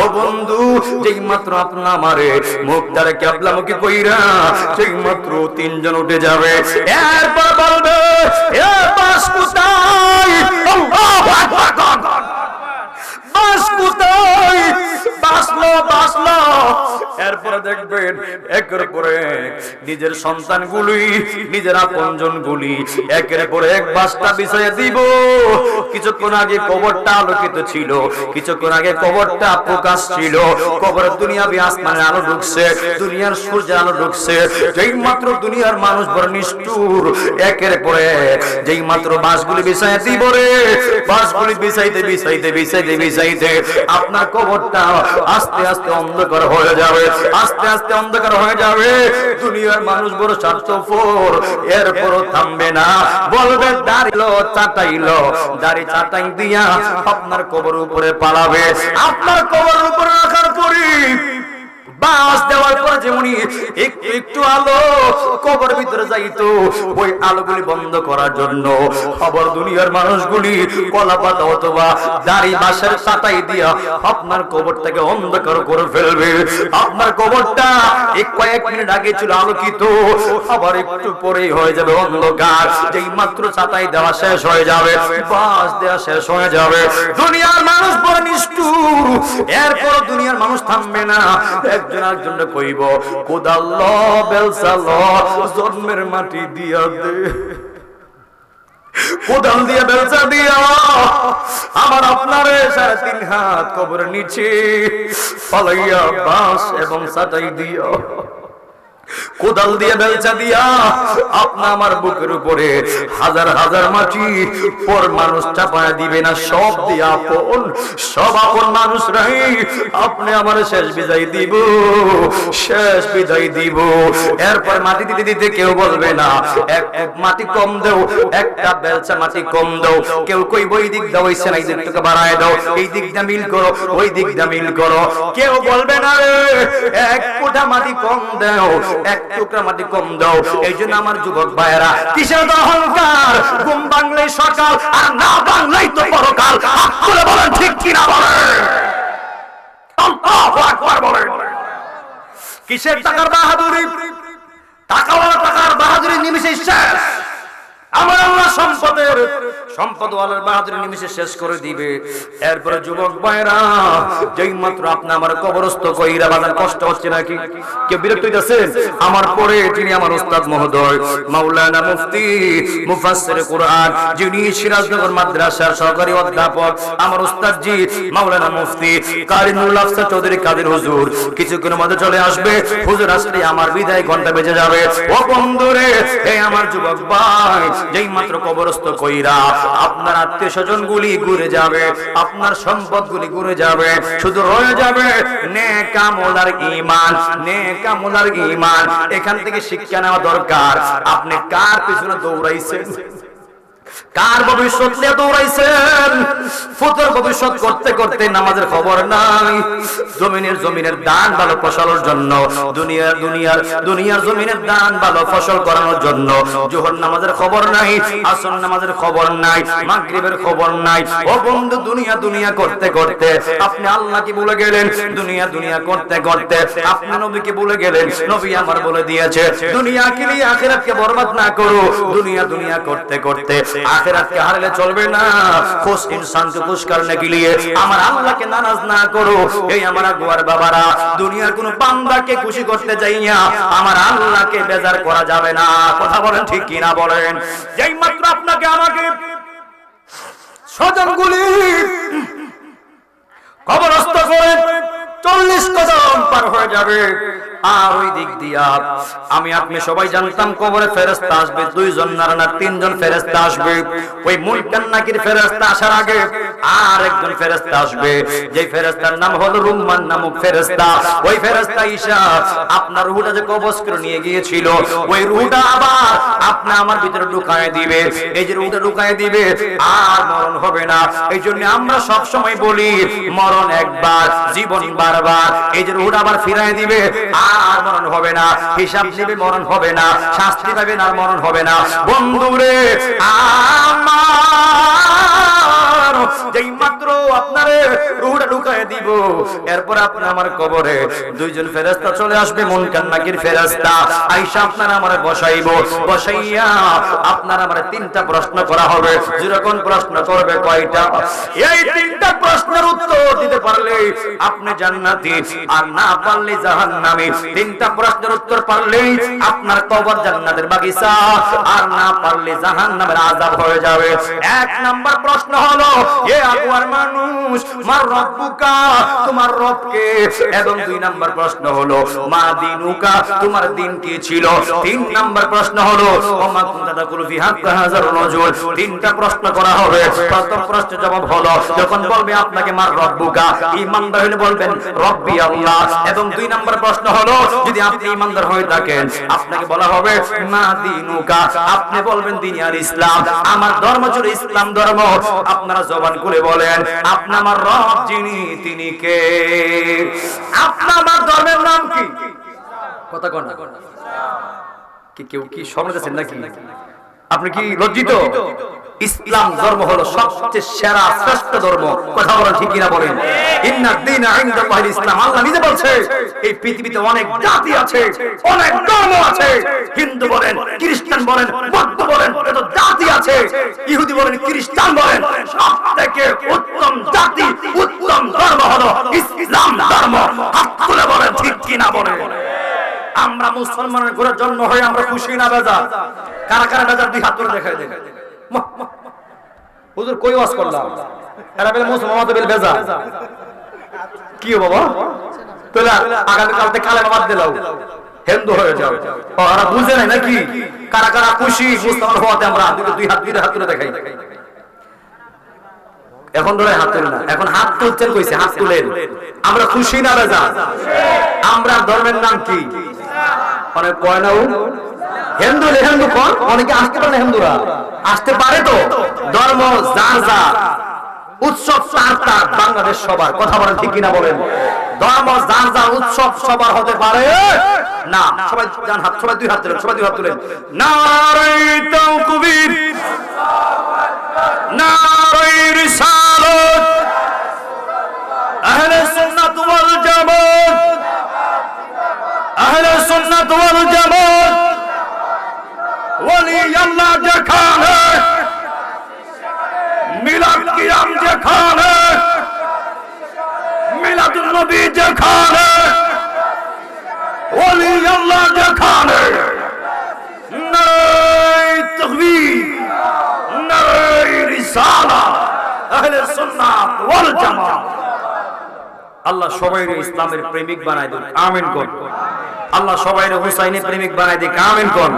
ও বন্ধু, যেই মাত্র আপনা আমারে মুখটারে ক্যাবলামুখী কইরা সেই মাত্র তিনজন উঠে যাবে, এরপর বলবে এ বাস কোথায়, আল্লাহু আকবার, বাস কোথায়, বাসলো বাসলো। এরপরে দেখবেন একের পরে নিজের সন্তানগুলি, নিজের আপনজনগুলি একের পরে এক বাসটা বিছাইয়া দিব। কিছুক্ষণ আগে কবরটা আলোকিত ছিল, কিছুক্ষণ আগে কবরটা প্রকাশ ছিল, কবরের দুনিয়াবি আসমানের আলো ঢুকছে, দুনিয়ার সূর্যের আলো ঢুকছে। যেই মাত্র দুনিয়ার মানুষ বড় নিষ্ঠুর, একের পরে যেই মাত্র বাসগুলি বিছাইয়া দিব রে, বাসগুলি বিছাইতে বিছাইতে বিছাইতে বিছাইতে আপনার কবরটা আস্তে আস্তে অন্ধকার হয়ে যাবে। আস্তে আস্তে অন্ধকার হয়ে যাবে। দুনিয়ার মানুষ বড় স্বার্থপর, এরপরও থামবে না, বলবে দাঁড়িলো চাটাইলো, দাড়ি চাটাই দিয়া আপনার কবর উপরে পালাবে। আপনার কবর উপরে রাখার পরে বাস দেওয়ার পরে যেমনি একটু একটু আলো কবর ভিতরে যাইতো, ওই আলোগুলি বন্ধ করার জন্য খবর দুনিয়ার মানুষগুলি কলা পাতা অথবা দাড়ি বাঁশের চাটাই দিয়া আপনার কবরটাকে অন্ধকার করে ফেলবে। আপনার কবরটা কয়েক মিনিট আগে ছিল আলোকিত, আবার একটু পরেই হয়ে যাবে অন্ধকার। যেই মাত্র চাটাই দেওয়া শেষ হয়ে যাবে, বাস দেওয়া শেষ হয়ে যাবে, দুনিয়ার মানুষ বড় নিষ্ঠুর। এরপর দুনিয়ার মানুষ থামবে না, একজন আরেকজনকে কইব খোদাল্লাহ বেলসাল্লাহ জন্মের মাটি দিয়া দে, কোদাল দিয়ে বেলচা দিয়া আমার আপনারে 3.5 হাত কবরের নিচে পালাইয়া বাঁশ এবং চাটাই দিয়া, কোদাল দিয়ে বেলচা দিয়া আপনা আমার বুকের উপরে হাজার হাজার মাটি পর মানুষ চাপায়া দিবে না, সব দিয়া আপন, সব আপন মানুষ রাই আপনি আমার শেষ বিদায় দিব, শেষ বিদায় দিব। এরপর মাটি দিতে দিতে কেউ বলবে না এক মাটি কম দাও, একটা বেলচা মাটি কম দাও, কেউ কই ওই দিক দাও, ওই সেলাই দিকটাকে বাড়ায় দাও, এই দিকটা মিল করো, ওই দিকটা মিল করো, কেউ বলবে না রে এক কোটা মাটি কম দাও, এক টুকরা মাটি কম দাও। এই জন্য আমার যুবক ভাইয়েরা, কিসের অহংকার, ঘুম বাংলাই সকাল আর না বাংলাই তো পরকাল, বলে বলেন ঠিক কিনা বলেন, আল্লাহু আকবার বলেন। কিসের টাকার বাহাদুরি, টাকাওয়ালা টাকার বাহাদুরি নিমিষে শেষ। আমার আল্লাহ সম্পদওয়ালার বাহাদুরি নিমিষে শেষ করে দিবে। এরপরে যুবক ভাইরা, যেই মাত্র আপনি আমার কবরস্থ কইরা বাজার কষ্ট হচ্ছে নাকি, কেউ বিরক্ত হইতাছেন? আমার পরে যিনি আমার উস্তাদ মহোদয় মাওলানা মুফতি মুফাসসিরে কুরআন, যিনি সিরাজনগর মাদ্রাসার সহকারী অধ্যাপক, আমার উস্তাদ জি মাওলানা মুফতি কারিমুল আফসার চৌধুরী কাদের হুজুর কিছুক্ষণের মধ্যে চলে আসবে। হুজুর আসলে আমার বিদায় ঘন্টা বেজে যাবে। ও বন্ধুরে, এই আমার যুবক ভাই, যেই মাত্র কবরস্থ কইরা আপনার আত্মীয় স্বজন গুলি ঘুরে যাবে, আপনার সম্পদ গুলি ঘুরে যাবে, শুধু রয়ে যাবে নেক আমল আর ঈমান, নেক আমল আর ঈমান। এখান থেকে শিক্ষা নেওয়া দরকার, আপনি কার পিছনে দৌড়াইছেন, কার ভবিষ্যৎ নিয়ে দৌড়াইছেন? ফুতুর ভবিষ্যৎ করতে করতে নামাজের খবর নাই, জমিনের দান ভালো ফসলের জন্য, দুনিয়ার জমিনের দান ভালো ফসল করানোর জন্য জোহর নামাজের খবর নাই, আসর নামাজের খবর নাই, মাগরিবের খবর নাই। ও বন্ধু, দুনিয়া করতে করতে আপনি আল্লাহকে ভুলে গেলেন, দুনিয়া করতে করতে আপনি নবীকে ভুলে গেলেন। নবী আমার বলে দিয়েছে দুনিয়াকে নিয়ে আখিরাতকে বরবাদ না করো। দুনিয়া করতে করতে আখিরাতকে হারালে চলবে না। খুশ ইনসানকে খুশ করনে के लिए আমার আল্লাহকে নারাজ না করো। এই আমার গোয়ার বাবারা, দুনিয়ার কোন বান্দাকে খুশি করতে যাইয়া আমার আল্লাহকে বেজার করা যাবে না। কথা বলেন ঠিক কি না বলেন? যেই মাত্র আপনাকে আমাকে স্বজনগুলি কবরস্থ করে 40 কদম পার হয়ে যাবে, আর ওই দিক দিয়া আমি আপনি সবাই জানতাম কবরে ফেরেশতা আসবে, 2 জন না 3 জন ফেরেশতা আসবে। ওই মুনকার নাকির ফেরেশতা আসার আগে আর একজন ফেরেশতা আসবে, যেই ফেরেশতার নাম হলো রুম্মান নামক ফেরেশতা। ওই ফেরেশতা ঈসা আপনার রূহটা যে কবজ করে নিয়ে গিয়েছিল, ওই রূহটা আবার আপনি আমার ভিতরে ঢুকায় দিবে। এই যে রূহটা ঢুকায় দিবে, আর মরণ হবে না। এই জন্য আমরা সব সময় বলি মরণ একবার, জীবন বারবার। এই যে রূহটা আবার ফিরায় দিবে, আর মরণ হবে না, হিসাব নেবে মরণ হবে না, শাস্তি পাবেন আর মরণ হবে না। বন্ধুরে আমার, যেই মাত্র আপনারে রূহটা ঢুকায় দিব, এরপর আপনি আমার কবরে 2 জন ফেরেশতা চলে আসবে, মুনকার নাকির ফেরেশতা আইসা আপনারা আমারে বসাইয়া আপনারা আমারে 3টা প্রশ্ন করা হবে। যেরকম প্রশ্ন করবে কয়টা? এই 3টা প্রশ্নের উত্তর দিতে পারলে আপনি জান্নাতি, আর না পারলে জাহান্নামী। 3টা প্রশ্নের উত্তর পারলেই আপনার কবর জান্নাতের বাগিচা, আর না পারলে জাহান্নামের আযাব হয়ে যাবে। 1 নাম্বার প্রশ্ন হলো এ আগুয়ার মানুষ, মা রব্বুকা, তোমার রব কে? এবং 2 নাম্বার প্রশ্ন হলো মা দিনুকা, তোমার দিন কি ছিল? 3 নাম্বার প্রশ্ন হলো ওমা কুনতা তাকুলু ফি হাক্কা হাজার রাজুল। 3টা প্রশ্ন করা হবে। প্রথম প্রশ্নের জবাব হলো যখন বলবে আপনাকে মা রব্বুকা, ঈমানদার হলে বলবেন রব্বি আল্লাহ। এবং 2 নাম্বার প্রশ্ন হলো যদি আপনি ঈমানদার হয়ে থাকেন আপনাকে বলা হবে মা দিনুকা, আপনি বলবেন দিন আর ইসলাম, আমার ধর্ম ছিল ইসলাম ধর্ম। আপনারা জবান খুলে বলেন আপনি আমার রব যিনি তিনি কে? আপনার আমার ধর্মের নাম কি? কথা কোন কি কেউ কি সমাজেছেন নাকি? আপনি কি লজ্জিত? ইসলাম ধর্ম হলো সবচেয়ে সেরা শ্রেষ্ঠ ধর্ম। কথা বলেন ঠিক কিনা বলেন? ইন্নাদ দীনা ইনদাল্লাহিল ইসলাম। আল্লাহ নিজে বলছে এই পৃথিবীতে অনেক জাতি আছে, অনেক ধর্ম আছে। হিন্দু বলেন, খ্রিস্টান বলেন, বৌদ্ধ বলেন, এত জাতি আছে। ইহুদি বলেন, খ্রিস্টান বলেন, সবথেকে উত্তম জাতি, উত্তম ধর্ম হলো ইসলাম ধর্ম। হাত তুলে বলেন ঠিক কিনা বলেন? আমরা মুসলমানের ঘরে জন্ম হয়ে আমরা খুশি না বেজার? কারা কারা বেজার 2 হাত তুলে দেখায় দেন। হুজুর কই ওয়াজ করলাম, এরা বলে মুসলমান তো বলে বেজার। কি বাবা তাহলে আগামী কাল থেকে কালেমা বাদ দিলাও, হিন্দু হয়ে যাও। ওরা বুঝে নাই নাকি কারা কারা খুশি মুসলমান হওয়াতে? আমরা 2 হাত তুলে দেখাই। এখন ধরে হাত তুলে না, এখন হাত তুলছেন কইছে, হাত তুলেন। আমরা খুশি না বেজার? আমরা ধর্মের নাম কি? অনেক কয় না হিন্দু হিন্দু কোন, অনেকে আসতে পারে না। হিন্দুরা আসতে পারে তো, ধর্ম যার যার, উৎসব তার তার। বাংলাদেশ সবার। কথা বলেন ঠিক কিনা বলেন? ধর্ম যার যার, উৎসব সবার হতে পারে না। সবাই জান হাত, সবাই 2 হাত তুলেন, সবাই 2 হাত তুলেন। নারে তাকবীর, নারে রিসালাত, আহলে সুন্নাত ওয়াল জামাত, আহলে সুন্নাত ওয়াল জামাত। ওলি আল্লাহ যেখানে, মিলাদ কিয়াম যেখানে, মিলাদুন নবী যেখানে, ওলি আল্লাহ যেখানে, নারে তাকবীর, নারে রিসালাত, আহলে সুন্নাত ওয়াল জামাত। আল্লাহ সবাইকে ইসলামের প্রেমিক বানায় দিন, আমিন কোন। আল্লাহ সবাইকে হুসাইনের প্রেমিক বানায় দিন, আমিন কোন।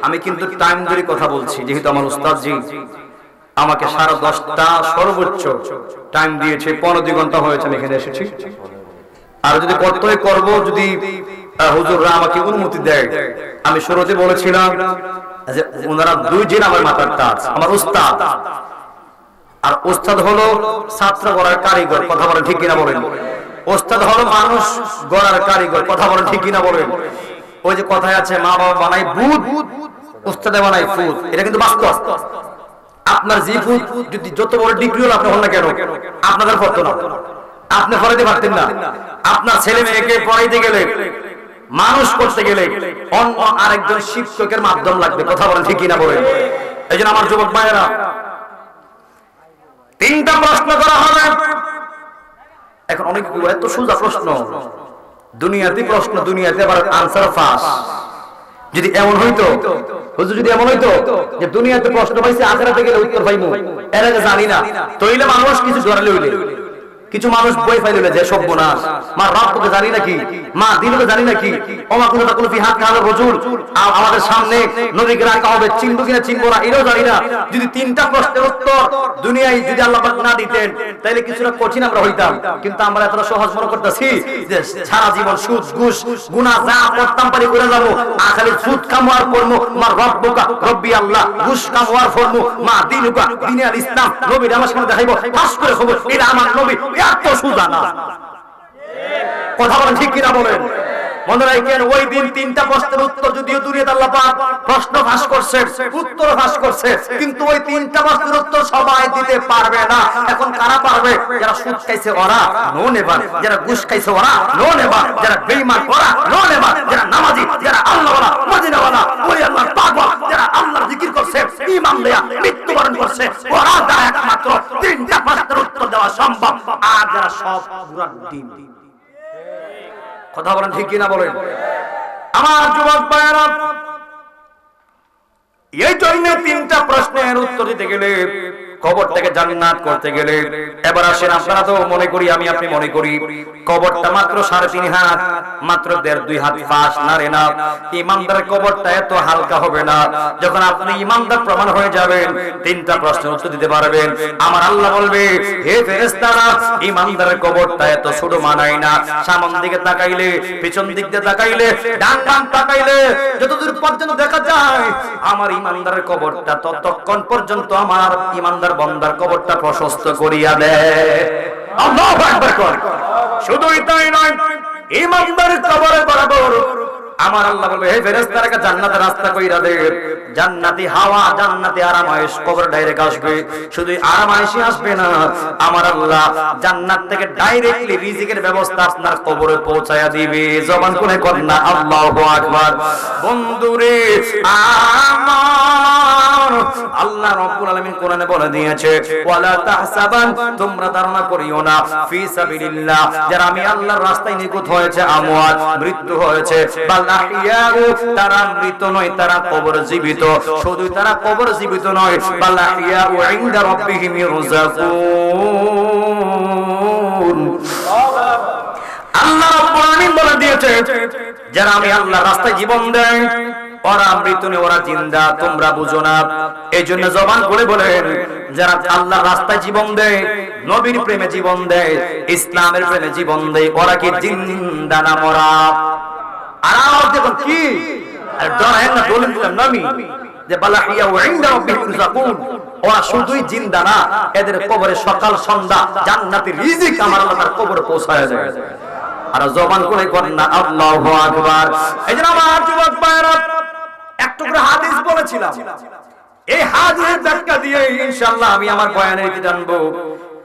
আমি কিন্তু টাইম ধরে কথা বলছি, যেহেতু আমার উস্তাদ জি আমাকে 10:30টা সর্বোচ্চ টাইম দিয়েছে। 15 ঘন্টা হয়েছে আমি এখানে এসেছি। আর যদি কতই করব, যদি হুজুররা আমাকে অনুমতি দেয়। আমি শুরুতে বলেছিলাম যে ওনারা 2 জন আমার মাথার তাজ, আমার উস্তাদ। আর উস্তাদ হলো ছাত্র গড়ার কারিগর। কথা বলেন ঠিক কিনা বলেন? উস্তাদ হলো মানুষ গড়ার কারিগর। কথা বলেন ঠিক কিনা বলেন? ওই যে কথায় আছে মা বাবা বানাই ভূত, উস্তাদে বানাই ফুত। এটা কিন্তু বাস্তব। আপনার যে ফুত যদি যত বড় ডিগ্রি হল আপনি হন না কেন, আপনাদের পড়তো না, আপনি পড়াইতে পারতেন না। আপনার ছেলে মেয়েকে পড়াইতে গেলে, মানুষ করতে গেলে অন্য আরেকজন শিক্ষকের মাধ্যম লাগবে। কথা বলেন ঠিক কিনা বলেন? এই জন্য আমার যুবক ভাইয়েরা 3টা প্রশ্ন করা হবে। এখন অনেক এত সোজা প্রশ্ন, দুনিয়াতে প্রশ্ন, দুনিয়াতে আবার আনসার ফাঁস। যদি এমন হইতো, হুজুর যদি এমন হইতো যে দুনিয়াতে প্রশ্ন পাইছে আখিরাতে গেলে উত্তর পাইমু, এর আগে জানি না, তইলে মানুষ কিছু ধরালে হইলে, কিছু মানুষ বই ফাইলে যে সর্বনাশ, মা রব্বকে জানি নাকি, মা দিনকে জানি নাকি, ওমা কুনতা তাকুলু ফি হাক্কা হাযার রাজুল, আমাদের সামনে নবীকে রাখা হবে, চিনবো কিনা চিনবো না এটাও জানি না। যদি 3টা প্রশ্নের উত্তর দুনিয়ায় যদি আল্লাহ পাক না দিতেন তাহলে কিছুটা কঠিন আমরা হইতাম। কিন্তু আমরা এতটা সহজ মনে করতেছি যে সারা জীবন সুদ ঘুষ গুনাহ যা করতাম পারি করে যাবো, আর খালি সুদ কামার করবো। মা রব্বুকা রব্বি আল্লাহ, ঘুষ কামার করবো, মা দিনুকা দিনে আল ইসলাম, নবী আমার সামনে দেখাইবো, পাস করে খবর এটা আমার নবী। এত সোজা না। কথা বলেন ঠিক কিনা বলেন? মনে রাখেন ওই দিন 3টা প্রশ্নের উত্তর যদিও দুনিয়াতে আল্লাহ পাক প্রশ্ন ফাঁস করছে, উত্তর ফাঁস করছে, কিন্তু ওই 3টা প্রশ্নের উত্তর সবাই দিতে পারবে না। এখন কারা পারবে? যারা সুদ খাইছে ওরা নো নেবার, যারা ঘুষ খাইছে ওরা নো নেবার, যারা বেঈমান ওরা নো নেবার, যারা নামাজি, যারা আল্লাহওয়ালা মদিনাওয়ালা ওই আল্লাহর পাগল, যারা আল্লাহর জিকির করছে, ঈমান দেয়া মৃত্যুবরণ করছে, ওরা দ্বারা একমাত্র 3টা প্রশ্নের উত্তর দেওয়া সম্ভব। আর যারা সব পুরা ডিম। কথা বলেন ঠিক কিনা বলেন? আমার যুবক ভাইয়েরা, এই জন্য 3টা প্রশ্নের উত্তর দিতে গেলে কবরটাকে জান্নাত করতে গেলে এবার আসেন, আপনারা তো মনে করি আমি আপনি মনে করি কবরটা মাত্র 3.5 হাত, মাত্র 1.5-2 হাত ফাঁস নারে না। ইমানদারের কবরটা এত হালকা হবে না। যখন আপনি ইমানদার প্রমাণ হয়ে যাবেন, 3টা প্রশ্নের উত্তর দিতে পারবেন, আমার আল্লাহ বলবে, হে ফেরেশতারা, ইমানদারের কবরটা এত ছোট মানায় না। সামন দিকে তাকাইলে, পিছন দিক দিয়ে তাকাইলে, ডান বাম তাকাইলে যতদূর পর্যন্ত দেখা যায় আমার ইমানদারের কবরটা ততক্ষণ পর্যন্ত আমার ইমানদার বান্দার কবরটা প্রশস্ত করিয়া দেয়। আল্লাহু আকবার কর। শুধুই তাই নয়, ইমানদারের কবরের বরাবর আমার আল্লাহ বলবে, হে ফেরেশতারা, জান্নাতের রাস্তা কইরা দে। জান্নাতি হাওয়া, জান্নাতি আরামায়েশ কবর ডাইরেক্ট আসবে। শুধু আরামায়েশই আসবে না, আমার আল্লাহ জান্নাত থেকে ডাইরেক্টলি রিজিকের ব্যবস্থা আপনার কবরে পৌঁছায়া দিবে। জবান করে কর না আল্লাহু আকবার। বন্ধুরে আমার আল্লাহ রাব্বুল আলামিন কোরআনে বলে দিয়েছে, ওয়ালা তাহসাবান, তোমরা ধারণা করিও না, ফি সাবিলিল্লাহ, যারা আমি আল্লাহর রাস্তায় নিখুঁত হয়েছে, আমওয়াত, মৃত্যু হয়েছে, বালাহিয়াউ, তারা মৃত নয়, তারা কবর জীবিত। শুধু তারা কবর জীবিত নয়, বালাহিয়াউ ইনদা রাব্বিহিম ইরযাকুন। আল্লাহ রাব্বুল আলামিন বলে দিয়েছে, যারা আমি আল্লাহর রাস্তায় জীবন দেয়, ওরা মৃত নয়, ওরা জিন্দা। তোমরা বুঝো না, এইজন্য জবান করে বলেন, যারা আল্লাহর রাস্তায় জীবন দেয়, নবীর প্রেমে জীবন দেয়, ইসলামের প্রেমে জীবন দেয়, ওরা কি জিন্দা না মরা? আর আওয়াজ দেখুন কি, আর ডরায় না, দলিল দিলাম নবী যে বালাহিয়া ওয়া ইনদা রাব্বিহিম ইরযাকুন, ওরা শুধুই জিন্দা না, এদের কবরে সকাল সন্ধ্যা জান্নাতি রিজিক আমার আল্লাহ তার কবরে পৌঁছায় যায়। আর জবান করে করেন না আল্লাহু আকবার। এইজন্য আমার যুবক ভাইরা, একটু করে হাদিস বলেছিলাম, এই হাদিসের ব্যাখ্যা দিয়ে ইনশাআল্লাহ আমি আমার বয়ানের কি জানবো।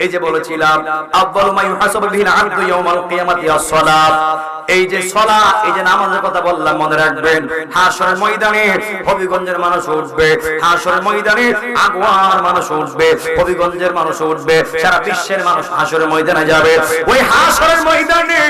এই যে বলেছিলাম, আউয়ালু মা ইউহাসাবু বিহিল আবদু ইয়াউমাল কিয়ামাতি আস-সালাত, এই যে সালাত, এই যে নামাজের কথা বললাম, মনে রাখবেন, হাশরের ময়দানে হবিগঞ্জের মানুষ উঠবে, হাশরের ময়দানে আগুয়ার মানুষ উঠবে, হবিগঞ্জের মানুষ উঠবে, সারা বিশ্বের মানুষ হাশরের ময়দানে যাবে। ওই হাশরের ময়দানে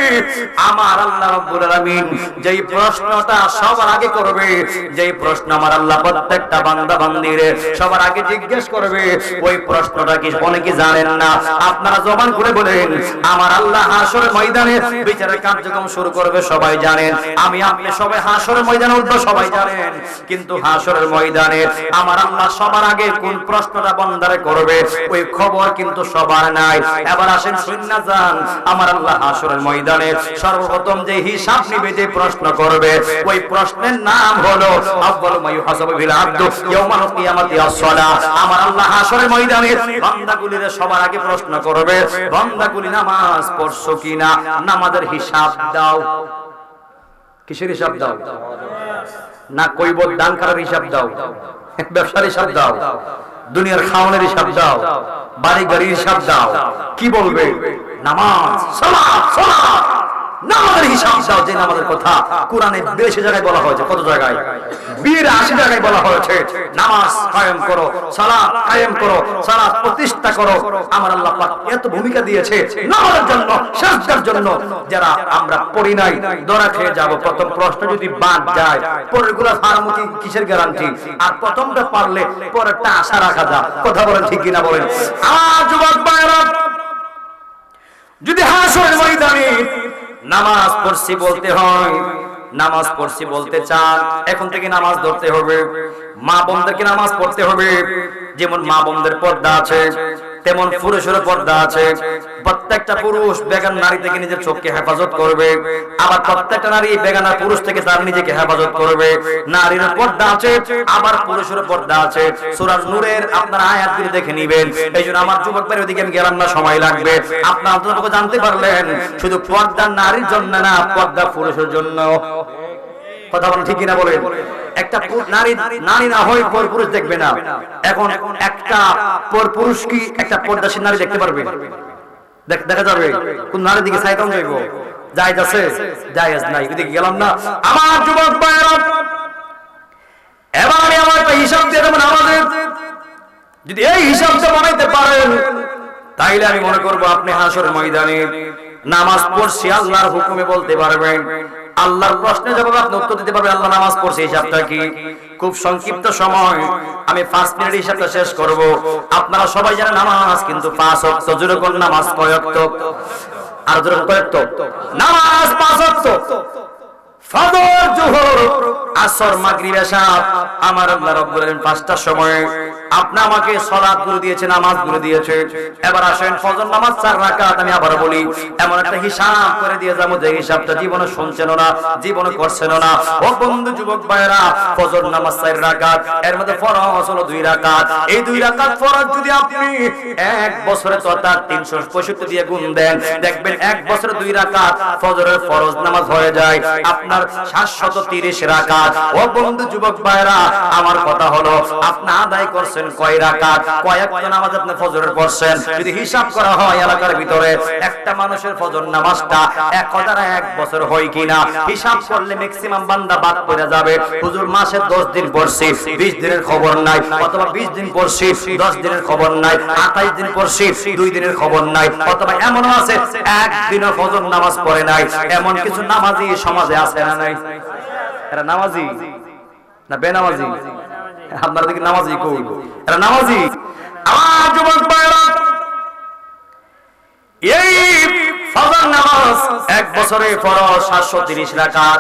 আমার আল্লাহ রাব্বুল আলামিন যেই প্রশ্নটা সবার আগে করবে, যেই প্রশ্ন আমার আল্লাহ প্রত্যেকটা বান্দা বান্দীরে সবার আগে জিজ্ঞেস করবে, ওই প্রশ্নটা কি অনেকে জানেন না। আপনারা জবান করে বলেন, আমার আল্লাহ হাশরের ময়দানে বিচারের কার্যক্রম শুরু করবে, সবাই জানেন। আমি আপনি সবাই হাশরের ময়দানে উঠবো, সবাই জানেন। কিন্তু হাশরের ময়দানে আমার আল্লাহ সবার আগে কোন প্রশ্নটা বান্দারে করবে, ওই খবর কিন্তু সবার নাই। এবার আসেন শুননা যান, আমার আল্লাহ হাশরের ময়দানে সর্বপ্রথম যে হিসাব নিবে, যে প্রশ্ন করবে, ওই প্রশ্নের নাম হলো আউয়ালু মা ইউহাসাবু বিল আবদু ইয়াউমাল কিয়ামাতি আস-সালাত। আমার আল্লাহ হাশরের ময়দানে বান্দাগুলিরে সবার আগে প্রশ্ন করবে, বান্দাগুলি নামাজ পড়ছো কিনা, নামাজের হিসাব দাও। কিসের হিসাব দাও? না কইব দান করার হিসাব দাও, ব্যবসার হিসাব দাও, দুনিয়ার খাওয়ানোর হিসাব দাও, বাড়ি গাড়ির হিসাব দাও। কি বলবে? নামাজ, সালাত, সালাত, নামাজের হিসাব দাও। যে নামাজের কথা কোরআনে 82 জায়গায় বলা হয়েছে। কত জায়গায়? 82 জায়গায় বলা হয়েছে, নামাজ কায়েম করো, সালাত কায়েম করো, সালাত প্রতিষ্ঠা করো। আমার আল্লাহ পাক এত ভূমিকা দিয়েছে নামাজের জন্য, সাজদার জন্য। যারা আমরা পড়ি নাই, ধরা খেয়ে যাব। প্রথম প্রশ্ন যদি বাদ যায়, পরেরগুলো ফার্মুকি কিসের গ্যারান্টি? আর প্রথমটা পারলে পরেরটা আশা রাখা যায়। কথা বলেন ঠিক কিনা বলেন? আমার যুবক ভাইরা, যদি হাশরের ময়দানে নামাজ পড়ছি বলতে হয়, নামাজ পড়ছি বলতে চান, এখন থেকে নামাজ ধরতে হবে। মা বোনদেরকে নামাজ পড়তে হবে। যেমন মা বোনদের পর্দা আছে, তেমন পুরুষের পর্দা আছে। প্রত্যেকটা পুরুষ বেগান নারী থেকে নিজের চোখকে হেফাজত করবে, আবার প্রত্যেকটা নারী বেগানা পুরুষ থেকে তার নিজেকে হেফাজত করবে। নারীর পর্দা আছে, আবার পুরুষের পর্দা আছে। সূরা নূরের আপনারা আয়াতগুলো দেখে নেবেন। এইজন্য আমার যুবক ভাইয়ের ওদিকে আমি গেলাম না, সময় লাগবে। আপনারা অন্তত জানতে পারলেন, শুধু পর্দা নারীর জন্য না, পর্দা পুরুষের জন্য। কথা বলেন ঠিক কিনা বলেন? একটা নারী নারী না হয় পর পুরুষ দেখবে না। এখন একটা পর পুরুষ কি একটা পর্দাশীল নারী দেখতে পারবে? দেখা যাবে? কোন নারীর দিকে চাইতাম যাইব? জায়েজ আছে? জায়েজ নাই। ওদিকে গেলাম না। আমার যুবক ভাইরা, এবার আমি আমার একটা হিসাব দিয়ে দেব নামাজের। যদি এই হিসাবটা বানাইতে পারেন, তাইলে আমি মনে করব আপনি হাশরের ময়দানে নামাজ পড়ছি আল্লাহর হুকুমে বলতে পারবেন। আল্লাহর প্রশ্নের জবাব আপনি উত্তর দিতে পারবেন, আল্লাহ নামাজ পড়ছে হিসাবটা কি। খুব সংক্ষিপ্ত সময়, আমি 5 মিনিট হিসাবটা শেষ করব। আপনারা সবাই জানেন নামাজ কিন্তু 5 ওয়াক্ত। জোরে কোন নামাজ কয় ওয়াক্ত? আর জোরে কয় ওয়াক্ত? নামাজ 5 ওয়াক্ত। ফজর, জোহর, আসর, মাগরিব, এশা। আমার আল্লাহ রাব্বুল আলামিন 5টার সময় আপনি আমাকে সালাতগুলো দিয়েছে, নামাজগুলো দিয়েছে। এবার আসেন ফজর নামাজ 4 রাকাত। আমি আবার বলি, এমন একটা হিসাব করে দিয়ে যাবো যে হিসাবটা জীবনে শুনছেন না, জীবনে করছেন না। ও বন্ধু যুবক ভাইরা, ফজর নামাজ 4 রাকাত, এর মধ্যে ফরজ হলো 2 রাকাত। এই 2 রাকাত ফরজ যদি আপনি এক বছরে অর্থাৎ 365 দিয়ে গুণ দেন, দেখবেন এক বছরে 2 রাকাত ফজরের ফরজ নামাজ হয়ে যায় আপনার 730 রাকাত। ও বন্ধু যুবক ভাইরা, আমার কথা হলো আপনি আদায় করছেন কয় রাকাত, কয়েকটা নামাজ আপনি ফজরের পড়ছেন। যদি হিসাব করা হয় এলাকার ভিতরে একটা মানুষের ফজর নামাজটা 1001 বছর হয় কিনা, হিসাব করলে ম্যাক্সিমাম বান্দা বাদ পড়ে যাবে। হুজুর মাসে 10 দিন পড়ছি, 20 দিনের খবর নাই, অথবা 20 দিন পড়ছি 10 দিনের খবর নাই, 28 দিন পড়ছি 2 দিনের খবর নাই, অথবা এমনও আছে একদিনও ফজর নামাজ পড়ে নাই। এমন কিছু নামাজি সমাজে আছে না নাই? এরা নামাজি না বেনামাজি? আপনারা দেখি নামাজি কই? এরা নামাজি। আমার যুবক ভাইরা, এই ফজর নামাজ এক বছরে ফরজ 730 রাকাত।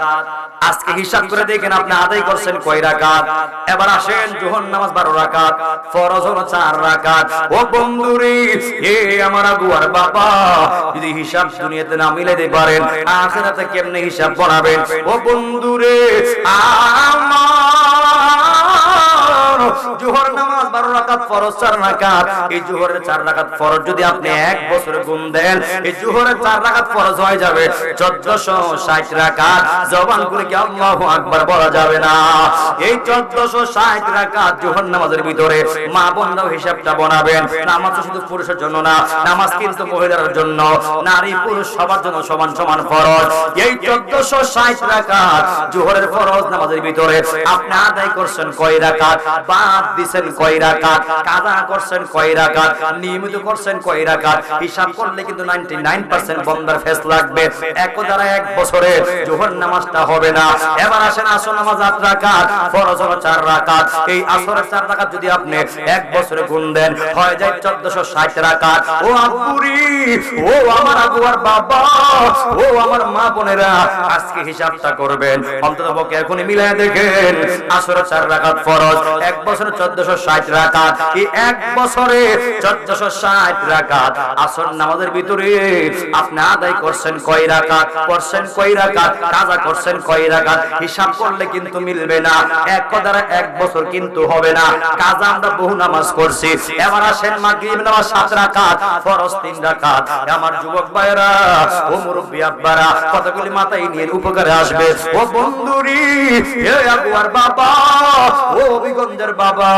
আজকে হিসাব করে দেখেন আপনি আদায় করছেন কয় রাকাত। এবার আসেন যোহর নামাজ 12 রাকাত, ফরজ হলো 4 রাকাত। ও বন্ধুরে, এ আমার আগুয়ার বাবা, যদি হিসাব দুনিয়াতে না মিলাইতে পারেন, আখিরাতে কেমনে হিসাব বানাবেন? ও বন্ধুরে আমার, যোহর নামাজ 12 রাকাত, ফরজ 4 রাকাত। এই যোহরের 4 রাকাত ফরজ যদি আপনি এক বছরে গুণ দেন, এই যোহরের 4 রাকাত ফরজ হয়ে যাবে 1460 রাকাত। জবান করে কি আল্লাহু আকবার বলা যাবে না? এই 1460 রাকাত যোহর নামাজের ভিতরে মা বোনরাও হিসাবটা বানাবেন। নামাজ শুধু পুরুষের জন্য না, নামাজ কিন্তু মহিলার জন্য, নারী পুরুষ সবার জন্য সমান সমান ফরজ। এই 1460 রাকাত যোহরের ফরজ নামাজের ভিতরে আপনি আদায় করছেন কয় রাকাত, বাদ দিবেন কয় রাকাত, কাজা করছেন কয় রাকাত, নিয়মিত করছেন কয় রাকাত, হিসাব করলে কিন্তু 99% বন্দার ফেস লাগবে। একদারা এক বছরে যোহর নামাজটা হবে না। এবার আসেন আসর নামাজ 8 রাকাত, ফরজ হলো 4 রাকাত। এই আসরের 4 রাকাত যদি আপনি এক বছরে গুণ দেন, হয়ে যায় 1460 রাকাত। ও আব্বুরি, ও আমার আগুয়ার বাবা, ও আমার মা বোনেরা, আজকে হিসাবটা করবেন। অন্ততপক্ষে এখনই মিলায় দেখেন, আসরের 4 রাকাত ফরজ, এক বছরে 1460 রাকাত। এই এক বছরে 1460 রাকাত আসর নামাজের ভিতরে আপনি আদায় করছেন কয় রাকাত, করছেন কয় রাকাত, কাজা করছেন কয় রাকাত, হিসাব করলে কিন্তু মিলবে না। এক কথায় এক বছর কিন্তু হবে না। কাজা আমরা বহু নামাজ করছি। এবার আসেন মাগরিব নামাজ 7 রাকাত, ফরজ 3 রাকাত। আমার যুবক ভাইরা, ও মুরব্বি আব্বারা, কতগুলি মাথায় নিয়ে উপকারে আসবে। ও বন্ধুরি, হে আগুয়ার বাবা, ও বিগঞ্জের বাবা,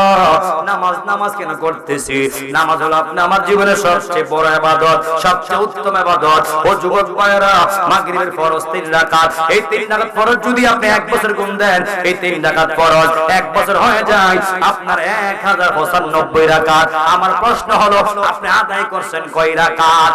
নামাজ নামাজ কেন করতেছি? নামাজ হলো আপনি আমার জীবনের সবচেয়ে বড় ইবাদত, সবচেয়ে উত্তম ইবাদত। ও যুবক ভাইরা, মাগরিবের ফরজ 3 রাকাত। এই 3 রাকাত ফরজ যদি আপনি এক বছর গুণ দেন, এই 3 রাকাত ফরজ এক বছর হয়ে যায় আপনার 1095 রাকাত। আমার প্রশ্ন হলো আপনি আদায় করছেন কয় রাকাত?